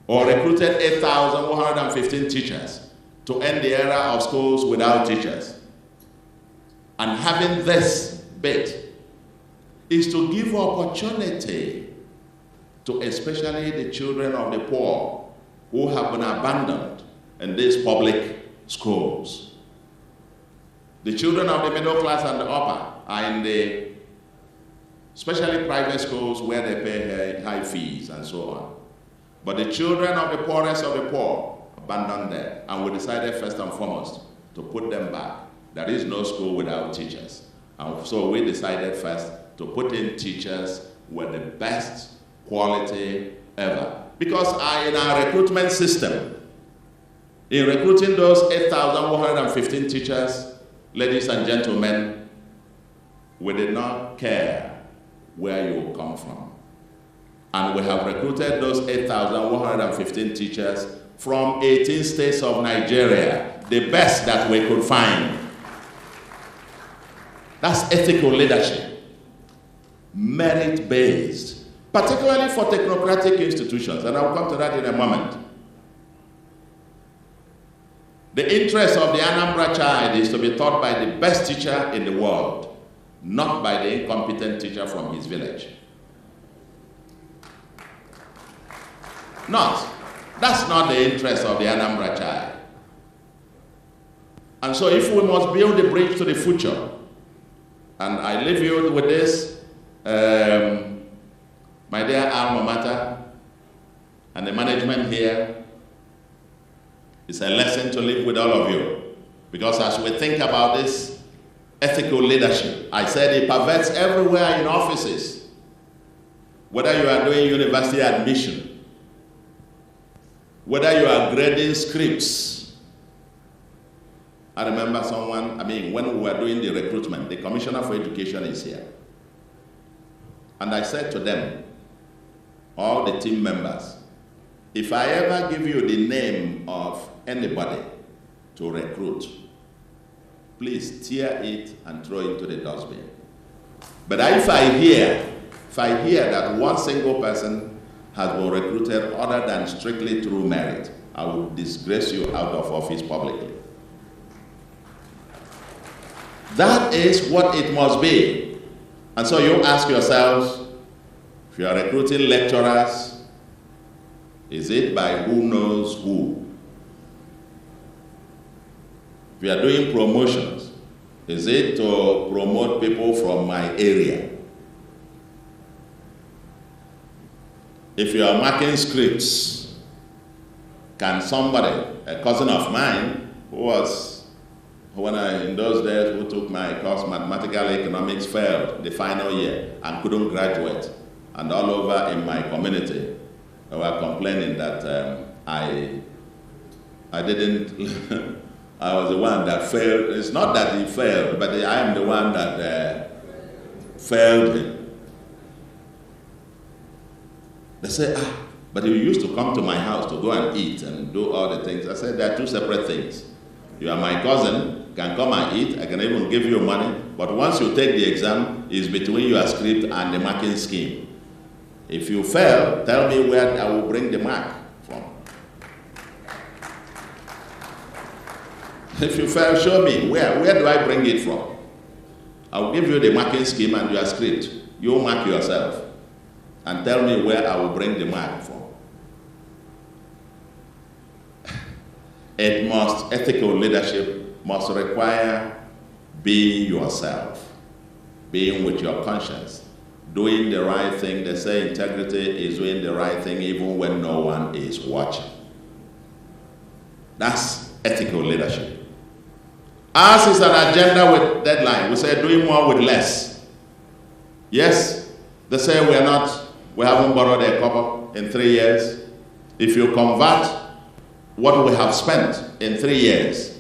or recruited 8,115 teachers to end the era of schools without teachers. And having this bit is to give opportunity to especially the children of the poor who have been abandoned in these public schools. The children of the middle class and the upper are in the especially private schools where they pay high fees and so on. But the children of the poorest of the poor abandoned there, and we decided first and foremost to put them back. There is no school without teachers. And so we decided first to put in teachers with the best quality ever. Because in our recruitment system, in recruiting those 8,115 teachers, ladies and gentlemen, we did not care where you come from. And we have recruited those 8,115 teachers from 18 states of Nigeria, the best that we could find. That's ethical leadership, merit-based, particularly for technocratic institutions, and I'll come to that in a moment. The interest of the Anambra child is to be taught by the best teacher in the world, not by the incompetent teacher from his village. That's not the interest of the Anambra child. And so if we must build a bridge to the future, and I leave you with this, my dear alma mater, and the management here, it's a lesson to live with all of you. Because as we think about this ethical leadership, I said it pervades everywhere in offices. Whether you are doing university admission, whether you are grading scripts. I remember when we were doing the recruitment, the Commissioner for Education is here. And I said to them, all the team members, if I ever give you the name of anybody to recruit, please tear it and throw it into the dustbin. But if I hear that one single person has been recruited other than strictly through merit, I will disgrace you out of office publicly. That is what it must be. And so you ask yourselves, if you are recruiting lecturers, is it by who knows who? If you are doing promotions, is it to promote people from my area? If you are marking scripts, can somebody, a cousin of mine, who was, in those days, who took my course, mathematical economics, failed the final year and couldn't graduate. And all over in my community, they were complaining that I didn't, I was the one that failed. It's not that he failed, but I am the one that failed him. They say, but you used to come to my house to go and eat and do all the things. I said, there are two separate things. You are my cousin, can come and eat, I can even give you money, but once you take the exam, it's between your script and the marking scheme. If you fail, tell me where I will bring the mark from. If you fail, show me where do I bring it from. I will give you the marking scheme and your script. You mark yourself and tell me where I will bring the mark from. Ethical leadership must require being yourself, being with your conscience, doing the right thing. They say integrity is doing the right thing even when no one is watching. That's ethical leadership. Ours is an agenda with deadline. We say doing more with less. Yes, they say we haven't borrowed a couple in 3 years. If you convert what we have spent in 3 years,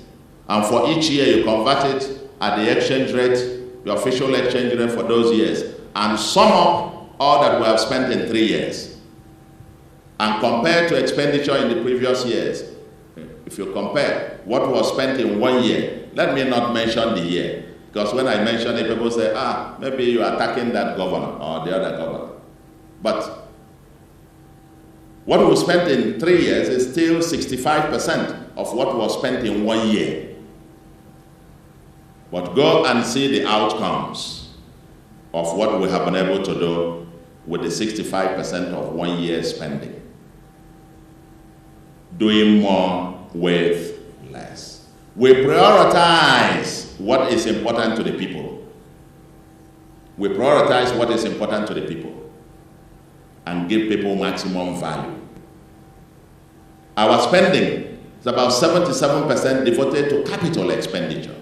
and for each year you convert it at the exchange rate, the official exchange rate for those years, and sum up all that we have spent in 3 years, and compare to expenditure in the previous years, if you compare what was spent in 1 year, let me not mention the year, because when I mention it, people say, maybe you are attacking that governor or the other governor. But what was spent in 3 years is still 65% of what was spent in 1 year. But go and see the outcomes of what we have been able to do with the 65% of 1 year spending. Doing more with less. We prioritize what is important to the people. We prioritize what is important to the people and give people maximum value. Our spending is about 77% devoted to capital expenditure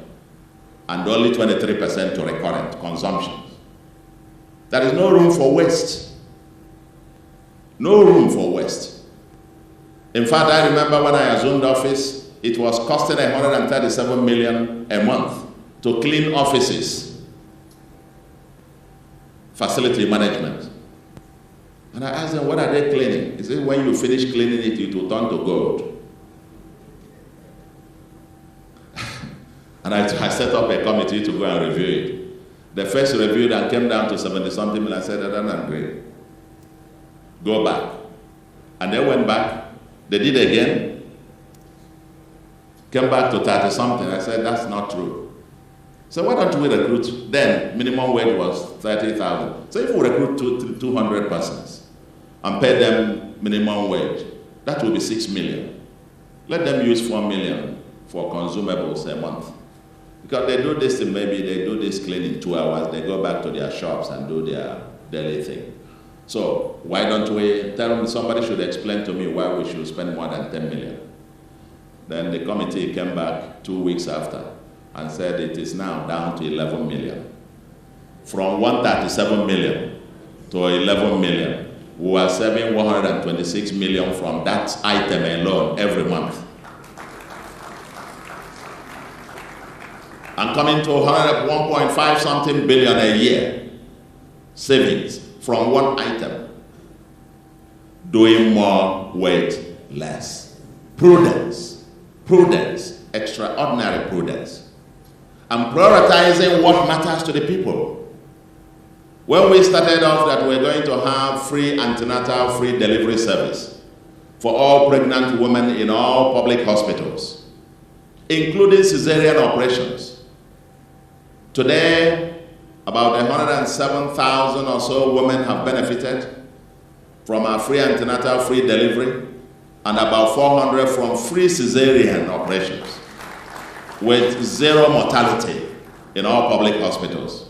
and only 23% to recurrent consumption. There is no room for waste. No room for waste. In fact, I remember when I assumed office, it was costing 137 million a month to clean offices, facility management. And I asked them, what are they cleaning? He said, when you finish cleaning it, it will turn to gold. And I set up a committee to go and review it. The first reviewed and came down to 70-something million. I said, I don't agree. Go back. And they went back. They did again. Came back to 30-something. I said, that's not true. So why don't we recruit? Then minimum wage was 30,000. So if we recruit 200 persons and pay them minimum wage, that will be 6 million. Let them use 4 million for consumables a month. Because they do this, maybe they do this cleaning 2 hours, they go back to their shops and do their daily thing. So why don't we tell them, somebody should explain to me why we should spend more than 10 million. Then the committee came back 2 weeks after and said it is now down to 11 million. From 137 million to 11 million. We are saving 126 million from that item alone every month. And coming to 1.5 something billion a year savings from one item. Doing more with less. Prudence. Prudence. Extraordinary prudence. And prioritizing what matters to the people. When we started off that we're going to have free antenatal, free delivery service for all pregnant women in all public hospitals, including cesarean operations. Today, about 107,000 or so women have benefited from our free antenatal, free delivery, and about 400 from free cesarean operations, with zero mortality in all public hospitals.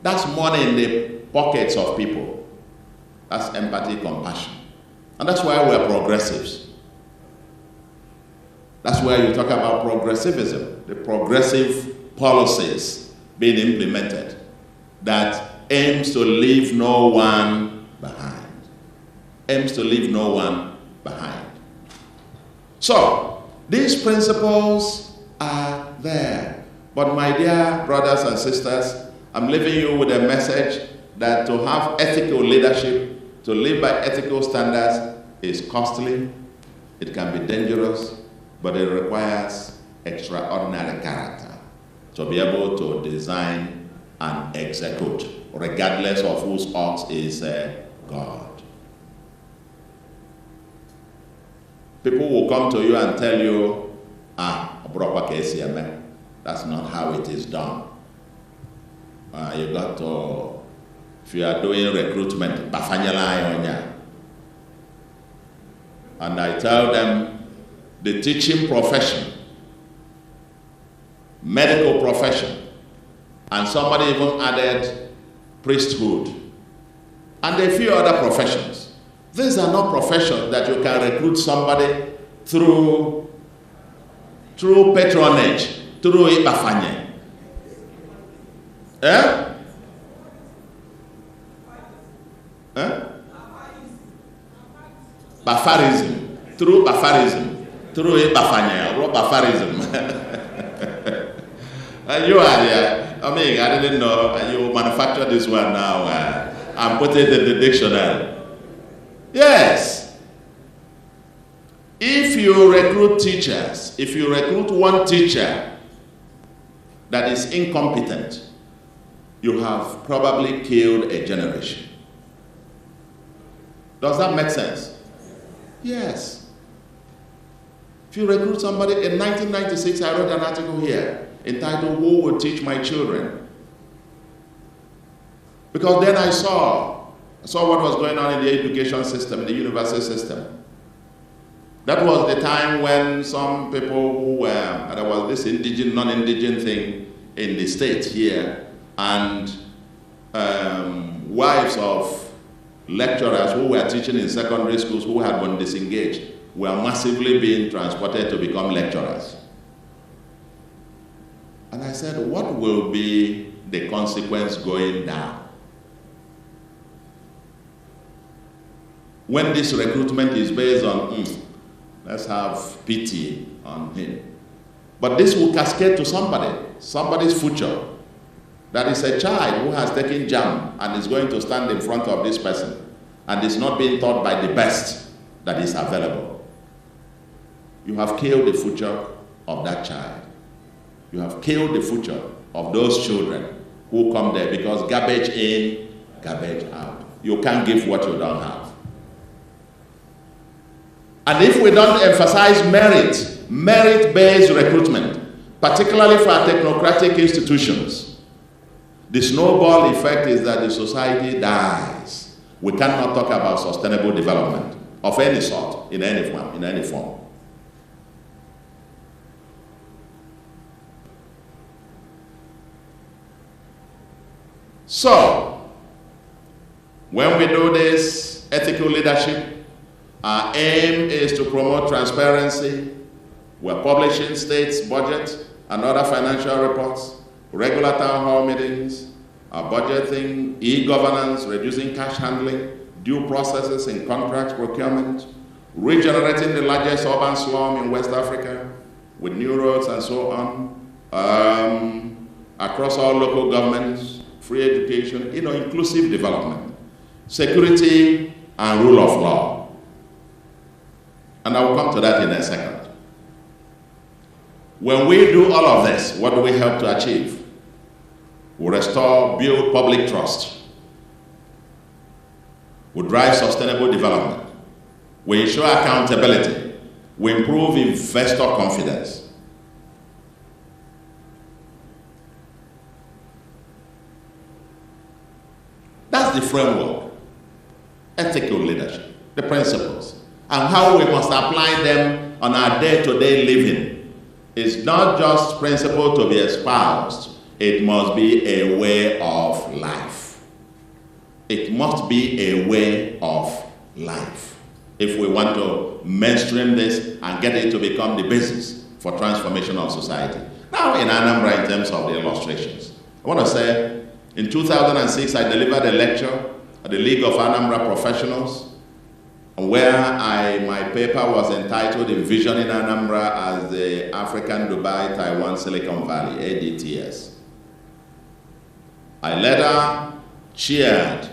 That's money in the pockets of people. That's empathy, compassion. And that's why we're progressives. That's where you talk about progressivism, the progressive policies being implemented that aims to leave no one behind. Aims to leave no one behind. So, these principles are there. But my dear brothers and sisters, I'm leaving you with a message that to have ethical leadership, to live by ethical standards is costly, it can be dangerous, but it requires extraordinary character to be able to design and execute, regardless of whose ox is God. People will come to you and tell you, that's not how it is done. You got to, if you are doing recruitment, and I tell them, the teaching profession, medical profession, and somebody even added priesthood, and a few other professions. These are not professions that you can recruit somebody through patronage, through ibafanye. Bafarism, through bafarism, through ibafanye, or bafarism. And you are there. I mean, I didn't know. You manufacture this one now and put it in the dictionary. Yes. If you recruit teachers, if you recruit one teacher that is incompetent, you have probably killed a generation. Does that make sense? Yes. If you recruit somebody, in 1996, I wrote an article here entitled, "Who Will Teach My Children?" Because then I saw what was going on in the education system, the university system. That was the time when some people who were, there was this indigent, non-indigent thing in the state here, and wives of lecturers who were teaching in secondary schools who had been disengaged were massively being transported to become lecturers. And I said, what will be the consequence going down? When this recruitment is based on, let's have pity on him. But this will cascade to somebody's future. That is a child who has taken JAM and is going to stand in front of this person and is not being taught by the best that is available. You have killed the future of that child. You have killed the future of those children who come there, because garbage in, garbage out. You can't give what you don't have. And if we don't emphasize merit-based recruitment, particularly for our technocratic institutions, the snowball effect is that the society dies. We cannot talk about sustainable development of any sort, in any form. So, when we do this ethical leadership, our aim is to promote transparency. We're publishing states' budget and other financial reports, regular town hall meetings, our budgeting, e-governance, reducing cash handling, due processes in contract procurement, regenerating the largest urban slum in West Africa with new roads and so on, across all local governments, free education, inclusive development, security and rule of law. And I will come to that in a second. When we do all of this, what do we help to achieve? We restore, build public trust. We drive sustainable development. We ensure accountability. We improve investor confidence. That's the framework. Ethical leadership, the principles, and how we must apply them on our day-to-day living. It's not just principle to be espoused. It must be a way of life. It must be a way of life if we want to mainstream this and get it to become the basis for transformation of society. Now in Anambra, in terms of the illustrations, I want to say, in 2006, I delivered a lecture at the League of Anambra Professionals, where my paper was entitled Envisioning Anambra as the African Dubai, Taiwan, Silicon Valley, ADTS. I later chaired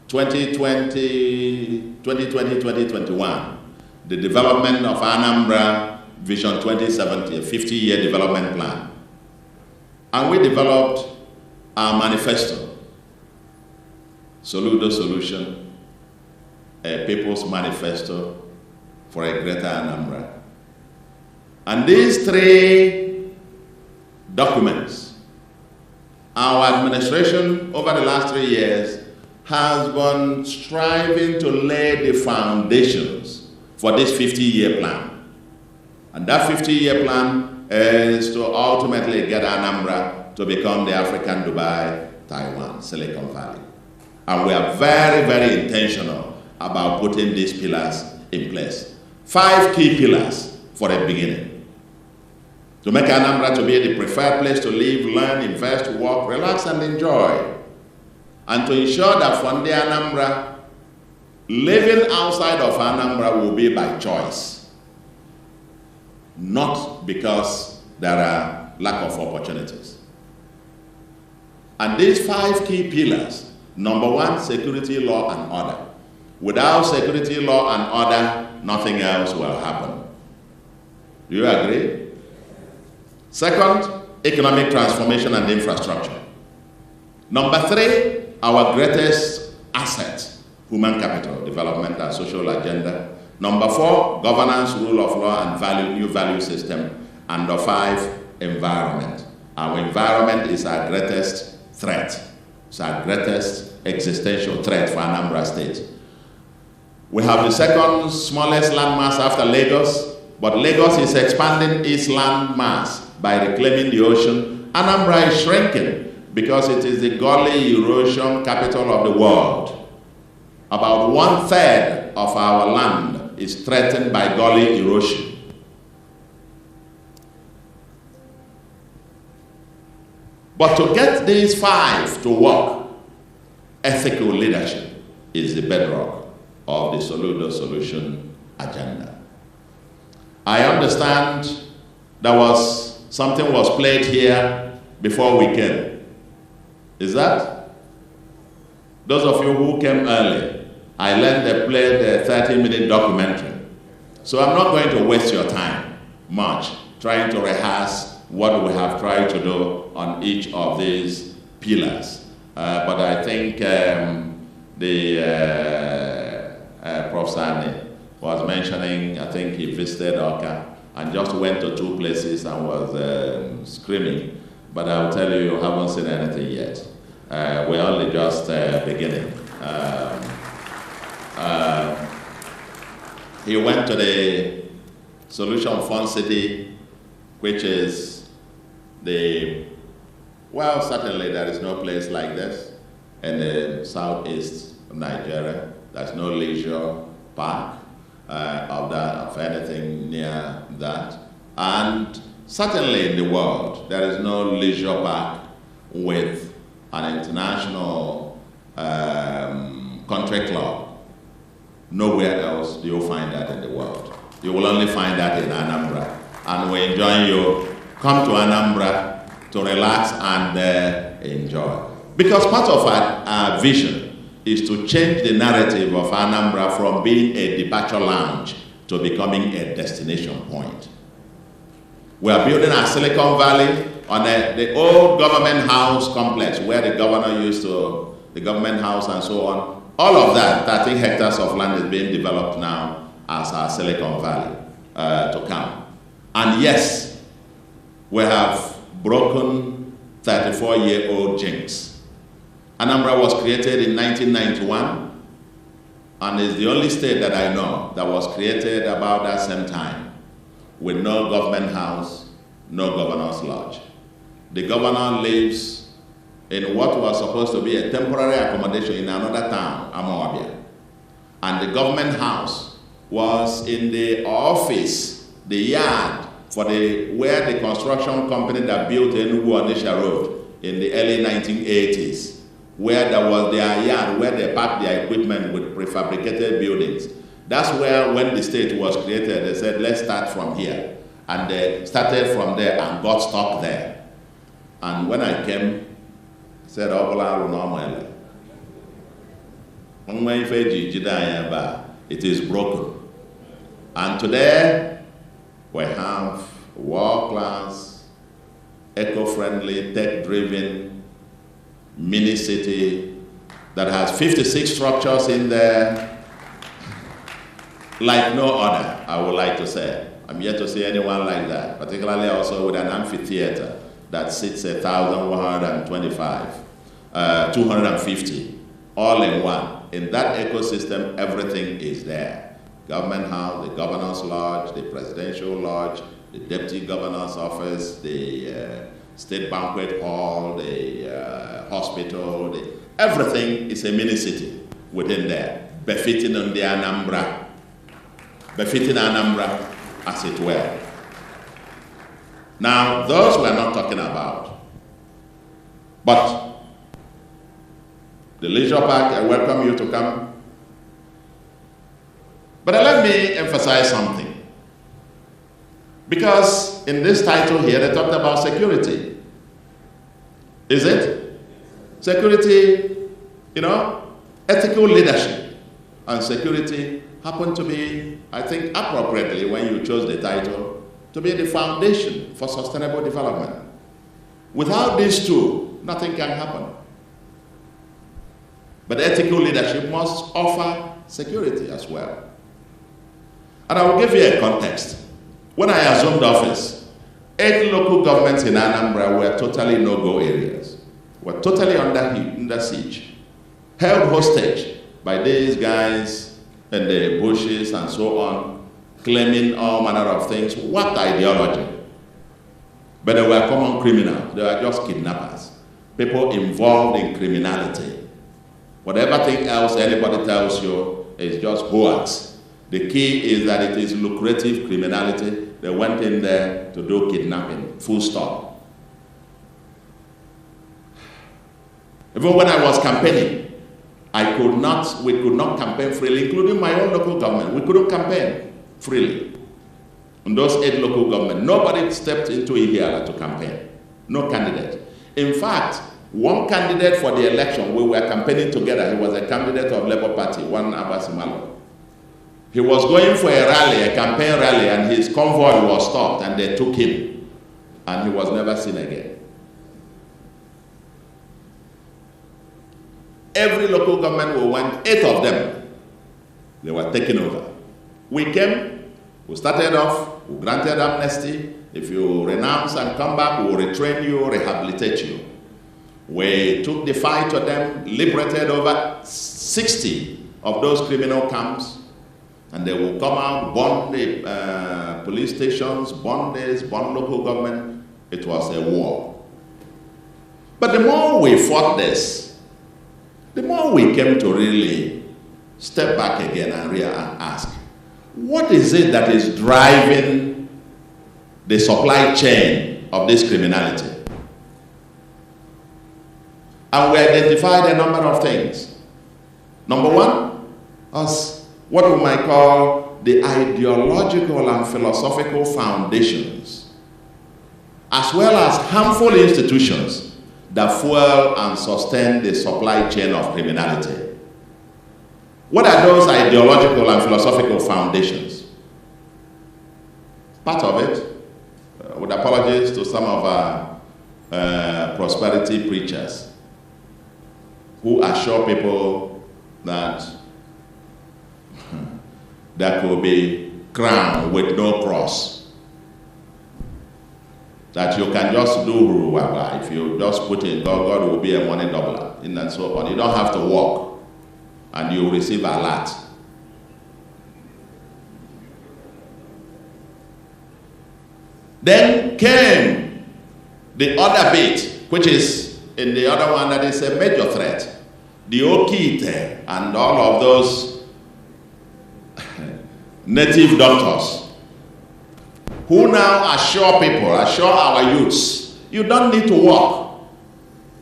2020-2021, the development of Anambra Vision 2070, a 50-year development plan. And we developed our manifesto, Soludo Solution, a People's Manifesto for a Greater Anambra. And these three documents, our administration over the last 3 years has been striving to lay the foundations for this 50-year plan. And that 50-year plan is to ultimately get Anambra to become the African Dubai, Taiwan, Silicon Valley. And we are very, very intentional about putting these pillars in place. 5 key pillars for a beginning. To make Anambra to be the preferred place to live, learn, invest, work, relax, and enjoy. And to ensure that from the Anambra, living outside of Anambra will be by choice, not because there are lack of opportunities. And these 5 key pillars, number 1, security, law, and order. Without security, law, and order, nothing else will happen. Do you agree? Second, economic transformation and infrastructure. Number 3, our greatest asset, human capital, development and social agenda. Number 4, governance, rule of law, and new value system. And number 5, environment. Our environment is our greatest threat. It's our greatest existential threat for Anambra State. We have the second smallest landmass after Lagos, but Lagos is expanding its landmass by reclaiming the ocean. Anambra is shrinking because it is the gully erosion capital of the world. About 1/3 of our land is threatened by gully erosion. But to get these 5 to work, ethical leadership is the bedrock of the Soludo Solution agenda. I understand something was played here before we came. Is that? Those of you who came early, I learned they played a 30-minute documentary. So I'm not going to waste your time much trying to rehearse what we have tried to do on each of these pillars. But I think Prof. Sani was mentioning, I think he visited Oka and just went to 2 places and was screaming. But I'll tell you, you haven't seen anything yet. We're only just beginning. He went to the Solution Fund City, which is well, certainly there is no place like this in the southeast of Nigeria. There's no leisure park of anything near that. And certainly in the world, there is no leisure park with an international country club. Nowhere else do you find that in the world. You will only find that in Anambra. And we enjoy you. Come to Anambra to relax and enjoy. Because part of our vision is to change the narrative of Anambra from being a departure lounge to becoming a destination point. We are building our Silicon Valley on the old government house complex where the governor used to, the government house and so on. All of that, 30 hectares of land is being developed now as our Silicon Valley to come. And yes, we have broken 34-year-old jinx. Anambra was created in 1991 and is the only state that I know that was created about that same time with no government house, no governor's lodge. The governor lives in what was supposed to be a temporary accommodation in another town, Amawabia. And the government house was in the office, the yard, where the construction company that built Enugu Onisha Road in the early 1980s, where there was their yard, where they packed their equipment with prefabricated buildings. That's where, when the state was created, they said, let's start from here. And they started from there and got stuck there. And when I came, I said, it is broken. And today, we have world-class, eco-friendly, tech-driven mini-city that has 56 structures in there, like no other, I would like to say. I'm yet to see anyone like that, particularly also with an amphitheater that sits 1,125, 250, all in one. In that ecosystem, everything is there. Government house, the governor's lodge, the presidential lodge, the deputy governor's office, the state banquet hall, the hospital, everything is a mini city within there, befitting on the Anambra, as it were. Now, those we're not talking about, but the leisure park, I welcome you to come. But let me emphasize something. Because in this title here, they talked about security. Is it? Security, you know, ethical leadership and security happen to be, I think appropriately when you chose the title, to be the foundation for sustainable development. Without these two, nothing can happen. But ethical leadership must offer security as well. And I will give you a context. When I assumed office, 8 local governments in Anambra were totally no-go areas, were totally under siege, held hostage by these guys in the bushes and so on, claiming all manner of things. What ideology? But they were common criminals. They were just kidnappers, people involved in criminality. Whatever thing else anybody tells you is just hoax. The key is that it is lucrative criminality. They went in there to do kidnapping, full stop. Even when I was campaigning, we could not campaign freely, including my own local government. We couldn't campaign freely. In those 8 local governments, nobody stepped into Ihiala to campaign. No candidate. In fact, one candidate for the election, we were campaigning together. He was a candidate of Labour Party, one Abasimalo. He was going for a rally, a campaign rally, and his convoy was stopped, and they took him, and he was never seen again. Every local government we went, 8 of them, they were taken over. We came, we started off, we granted amnesty. If you renounce and come back, we will retrain you, rehabilitate you. We took the fight to them, liberated over 60 of those criminal camps, and they will come out, burn the police stations, burn this, burn local government. It was a war. But the more we fought this, the more we came to really step back again and ask, what is it that is driving the supply chain of this criminality? And we identified a number of things. Number one, what we might call the ideological and philosophical foundations, as well as harmful institutions that fuel and sustain the supply chain of criminality. What are those ideological and philosophical foundations? Part of it, with apologies to some of our prosperity preachers, who assure people that there could be crown with no cross. That you can just do ruwaba. If you just put in God, God will be a money doubler, and so on. You don't have to work, and you receive a lot. Then came the other bit, which is in the other one that is a major threat. The Okite and all of those native doctors who now assure people, assure our youths, you don't need to work.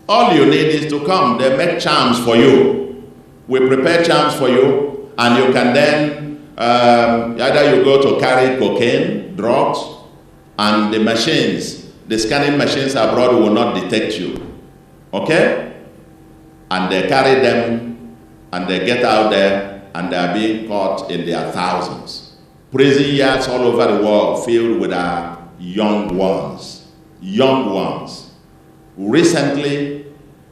All you need is to come. They make charms for you. We prepare charms for you, and you can then, either you go to carry cocaine, drugs, and the machines, the scanning machines abroad will not detect you. Okay? And they carry them, and they get out there, and they are being caught in their thousands. Prison yards all over the world filled with our young ones. Young ones. Recently,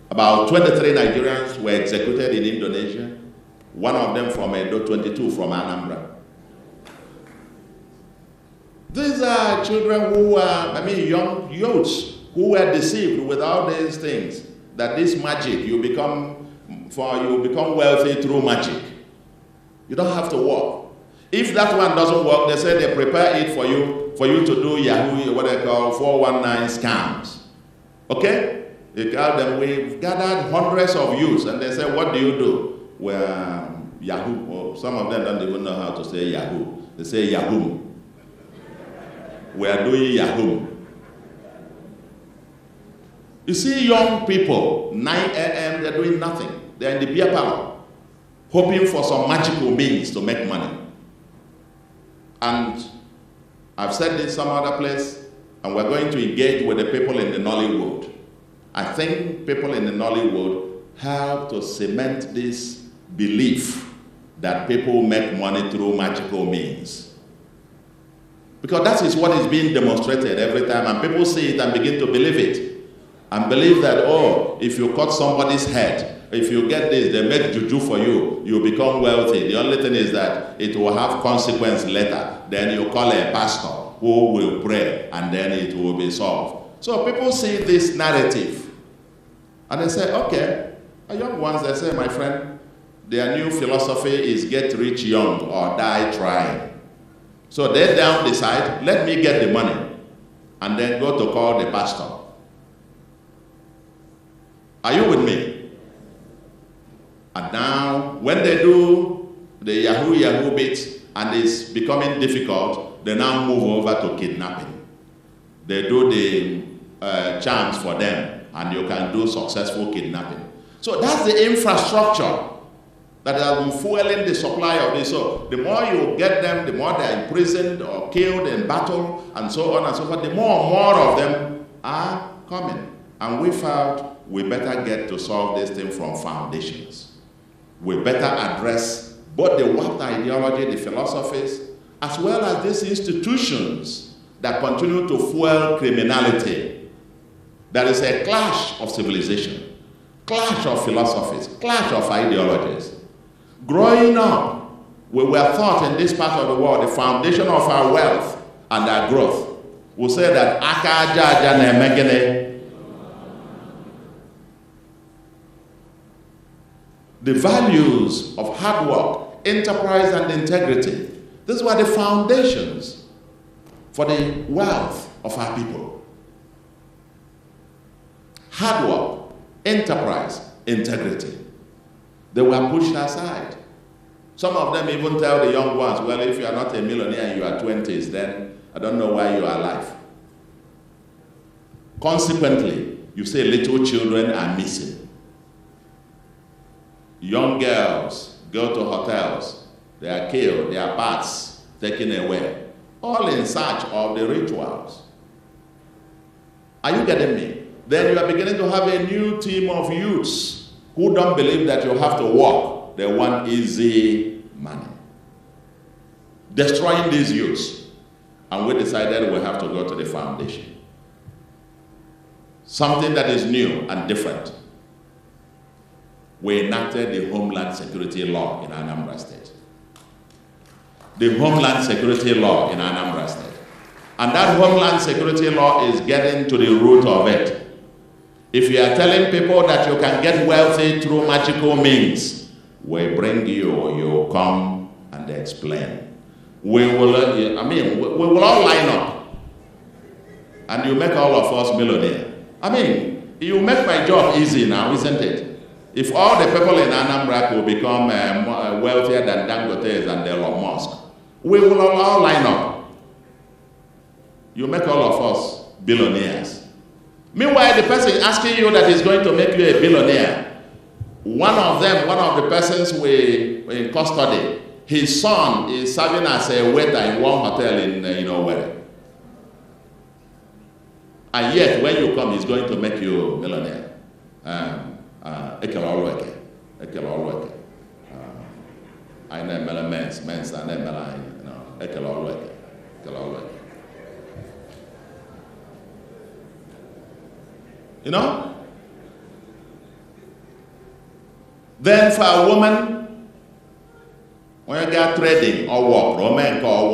about 23 Nigerians were executed in Indonesia. One of them from Edo, 22 from Anambra. These are children who are, young youths who were deceived with all these things. That this magic, you become wealthy through magic. You don't have to work. If that one doesn't work, they say they prepare it for you to do Yahoo, what they call 419 scams. Okay? You tell them, we've gathered hundreds of youths, and they say, what do you do? Well, Yahoo. Well, some of them don't even know how to say Yahoo. They say Yahoo. We are doing Yahoo. You see young people, 9 a.m., they're doing nothing. They're in the beer parlor, hoping for some magical means to make money. And I've said this some other place, and we're going to engage with the people in the Nollywood. I think people in the Nollywood have to cement this belief that people make money through magical means. Because that is what is being demonstrated every time, and people see it and begin to believe it. And believe that, oh, if you cut somebody's head, if you get this, they make juju for you, you become wealthy. The only thing is that it will have consequence later. Then you call a pastor who will pray, and then it will be solved. So people see this narrative, and they say, okay, young ones, they say, my friend, their new philosophy is get rich young or die trying. So they now decide, let me get the money, and then go to call the pastor. Are you with me? And now, when they do the Yahoo bit and it's becoming difficult, they now move over to kidnapping. They do the charms for them, and you can do successful kidnapping. So that's the infrastructure that has been fueling the supply of this. So the more you get them, the more they're imprisoned or killed in battle, and so on and so forth, the more and more of them are coming. And we felt we better get to solve this thing from foundations. We better address both the warped ideology, the philosophies, as well as these institutions that continue to fuel criminality. There is a clash of civilization, clash of philosophies, clash of ideologies. Growing up, we were taught in this part of the world, the foundation of our wealth and our growth. We say that aka aja na emegene. The values of hard work, enterprise, and integrity. These were the foundations for the wealth of our people. Hard work, enterprise, integrity. They were pushed aside. Some of them even tell the young ones, well, if you are not a millionaire in your 20s, then I don't know why you are alive. Consequently, you say little children are missing. Young girls go to hotels, they are killed, their parts taken away, all in search of the rituals. Are you getting me? Then you are beginning to have a new team of youths who don't believe that you have to work. They want easy money. Destroying these youths. And we decided we have to go to the foundation. Something that is new and different. We enacted the Homeland Security Law in Anambra State. The Homeland Security Law in Anambra State. And that Homeland Security Law is getting to the root of it. If you are telling people that you can get wealthy through magical means, we bring you, you come and explain. We will all line up. And you make all of us millionaire. You make my job easy now, isn't it? If all the people in Anambra will become wealthier than Dangote and Elon Musk, we will all line up. You make all of us billionaires. Meanwhile, the person asking you that is going to make you a billionaire, one of the persons in custody, his son is serving as a waiter in one hotel in Owerri. And yet, when you come, he's going to make you a millionaire. You know? Then for a woman, when you get trading or work, romantic or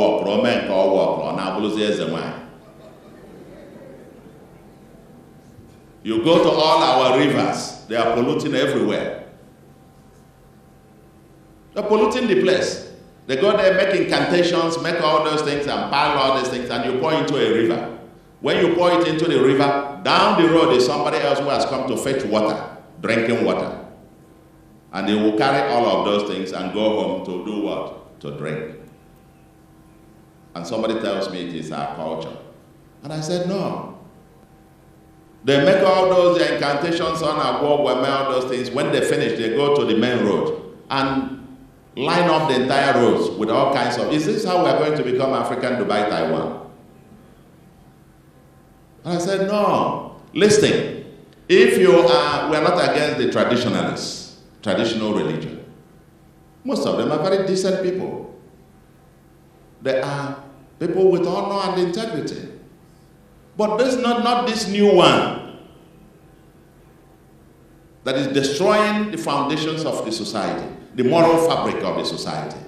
you go to all our rivers, they are polluting everywhere. They're polluting the place. They go there, make incantations, make all those things, and pile all these things, and you pour into a river. When you pour it into the river, down the road is somebody else who has come to fetch water, drinking water. And they will carry all of those things and go home to do what? To drink. And somebody tells me it is our culture. And I said, no. They make all those incantations on our wall, all those things. When they finish, they go to the main road and line up the entire roads with all kinds of, is this how we are going to become African Dubai, Taiwan? And I said, no. Listen, If you are, we are not against the traditionalists, traditional religion. Most of them are very decent people. They are people with honor and integrity. But this not this new one that is destroying the foundations of the society, the moral fabric of the society.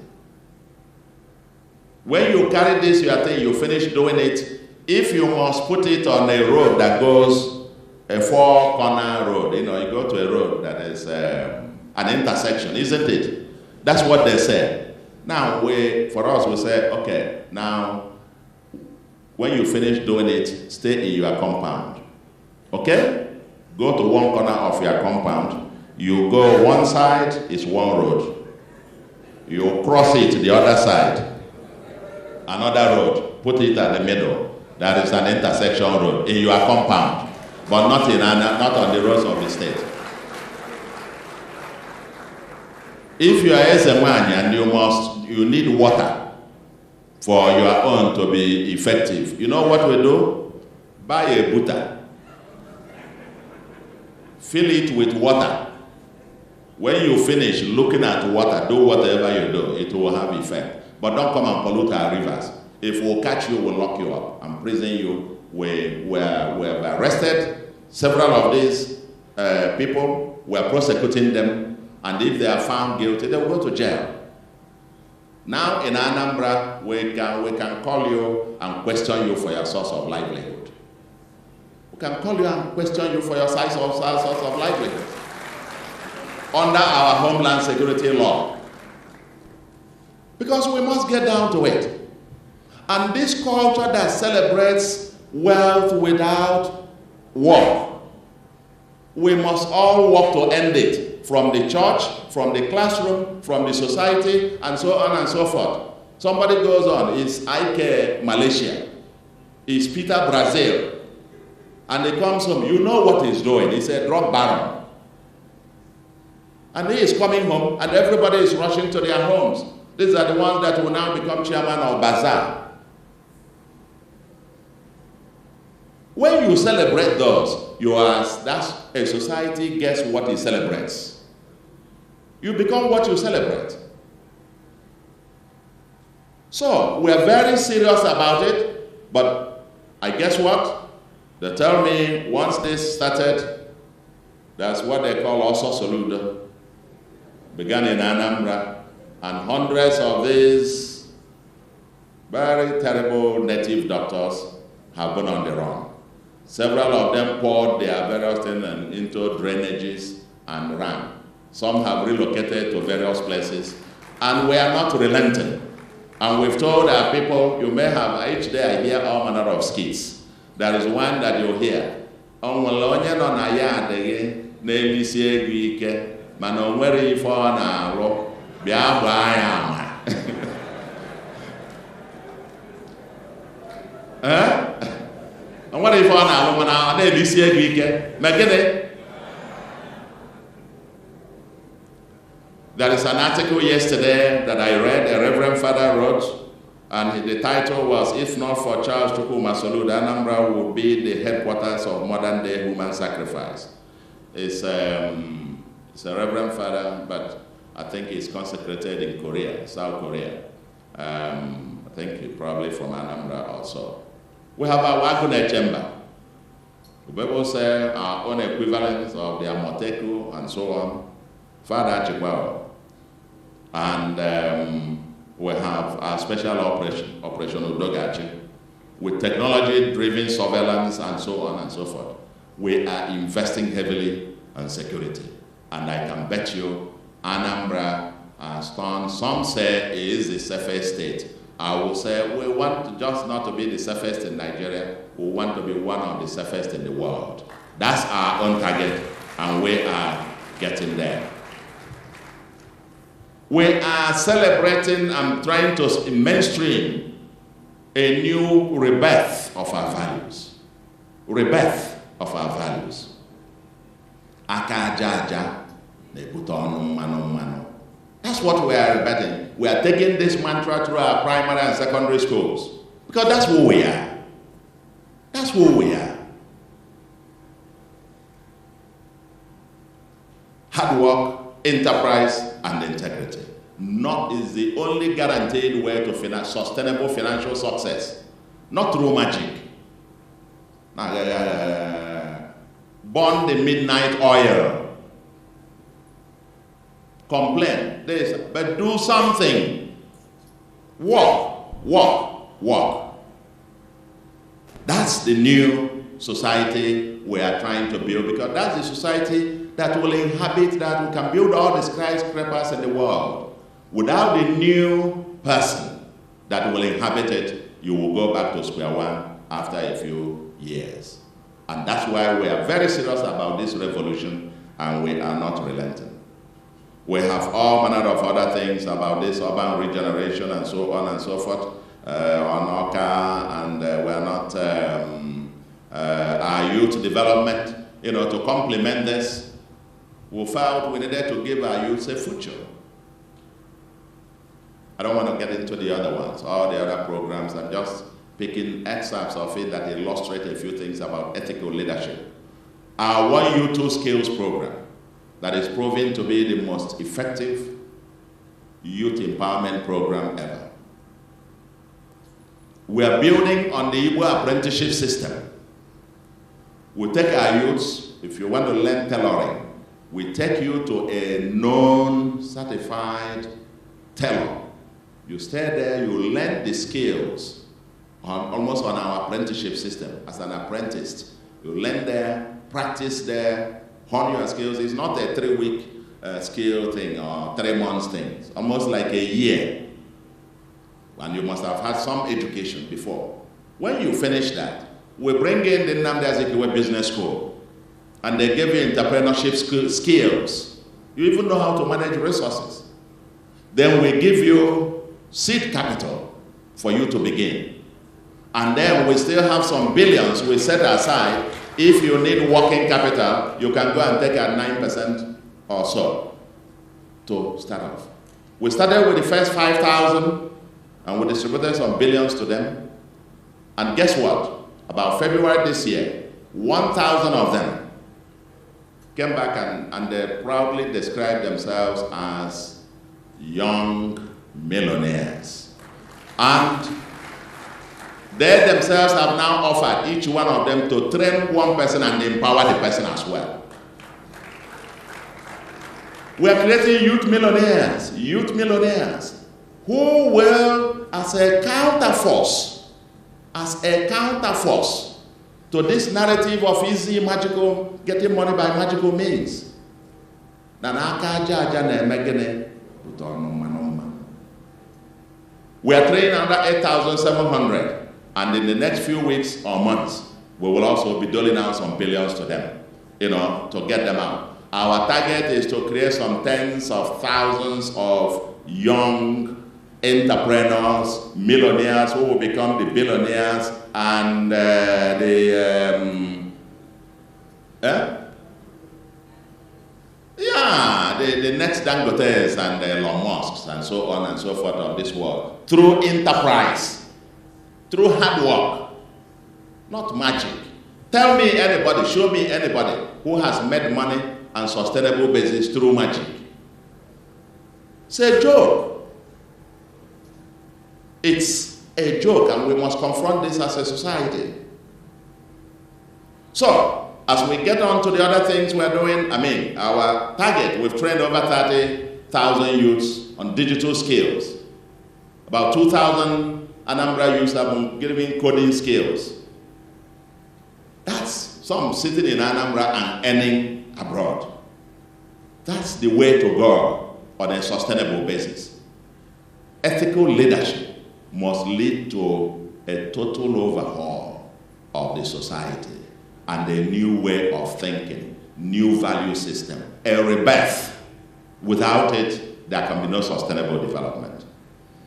When you carry this, you are saying you finish doing it. If you must put it on a road that goes a four-corner road, you go to a road that is an intersection, isn't it? That's what they say. Now, for us, we say, okay, now, when you finish doing it, stay in your compound. Okay? Go to one corner of your compound. You go one side, it's one road. You cross it to the other side. Another road, put it at the middle. That is an intersection road in your compound, but not on the roads of the state. If you are a man and you need water for your own to be effective, you know what we do? Buy a butter. Fill it with water. When you finish looking at water, do whatever you do, it will have effect. But don't come and pollute our rivers. If we'll catch you, we'll lock you up and prison you. We've arrested several of these people. We're prosecuting them. And if they are found guilty, they will go to jail. Now in Anambra, we can call you and question you for your source of livelihood. We can call you and question you for your source of livelihood under our Homeland Security law. Because we must get down to it. And this culture that celebrates wealth without work, we must all work to end it. From the church, from the classroom, from the society, and so on and so forth. Somebody goes on, it's Ike Malaysia, it's Peter Brazil, and he comes home, you know what he's doing, he's a drug baron. And he is coming home, and everybody is rushing to their homes. These are the ones that will now become chairman of Bazaar. When you celebrate those, that's a society gets what it celebrates. You become what you celebrate. So, we are very serious about it, but I guess what? They tell me once this started, that's what they call also Soludo, began in Anambra, and hundreds of these very terrible native doctors have gone on the run. Several of them poured their various things into drainages and ran. Some have relocated to various places, and we are not relenting. And we've told our people, you may have, each day I hear all manner of skits. There is one that you hear. And what if there is an article yesterday that I read, a Reverend Father wrote, and the title was, If Not for Charles Chukwuma Soludo, Anambra would be the headquarters of modern day human sacrifice. It's a Reverend Father, but I think he's consecrated in Korea, South Korea. I think he's probably from Anambra also. We have our Wagune chamber. The people say our own equivalents of the Amoteku and so on. Father Chikwao. And we have our special Operation Udogachi, with technology-driven surveillance and so on and so forth. We are investing heavily on security. And I can bet you Anambra has turned, some say it is the safest state. I will say we want just not to be the safest in Nigeria, we want to be one of the safest in the world. That's our own target, and we are getting there. We are celebrating and trying to mainstream a new rebirth of our values. Rebirth of our values. Aka aja na-ebute ọnụ mmanụ. That's what we are rebirthing. We are taking this mantra through our primary and secondary schools. Because that's who we are. That's who we are. hard work, enterprise, and integrity. Not is the only guaranteed way to sustainable financial success. Not through magic. Burn the midnight oil. Complain, but do something. Work. That's the new society we are trying to build, because that's the society that will inhabit, that we can build all the skyscrapers in the world. Without the new person that will inhabit it, you will go back to square one after a few years. And that's why we are very serious about this revolution, and we are not relenting. We have all manner of other things about this urban regeneration and so on and so forth on OCA, and we're not our youth development, to complement this. We felt we needed to give our youth a future. I don't want to get into the other ones, all the other programs. I'm just picking excerpts of it that illustrate a few things about ethical leadership. Our One Youth, Two Skills program that is proving to be the most effective youth empowerment program ever. We are building on the Igbo apprenticeship system. We take our youths, if you want to learn tailoring, we take you to a known, certified tailor. You stay there, you learn the skills almost on our apprenticeship system as an apprentice. You learn there, practice there, hone your skills. It's not a 3-week skill thing or 3 months thing. It's almost like a year. And you must have had some education before. When you finish that, we bring in the Nnamdi Azikiwe Business School, and they give you entrepreneurship skills. You even know how to manage resources. Then we give you seed capital for you to begin. And then we still have some billions we set aside. If you need working capital, you can go and take at 9% or so to start off. We started with the first 5,000, and we distributed some billions to them. And guess what? About February this year, 1,000 of them came back and they proudly described themselves as young millionaires. And they themselves have now offered each one of them to train one person and empower the person as well. We are creating youth millionaires who will, as a counterforce to this narrative of easy, magical, getting money by magical means. We are training under 8,700, and in the next few weeks or months, we will also be doling out some billions to them, to get them out. Our target is to create some tens of thousands of young entrepreneurs, millionaires who will become the billionaires and the next Dangotes and Elon Musks and so on and so forth of this world through enterprise, through hard work, not magic. Tell me anybody, show me anybody who has made money on sustainable basis through magic. It's a joke. It's a joke, and we must confront this as a society. So, as we get on to the other things we're doing, our target, we've trained over 30,000 youths on digital skills. About 2,000 Anambra youths have been given coding skills. That's some sitting in Anambra and earning abroad. That's the way to go on a sustainable basis. Ethical leadership must lead to a total overhaul of the society and a new way of thinking, new value system, a rebirth. Without it, there can be no sustainable development.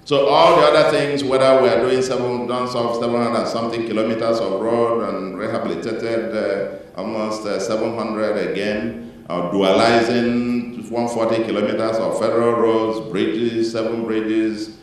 So all the other things, whether we are doing 700 and something kilometers of road and rehabilitated almost 700 again, or dualizing 140 kilometers of federal roads, bridges, 7 bridges,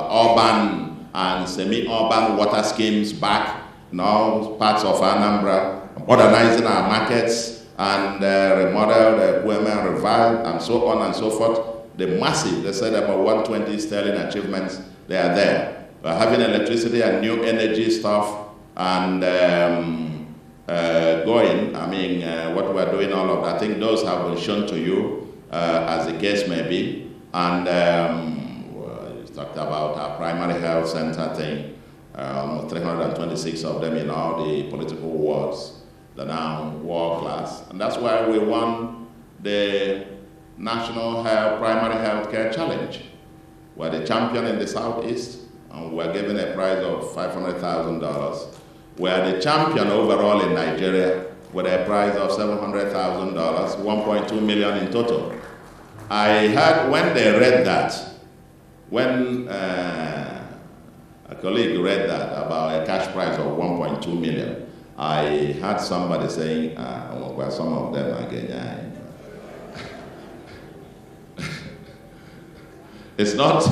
urban and semi-urban water schemes back in all parts of Anambra, modernizing our markets, and remodeled equipment, revived, and so on and so forth. The massive, they said about 120 sterling achievements, they are there. We're having electricity and new energy stuff, and what we're doing, all of that. I think those have been shown to you, as the case may be. And we talked about our primary health center thing, almost 326 of them in all the political wards. They're now world class. And that's why we won the National Primary Health Care Challenge. We're the champion in the Southeast, and we're given a prize of $500,000. We're the champion overall in Nigeria with a prize of $700,000, 1.2 million in total. I heard when they read that, when a colleague read that about a cash prize of 1.2 million, I heard somebody saying, well, some of them again, it's not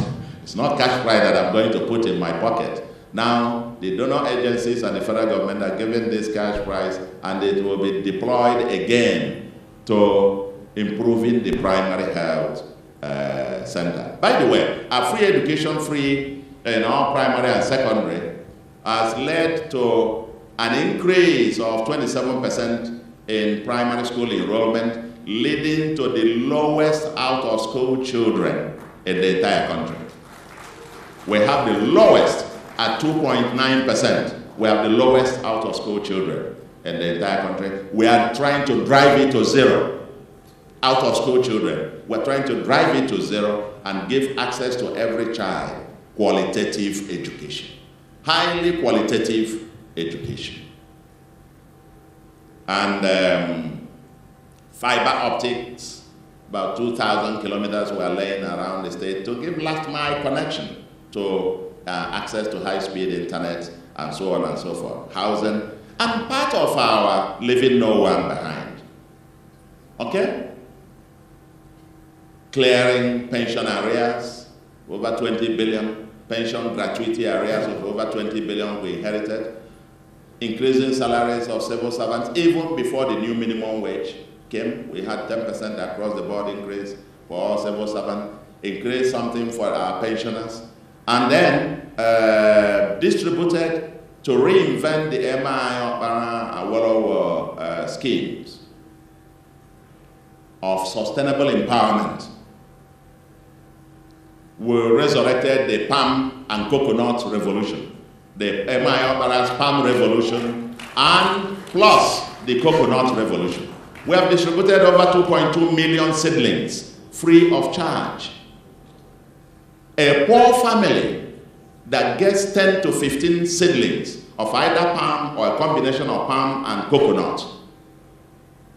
cash prize that I'm going to put in my pocket. Now, the donor agencies and the federal government are giving this cash prize, and it will be deployed again to improving the primary health center. By the way, a free education in all primary and secondary has led to an increase of 27% in primary school enrollment, leading to the lowest out-of-school children in the entire country. We have the lowest at 2.9%. We have the lowest out-of-school children in the entire country. We are trying to drive it to zero. Out-of-school children. We're trying to drive it to zero and give access to every child qualitative education. Highly qualitative education. And fiber optics, about 2,000 kilometers we are laying around the state to give last mile connection to access to high-speed internet and so on and so forth. Housing, and part of our leaving no one behind. Okay? Clearing pension arrears, over 20 billion. Pension gratuity arrears of over 20 billion we inherited. Increasing salaries of civil servants, even before the new minimum wage came. We had 10% across the board increase for all civil servants. Increased something for our pensioners. And then distributed to reinvent the MI Awolowo schemes of sustainable empowerment. We resurrected the palm and coconut revolution, the MI palm revolution, and plus the coconut revolution. We have distributed over 2.2 million seedlings free of charge. A poor family that gets 10 to 15 seedlings of either palm or a combination of palm and coconut,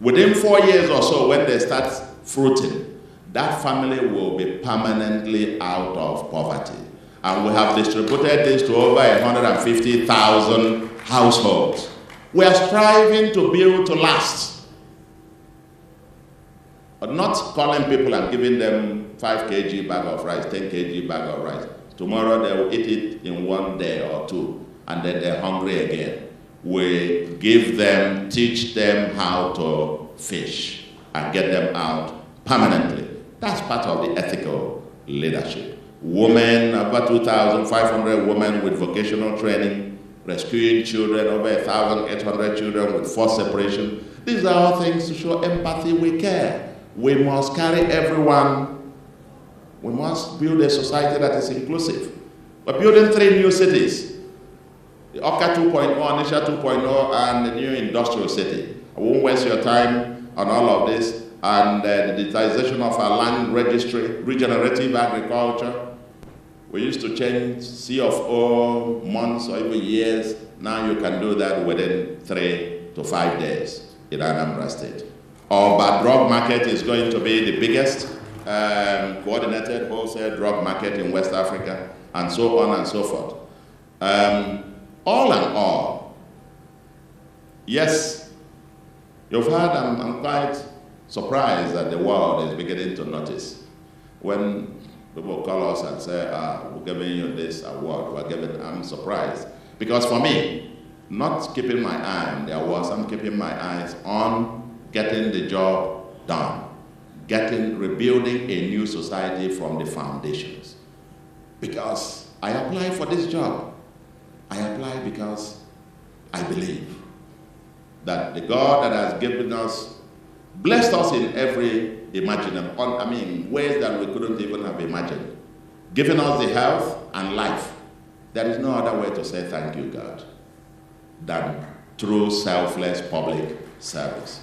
within 4 years or so, when they start fruiting, that family will be permanently out of poverty. And we have distributed this to over 150,000 households. We are striving to build to last. But not calling people and giving them 5 kg bag of rice, 10 kg bag of rice. Tomorrow they will eat it in 1 day or 2, and then they're hungry again. We give them, teach them how to fish and get them out permanently. That's part of the ethical leadership. Women, about 2,500 women with vocational training, rescuing children, over 1,800 children with forced separation. These are all things to show empathy, we care. We must carry everyone. We must build a society that is inclusive. We're building 3 new cities. The Oka 2.0, Anisha 2.0, and the new industrial city. I won't waste your time on all of this. And the digitization of our land registry, regenerative agriculture. We used to change C of O months or even years. Now you can do that within 3 to 5 days in Anambra State. Our drug market is going to be the biggest coordinated wholesale drug market in West Africa, and so on and so forth. All in all, yes, you've heard, I'm quite surprised that the world is beginning to notice. When people call us and say, we're giving you this award, I'm surprised. Because for me, not keeping my eye on the awards, I'm keeping my eyes on getting the job done, rebuilding a new society from the foundations. Because I apply for this job. I apply because I believe that the God that has given us, blessed us in every imaginable, ways that we couldn't even have imagined, given us the health and life. There is no other way to say thank you, God, than through selfless public service.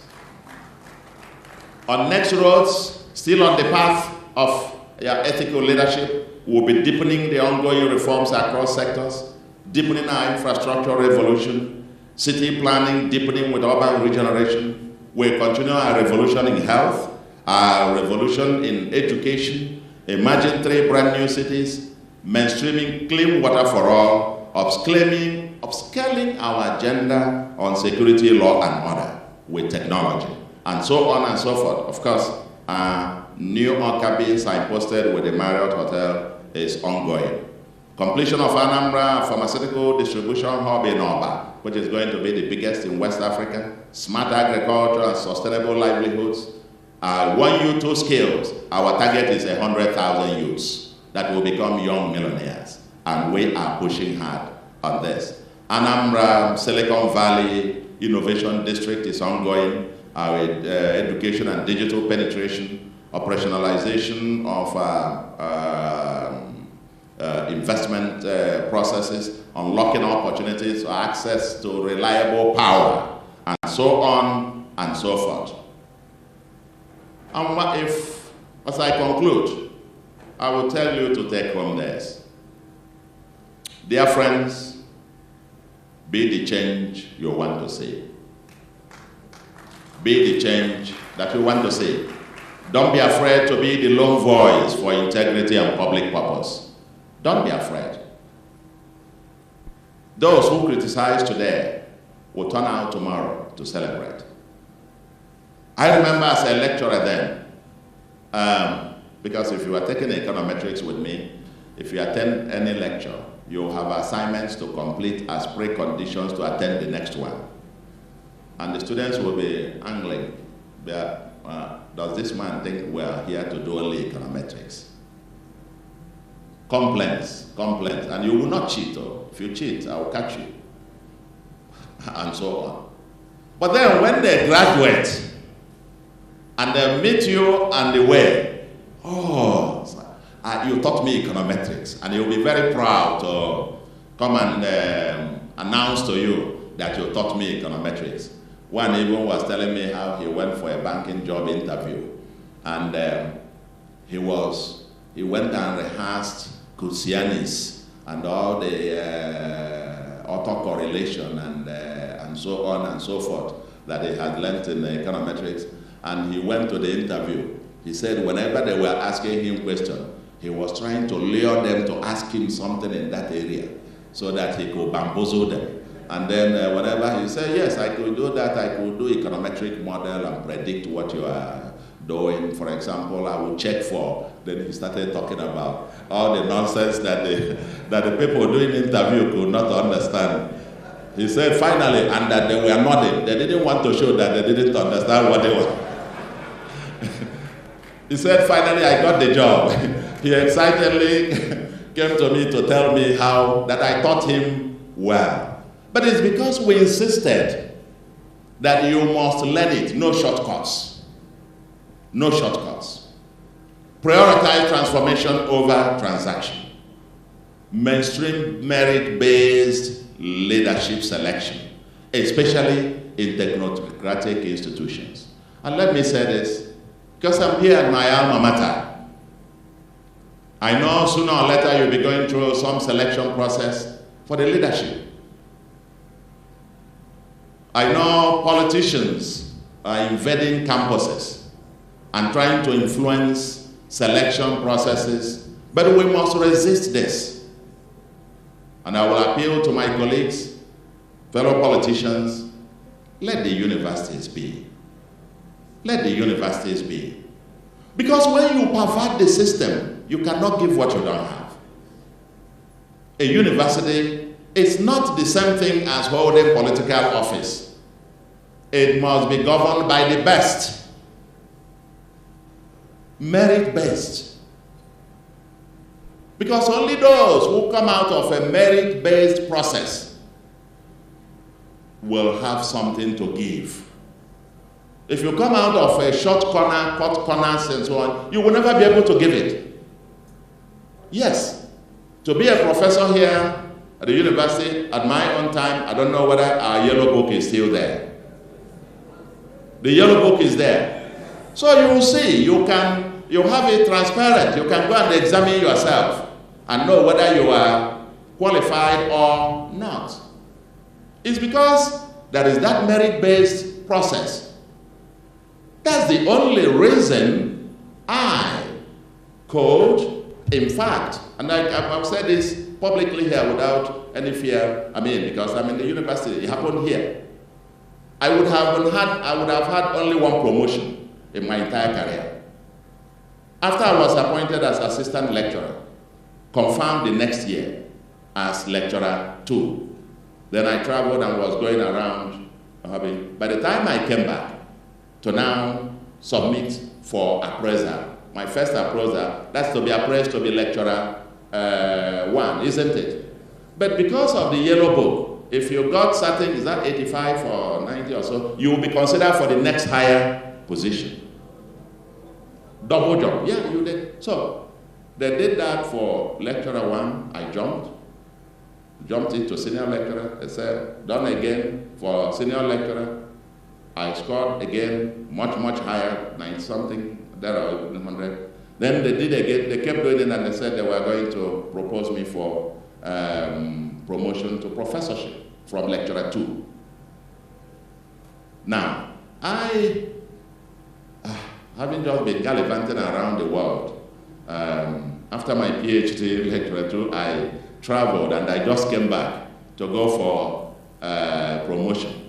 On next roads, still on the path of ethical leadership, we'll be deepening the ongoing reforms across sectors, deepening our infrastructure revolution, city planning, deepening with urban regeneration. We'll continue our revolution in health, our revolution in education, emerging 3 brand new cities, mainstreaming clean water for all, upscaling our agenda on security, law, and order with technology, and so on and so forth. Of course, new Orca being signposted with the Marriott Hotel is ongoing. Completion of Anambra Pharmaceutical Distribution Hub in Oba, which is going to be the biggest in West Africa. Smart agriculture and sustainable livelihoods. 1 youth, 2 skills. Our target is 100,000 youths that will become young millionaires. And we are pushing hard on this. Anambra Silicon Valley Innovation District is ongoing with education and digital penetration, operationalization of investment processes, unlocking opportunities for access to reliable power, and so on and so forth. And as I conclude, I will tell you to take home this. Dear friends, be the change you want to see. Be the change that you want to see. Don't be afraid to be the lone voice for integrity and public purpose. Don't be afraid. Those who criticize today will turn out tomorrow to celebrate. I remember as a lecturer then, because if you are taking econometrics with me, if you attend any lecture, you have assignments to complete as preconditions to attend the next one. And the students will be angling. Does this man think we are here to do only econometrics? Complaints, and you will not cheat. If you cheat, I will catch you, and so on. But then when they graduate, and they meet you on the way, you taught me econometrics, and you'll be very proud to come and announce to you that you taught me econometrics. One even was telling me how he went for a banking job interview, and he went and rehearsed Crucianis and all the autocorrelation and so on and so forth that he had learned in econometrics. And he went to the interview. He said whenever they were asking him questions, he was trying to lure them to ask him something in that area so that he could bamboozle them. And then whenever he said, yes, I could do that, I could do econometric model and predict what you are doing. For example, I will check for. Then he started talking about all the nonsense that the people doing the interview could not understand. He said finally, and that they were nodding. They didn't want to show that they didn't understand what they were. He said finally I got the job. He excitedly came to me to tell me that I taught him well. But it's because we insisted that you must learn it, no shortcuts. No shortcuts. Prioritize transformation over transaction. Mainstream merit-based leadership selection, especially in technocratic institutions. And let me say this, because I'm here at my alma mater. I know sooner or later you'll be going through some selection process for the leadership. I know politicians are invading campuses and trying to influence selection processes, but we must resist this. And I will appeal to my colleagues, fellow politicians, let the universities be. Let the universities be. Because when you pervert the system, you cannot give what you don't have. A university is not the same thing as holding political office. it must be governed by the best. Merit-based. Because only those who come out of a merit-based process will have something to give. If you come out of a short corner, cut corners and so on, you will never be able to give it. Yes, to be a professor here at the university, at my own time, I don't know whether our yellow book is still there. The yellow book is there. So you will see, you have it transparent. You can go and examine yourself and know whether you are qualified or not. It's because there is that merit-based process. That's the only reason I could, in fact, and I've said this publicly here without any fear, because I'm in the university, it happened here. I would have had only one promotion in my entire career. After I was appointed as assistant lecturer, confirmed the next year as lecturer 2. Then I traveled and was going around. By the time I came back to now submit for appraisal, my first appraisal, that's to be appraised to be lecturer 1, isn't it? But because of the yellow book, if you got certain, is that 85 or 90 or so, you will be considered for the next higher position. Double job. Yeah, you did. So they did that for lecturer 1. I jumped into senior lecturer. They said, done again for senior lecturer. I scored again much, much higher, 90 something, there are 100. Then they did again, they kept doing it and they said they were going to propose me for promotion to professorship from lecturer 2. Now, I, having just been gallivanting around the world, after my PhD lecturer 2, I traveled and I just came back to go for promotion.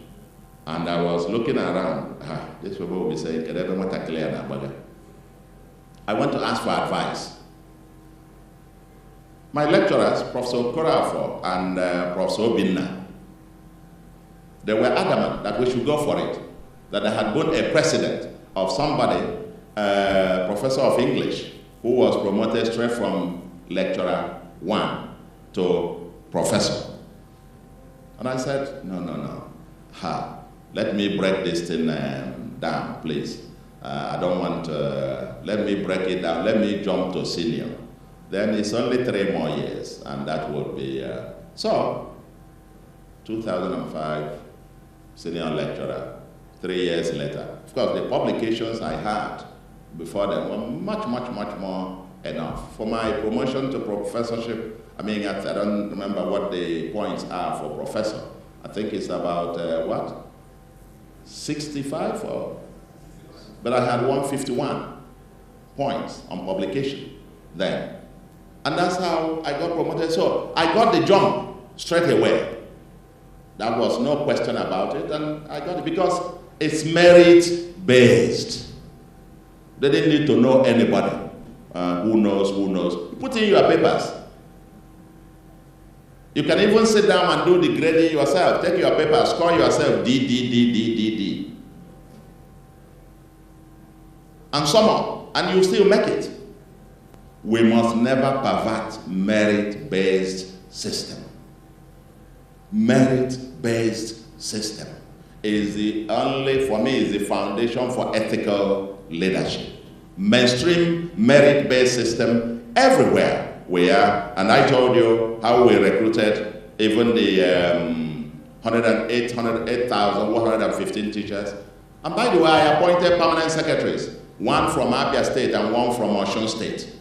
And I was looking around, this people will be saying, I went to ask for advice. My lecturers, Professor Korafo and Professor Obinna, they were adamant that we should go for it, that I had been a precedent of somebody, professor of English, who was promoted straight from lecturer 1 to professor. And I said, no. Let me break this thing down, please. I don't want to, let me break it down. Let me jump to senior. Then it's only 3 more years, and that will be, so 2005, senior lecturer, 3 years later. Of course, the publications I had before them were much, much, much more enough. For my promotion to professorship, I don't remember what the points are for professor. I think it's about, 65 or, but I had 151 points on publication then. And that's how I got promoted. So I got the jump straight away. There was no question about it, and I got it because it's merit-based. They didn't need to know anybody. Who knows. You put in your papers. You can even sit down and do the grading yourself. Take your paper, score yourself D. And sum up, and you still make it. We must never pervert merit-based system. Merit-based system is the only, for me, is the foundation for ethical leadership. Mainstream merit-based system everywhere we are, and I told you how we recruited even the 108,115 teachers. And by the way, I appointed permanent secretaries, one from Abia State and one from Osun State.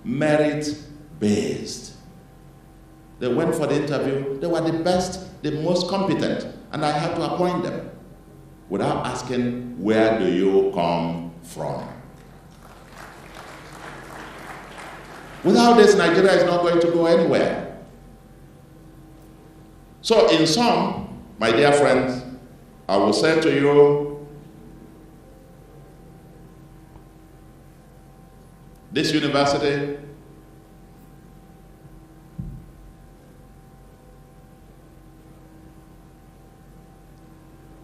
Merit-based. They went for the interview. They were the best, the most competent, and I had to appoint them without asking, where do you come from? Without this, Nigeria is not going to go anywhere. So in sum, my dear friends, I will say to you, this university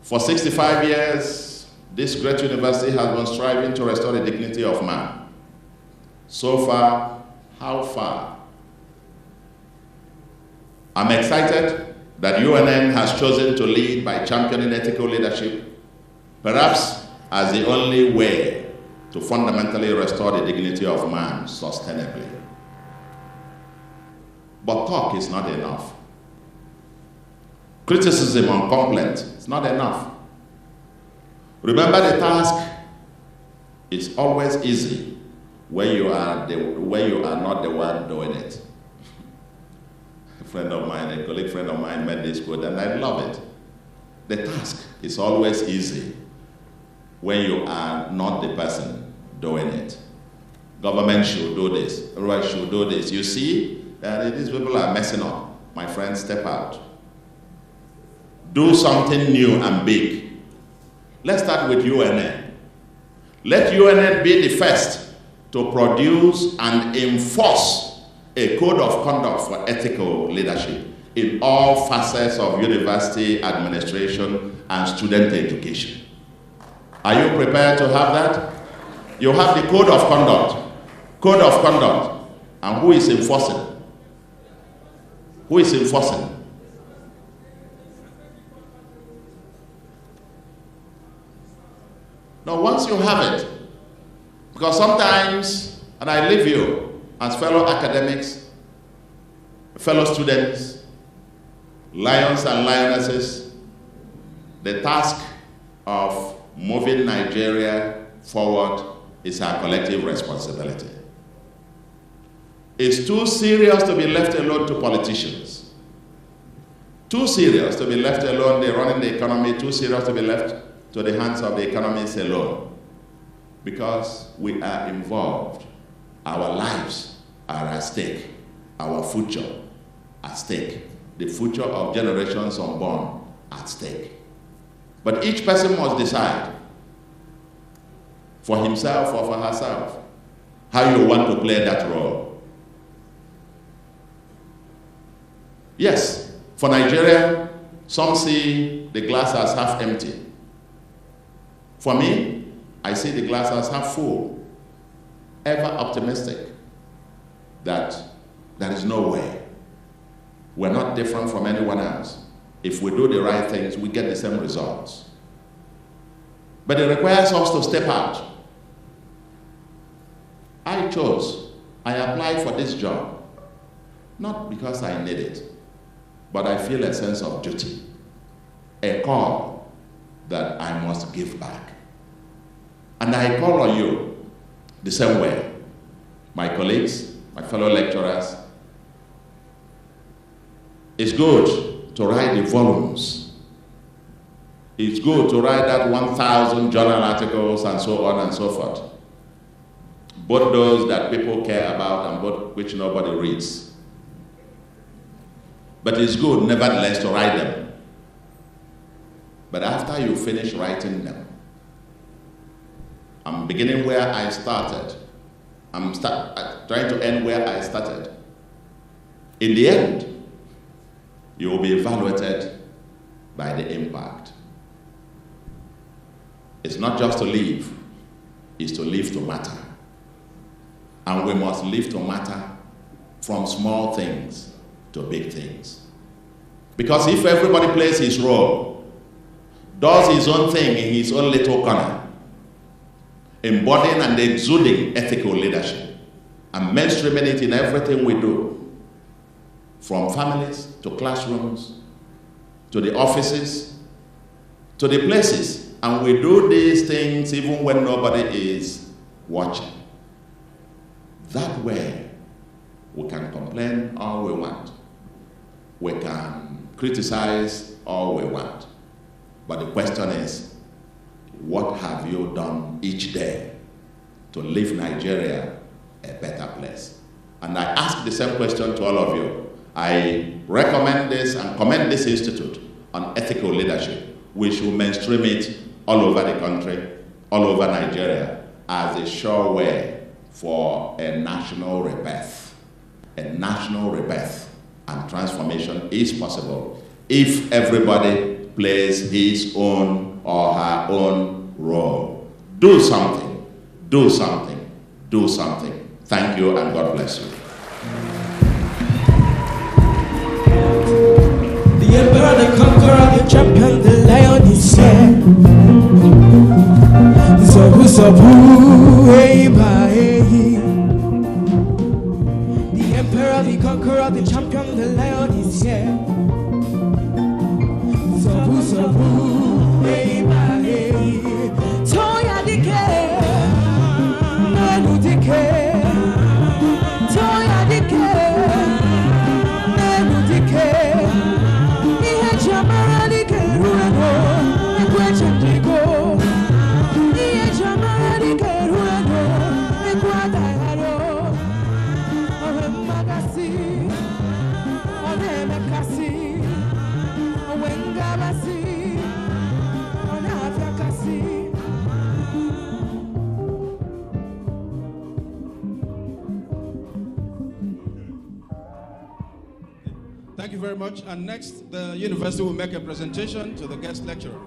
For 65 years, this great university has been striving to restore the dignity of man. So far, how far? I'm excited that UNN has chosen to lead by championing ethical leadership, perhaps as the only way to fundamentally restore the dignity of man sustainably. But talk is not enough. Criticism and complaint is not enough. Remember, the task is always easy when you are not the one doing it. A friend of mine, a colleague friend of mine made this quote, and I love it. The task is always easy when you are not the person doing it. Government should do this, everybody should do this. You see, these people are messing up. My friends, step out. Do something new and big. Let's start with UNN. Let UNN be the first to produce and enforce a code of conduct for ethical leadership in all facets of university administration and student education. Are you prepared to have that? You have the code of conduct. Code of conduct. And who is enforcing? Who is enforcing? Now, once you have it, because sometimes, and I leave you as fellow academics, fellow students, lions and lionesses, the task of moving Nigeria forward is our collective responsibility. It's too serious to be left alone to politicians. Too serious to be left alone, they're running the economy, too serious to be left to the hands of the economists alone. Because we are involved. Our lives are at stake. Our future at stake. The future of generations unborn at stake. But each person must decide for himself or for herself how you want to play that role. Yes, for Nigeria, some see the glass as half empty. For me, I see the glass as half full, ever optimistic that there is no way. We're not different from anyone else. If we do the right things, we get the same results. But it requires us to step out. I applied for this job, not because I need it, but I feel a sense of duty, a call that I must give back. And I call on you the same way. My colleagues, my fellow lecturers, it's good to write the volumes. It's good to write that 1,000 journal articles and so on and so forth. Both those that people care about and both which nobody reads. But it's good, nevertheless, to write them. But after you finish writing them, I'm beginning where I started. I'm trying to end where I started. In the end, you will be evaluated by the impact. It's not just to live, it's to live to matter. And we must live to matter from small things to big things. Because if everybody plays his role, does his own thing in his own little corner, embodying and exuding ethical leadership, and mainstreaming it in everything we do, from families to classrooms, to the offices, to the places, and we do these things even when nobody is watching. That way, we can complain all we want. We can criticize all we want. But the question is, what have you done each day to leave Nigeria a better place? And I ask the same question to all of you. I recommend this and commend this institute on ethical leadership. We should mainstream it all over the country, all over Nigeria, as a sure way for a national rebirth. A national rebirth and transformation is possible if everybody plays his own or her own role. Do something, do something, do something. Thank you and God bless you. The emperor, the conqueror, the champion, the lion is here. Sabu sabu, hey bye. The emperor, the conqueror, the champion, the lion is here. Sabu sabu, hey bye. Toya dike, nanu dike. Toya dike, nanu dike. Thank you very much. And next, the university will make a presentation to the guest lecturer.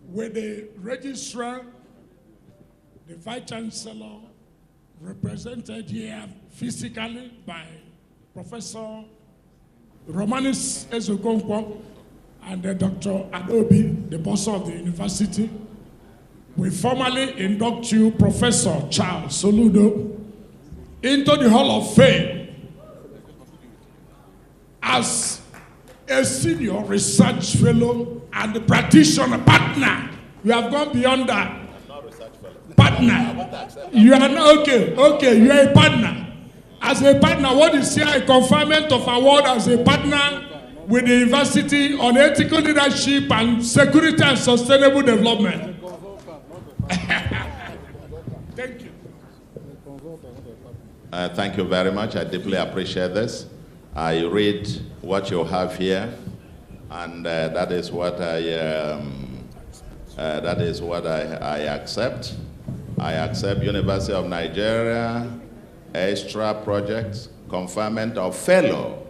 With the registrar, the vice chancellor, represented here physically by Professor Romanis Ezokonkwo and Dr. Adobe, the boss of the university, we formally induct you, Professor Charles Soludo, into the Hall of Fame as a senior research fellow and a practitioner partner. You have gone beyond that. Partner. You are not okay, you are a partner. As a partner, what is here a conferment of award as a partner with the university on ethical leadership and security and sustainable development. Thank you. Thank you very much. I deeply appreciate this. I read what you have here, and that is what I accept. I accept University of Nigeria extra projects, conferment of fellow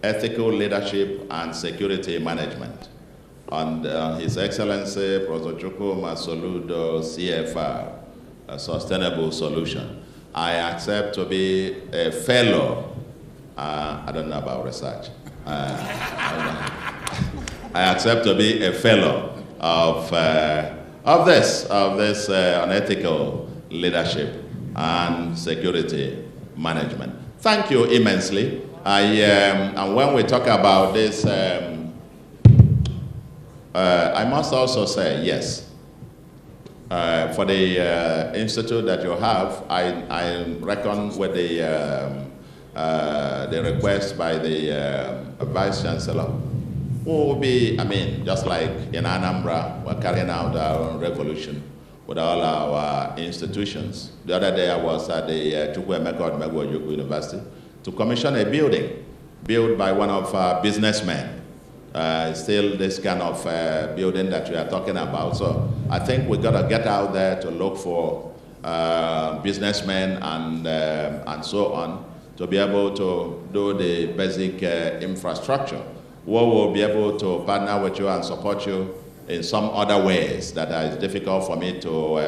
ethical leadership and security management on His Excellency Professor Chukwuma Soludo, CFR, a sustainable solution. I accept to be a fellow. I don't know about research. I accept to be a fellow of this unethical leadership and security management. Thank you immensely. And when we talk about this, I must also say yes. For the institute that you have, I reckon with the request by the Vice Chancellor, who will be, just like in Anambra, we're carrying out our own revolution with all our institutions. The other day I was at the Chukwuemeka Odumegwu University to commission a building built by one of our businessmen. Still this kind of building that we are talking about. So I think we got to get out there to look for businessmen and so on to be able to do the basic infrastructure. We will be able to partner with you and support you in some other ways that is difficult for me to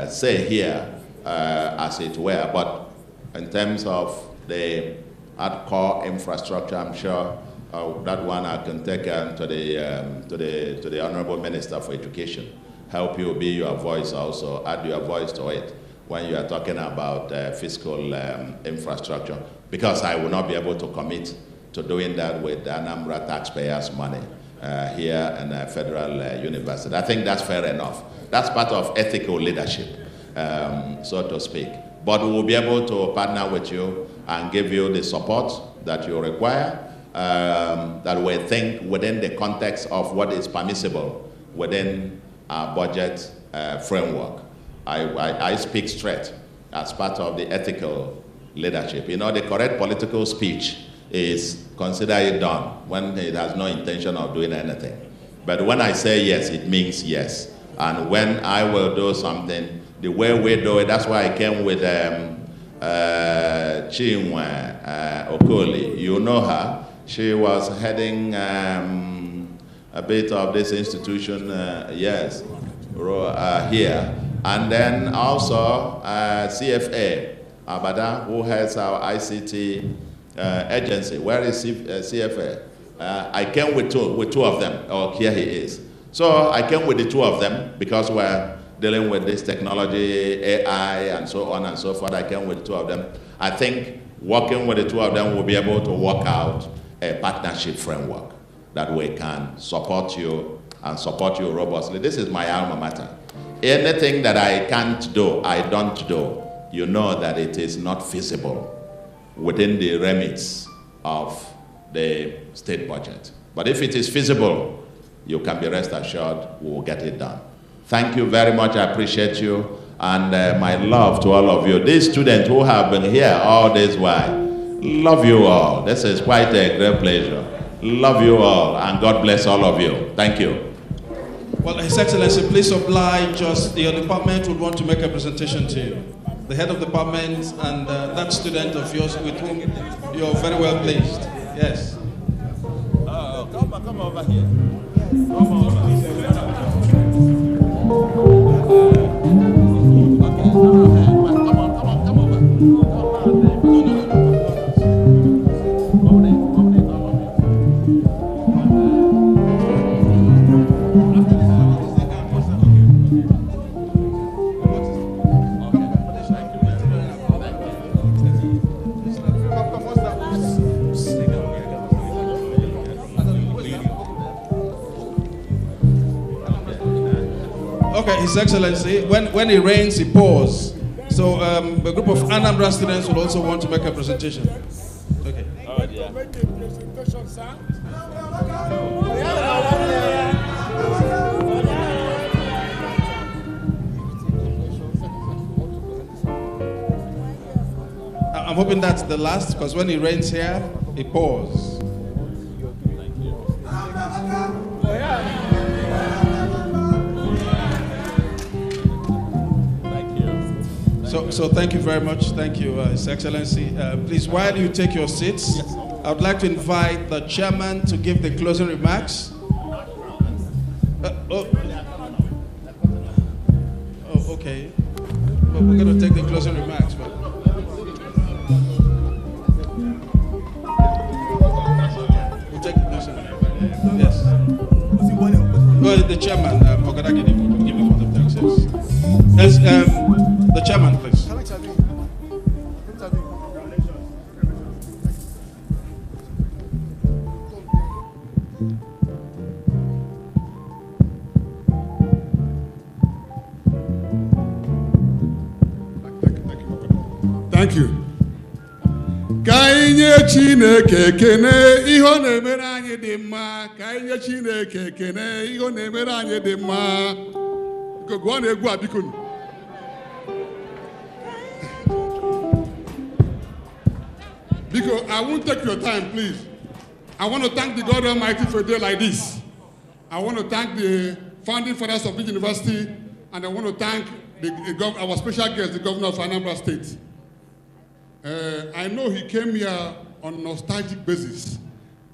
say here, as it were. But in terms of the hardcore infrastructure, I'm sure that one I can take to the Honorable Minister for Education. Help you be your voice also, add your voice to it when you are talking about fiscal infrastructure, because I will not be able to commit to doing that with Anambra taxpayers' money here in a federal university. I think that's fair enough. That's part of ethical leadership, so to speak. But we will be able to partner with you and give you the support that you require, that we think within the context of what is permissible within our budget framework. I speak straight as part of the ethical leadership. You know, the correct political speech is consider it done when it has no intention of doing anything. But when I say yes, it means yes. And when I will do something, the way we do it, that's why I came with Chinwe Okoli. You know her. She was heading a bit of this institution, yes, here. And then also CFA, Abada, who has our ICT agency. Where is CFA? I came with two of them. Oh, here he is. So I came with the two of them because we're dealing with this technology, AI, and so on and so forth. I came with two of them. I think working with the two of them, we'll be able to work out a partnership framework that we can support you and support you robustly. This is my alma mater. Anything that I can't do, I don't do. You know that it is not feasible within the remits of the state budget. But if it is feasible, you can be rest assured we will get it done. Thank you very much. I appreciate you. And my love to all of you. These students who have been here all this while, love you all. This is quite a great pleasure. Love you all, and God bless all of you. Thank you. Well, His Excellency, please oblige us. Your department would want to make a presentation to you. The head of the department and that student of yours with whom you're very well pleased. Yes. Come over here. Come over. Okay, His Excellency, when it rains, it pours. So a group of Anambra students will also want to make a presentation. Okay. Make a presentation, sir. I'm hoping that's the last, because when it rains here, it pours. So thank you very much. Thank you, His Excellency. Please, while you take your seats, I would like to invite the chairman to give the closing remarks. Okay. But we're going to take the closing remarks. But we'll take the closing remarks. Yes. Well, the chairman, Ogadaki, give me for the thanks. Yes, the chairman, please. Thank you. Kainye Chineke kene ihe na-emere anyị dị mma. Kainye Chineke kene ihe na-emere anyị dị mma. Go na egwu abiko. Because I won't take your time, please. I want to thank the God Almighty for a day like this. I want to thank the founding fathers of this university, and I want to thank our special guest, the governor of Anambra State. I know he came here on a nostalgic basis.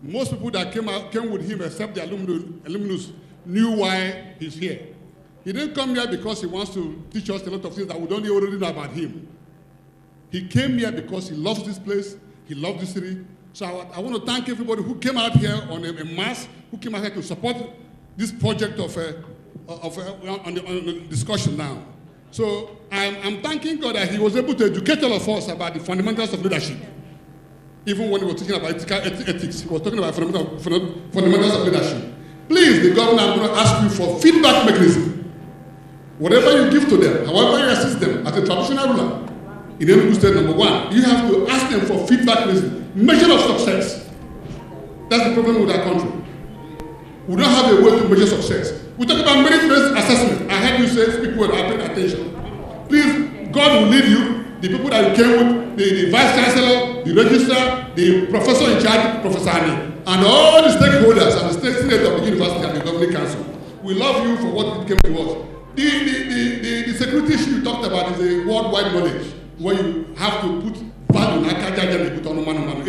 Most people that came with him, except the alumnus, knew why he's here. He didn't come here because he wants to teach us a lot of things that we don't already know about him. He came here because he loves this place, he loves this city. So I want to thank everybody who came out here on a mass, who came out here to support this project on the discussion now. So I'm thanking God that he was able to educate all of us about the fundamentals of leadership. Even when he was talking about ethics, he was talking about fundamentals of leadership. Please, the governor, I'm going to ask you for feedback mechanism. Whatever you give to them, however you assist them, as a traditional ruler, in Enugu State, number one, you have to ask them for feedback mechanism, measure of success. That's the problem with our country. We don't have a way to measure success. We talk about merit-based assessment. I heard you say, speak well, I pay attention. Please, God will lead you. The people that you came with, the vice chancellor, the registrar, the professor in charge, Professor Ani, and all the stakeholders and the state senate of the university and the governing council. We love you for what it came to us. The security issue you talked about is a worldwide knowledge. where you have to put value in Akaja and put on man.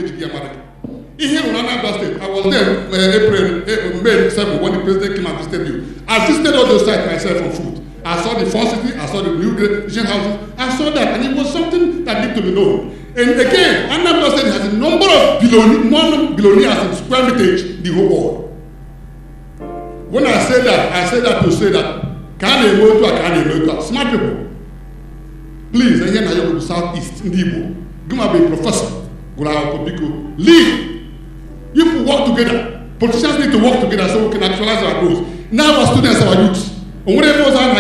Here in Anambra State, I was there May 7 when the president came and visited you. I visited all those sites myself on foot. I saw the Fun City, I saw the new vision houses, I saw that, and it was something that needed to be known. And again, Anambra State has a number of billionaires in square meterage in the whole world. When I say that to say that, smart people, please, I hear now you go to Southeast, in the Igbo, give me a professor, lead. You work together. Politicians need to work together so we can actualize our goals. Now our students, our youth, and whatever was on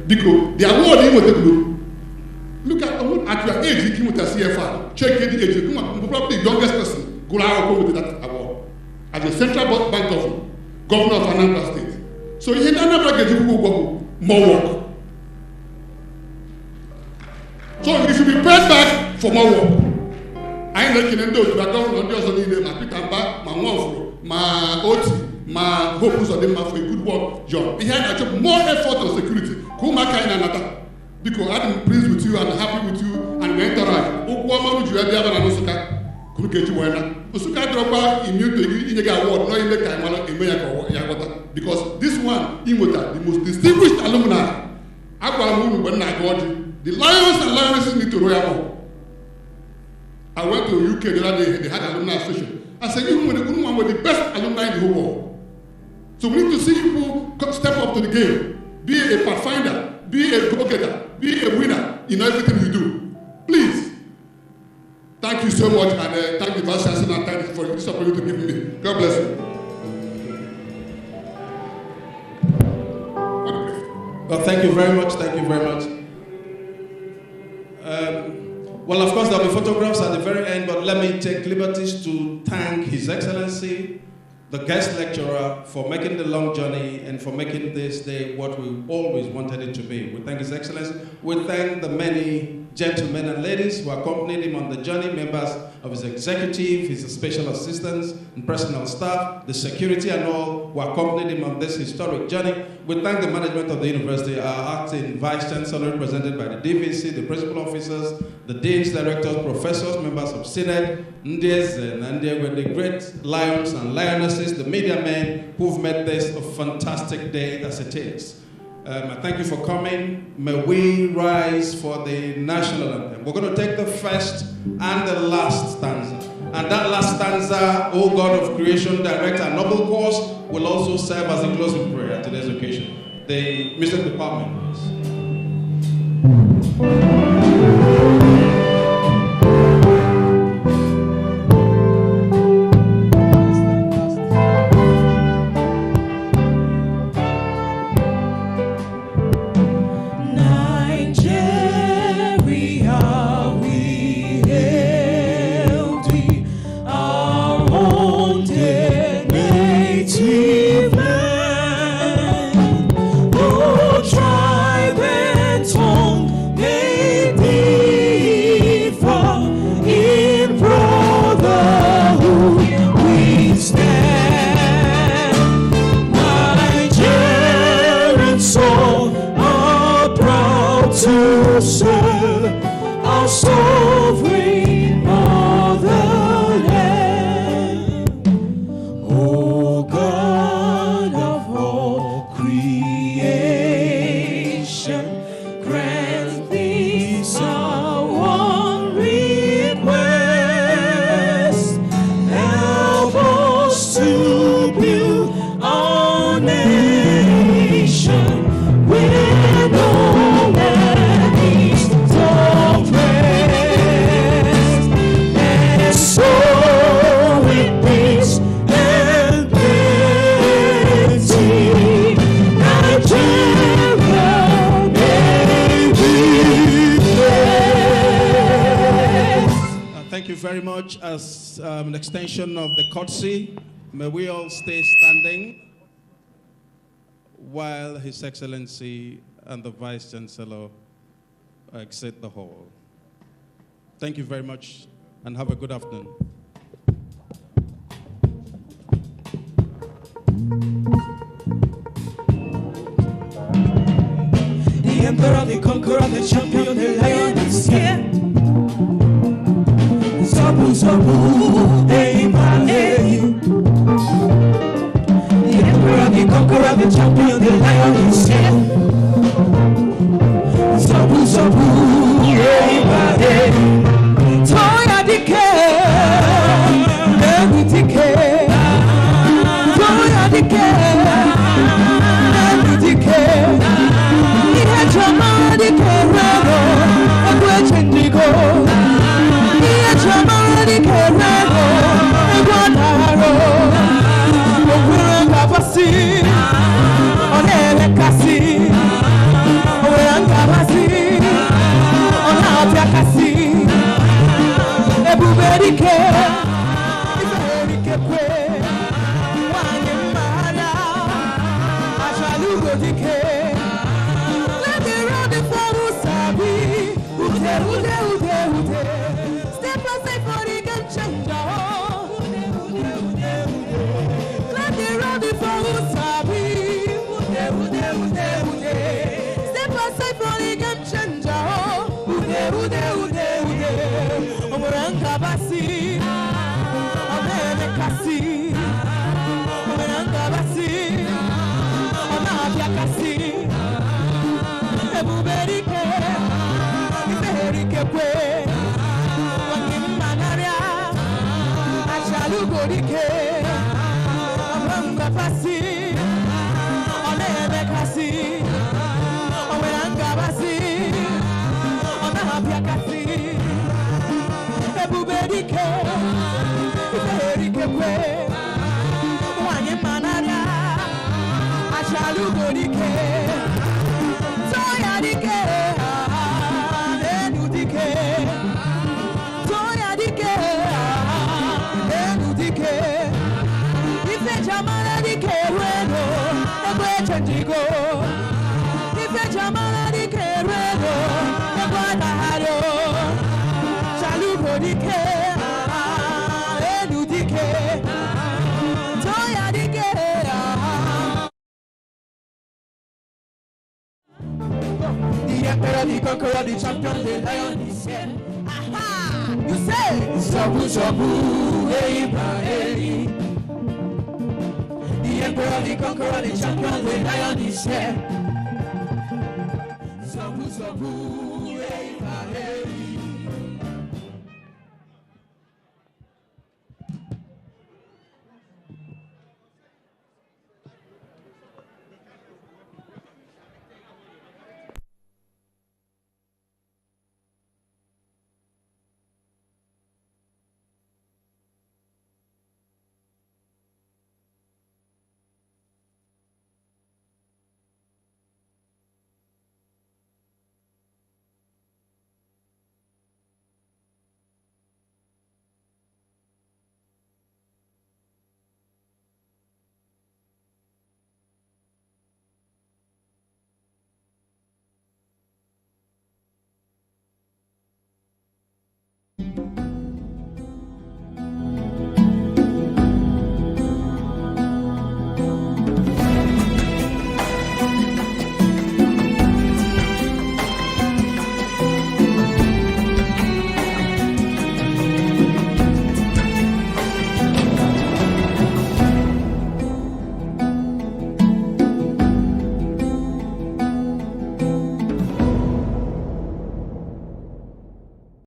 because the award you will take look at your age, you came with a CFR, check the age, probably the youngest person, go out with that award as a central bank governor of Anambra State. So you never get to go more work. So you should be paid back for more work. I ain't looking at those, but I don't know my Pitamba, my Wonfro, my Oti, my Hopus of them for a good work job. He had a more effort on security. Kumaka and another. Because I'm pleased with you and happy with you and mentor. Okwama would you have the other Anosuka? Kukeji Wena. Osuka Dropa immune to you in a award, not in the Kaimala in Mayako. Because this one, Imota, the most distinguished alumni, Aquamun when I got the lions and lionesses need to royal. I went to UK the other day, they had an alumni association. I said, even with the good one were the best alumni in the whole world. So we need to see people step up to the game, be a pathfinder, be a go-getter, be a winner in everything you do. Please. Thank you so much, and thank the Vice Chancellor and thank you for this opportunity to give me. God bless you. Well, thank you very much. Thank you very much. Well, of course, there'll be photographs at the very end, but let me take liberties to thank His Excellency, the guest lecturer, for making the long journey and for making this day what we always wanted it to be. We thank His Excellency. We thank the many gentlemen and ladies who accompanied him on the journey, members of his executive, his special assistants, and personal staff, the security and all who accompanied him on this historic journey. We thank the management of the university, our acting Vice Chancellor, represented by the DVC, the principal officers, the deans, directors, professors, members of Senate, Ndies, and the great lions and lionesses, the media men who've made this a fantastic day as it is. I thank you for coming. May we rise for the national anthem. We're going to take the first and the last stanza. And that last stanza, O God of creation, direct our noble course, will also serve as a closing prayer at today's occasion. The Mr. Department, as an extension of the courtesy, may we all stay standing while His Excellency and the Vice Chancellor exit the hall. Thank you very much and have a good afternoon. The Emperor, the Conqueror. conqueror, the champion, the lion is here. Sabu, sabu, hey, my, hey. The emperor, the conqueror, the champion, the lion is here. Sabu, sabu, hey, my, hey. Toya dike, never dike. Toya dike, never dike. Ihe chama dike rego, egwe chendigo. Ihe chama dike rego, egwe naro. Ogwere ngabasi, onele kasi. Ogwere ngabasi, onabia kasi. Ebuberike, iferike kwe, wanye mara, achalugo dike. Let the road for Usabi, ude, ude, ude, ude. Step aside for the game changer. Ude, ude, ude, ude. Let the road for Usabi, ude, ude, ude, ude. Step aside for the game changer. Ude, ude, ude, ude. Omuranga basi, omene kasi, omuranga basi, onabia kasi. Ebuberike, iferike kwe, wakimanaria, achalugo dike, omuranga basi, onene kasi, omuranga basi, onabia kasi. Ebuberike, iferike kwe, wanye manaria, achalugo dike. Toya dike, enu dike. Toya dike, enu dike. Ife jamana dike rego, egwe chendigo. Ife jamana dike rego, egwe naharo. Chalugo dike, enu dike. Toya dike. The emperor, the conqueror, the champion, the lion is here. Aha! You say, Sabu, Sabu, hey, hey. The emperor, the conqueror, the champion, the lion is here.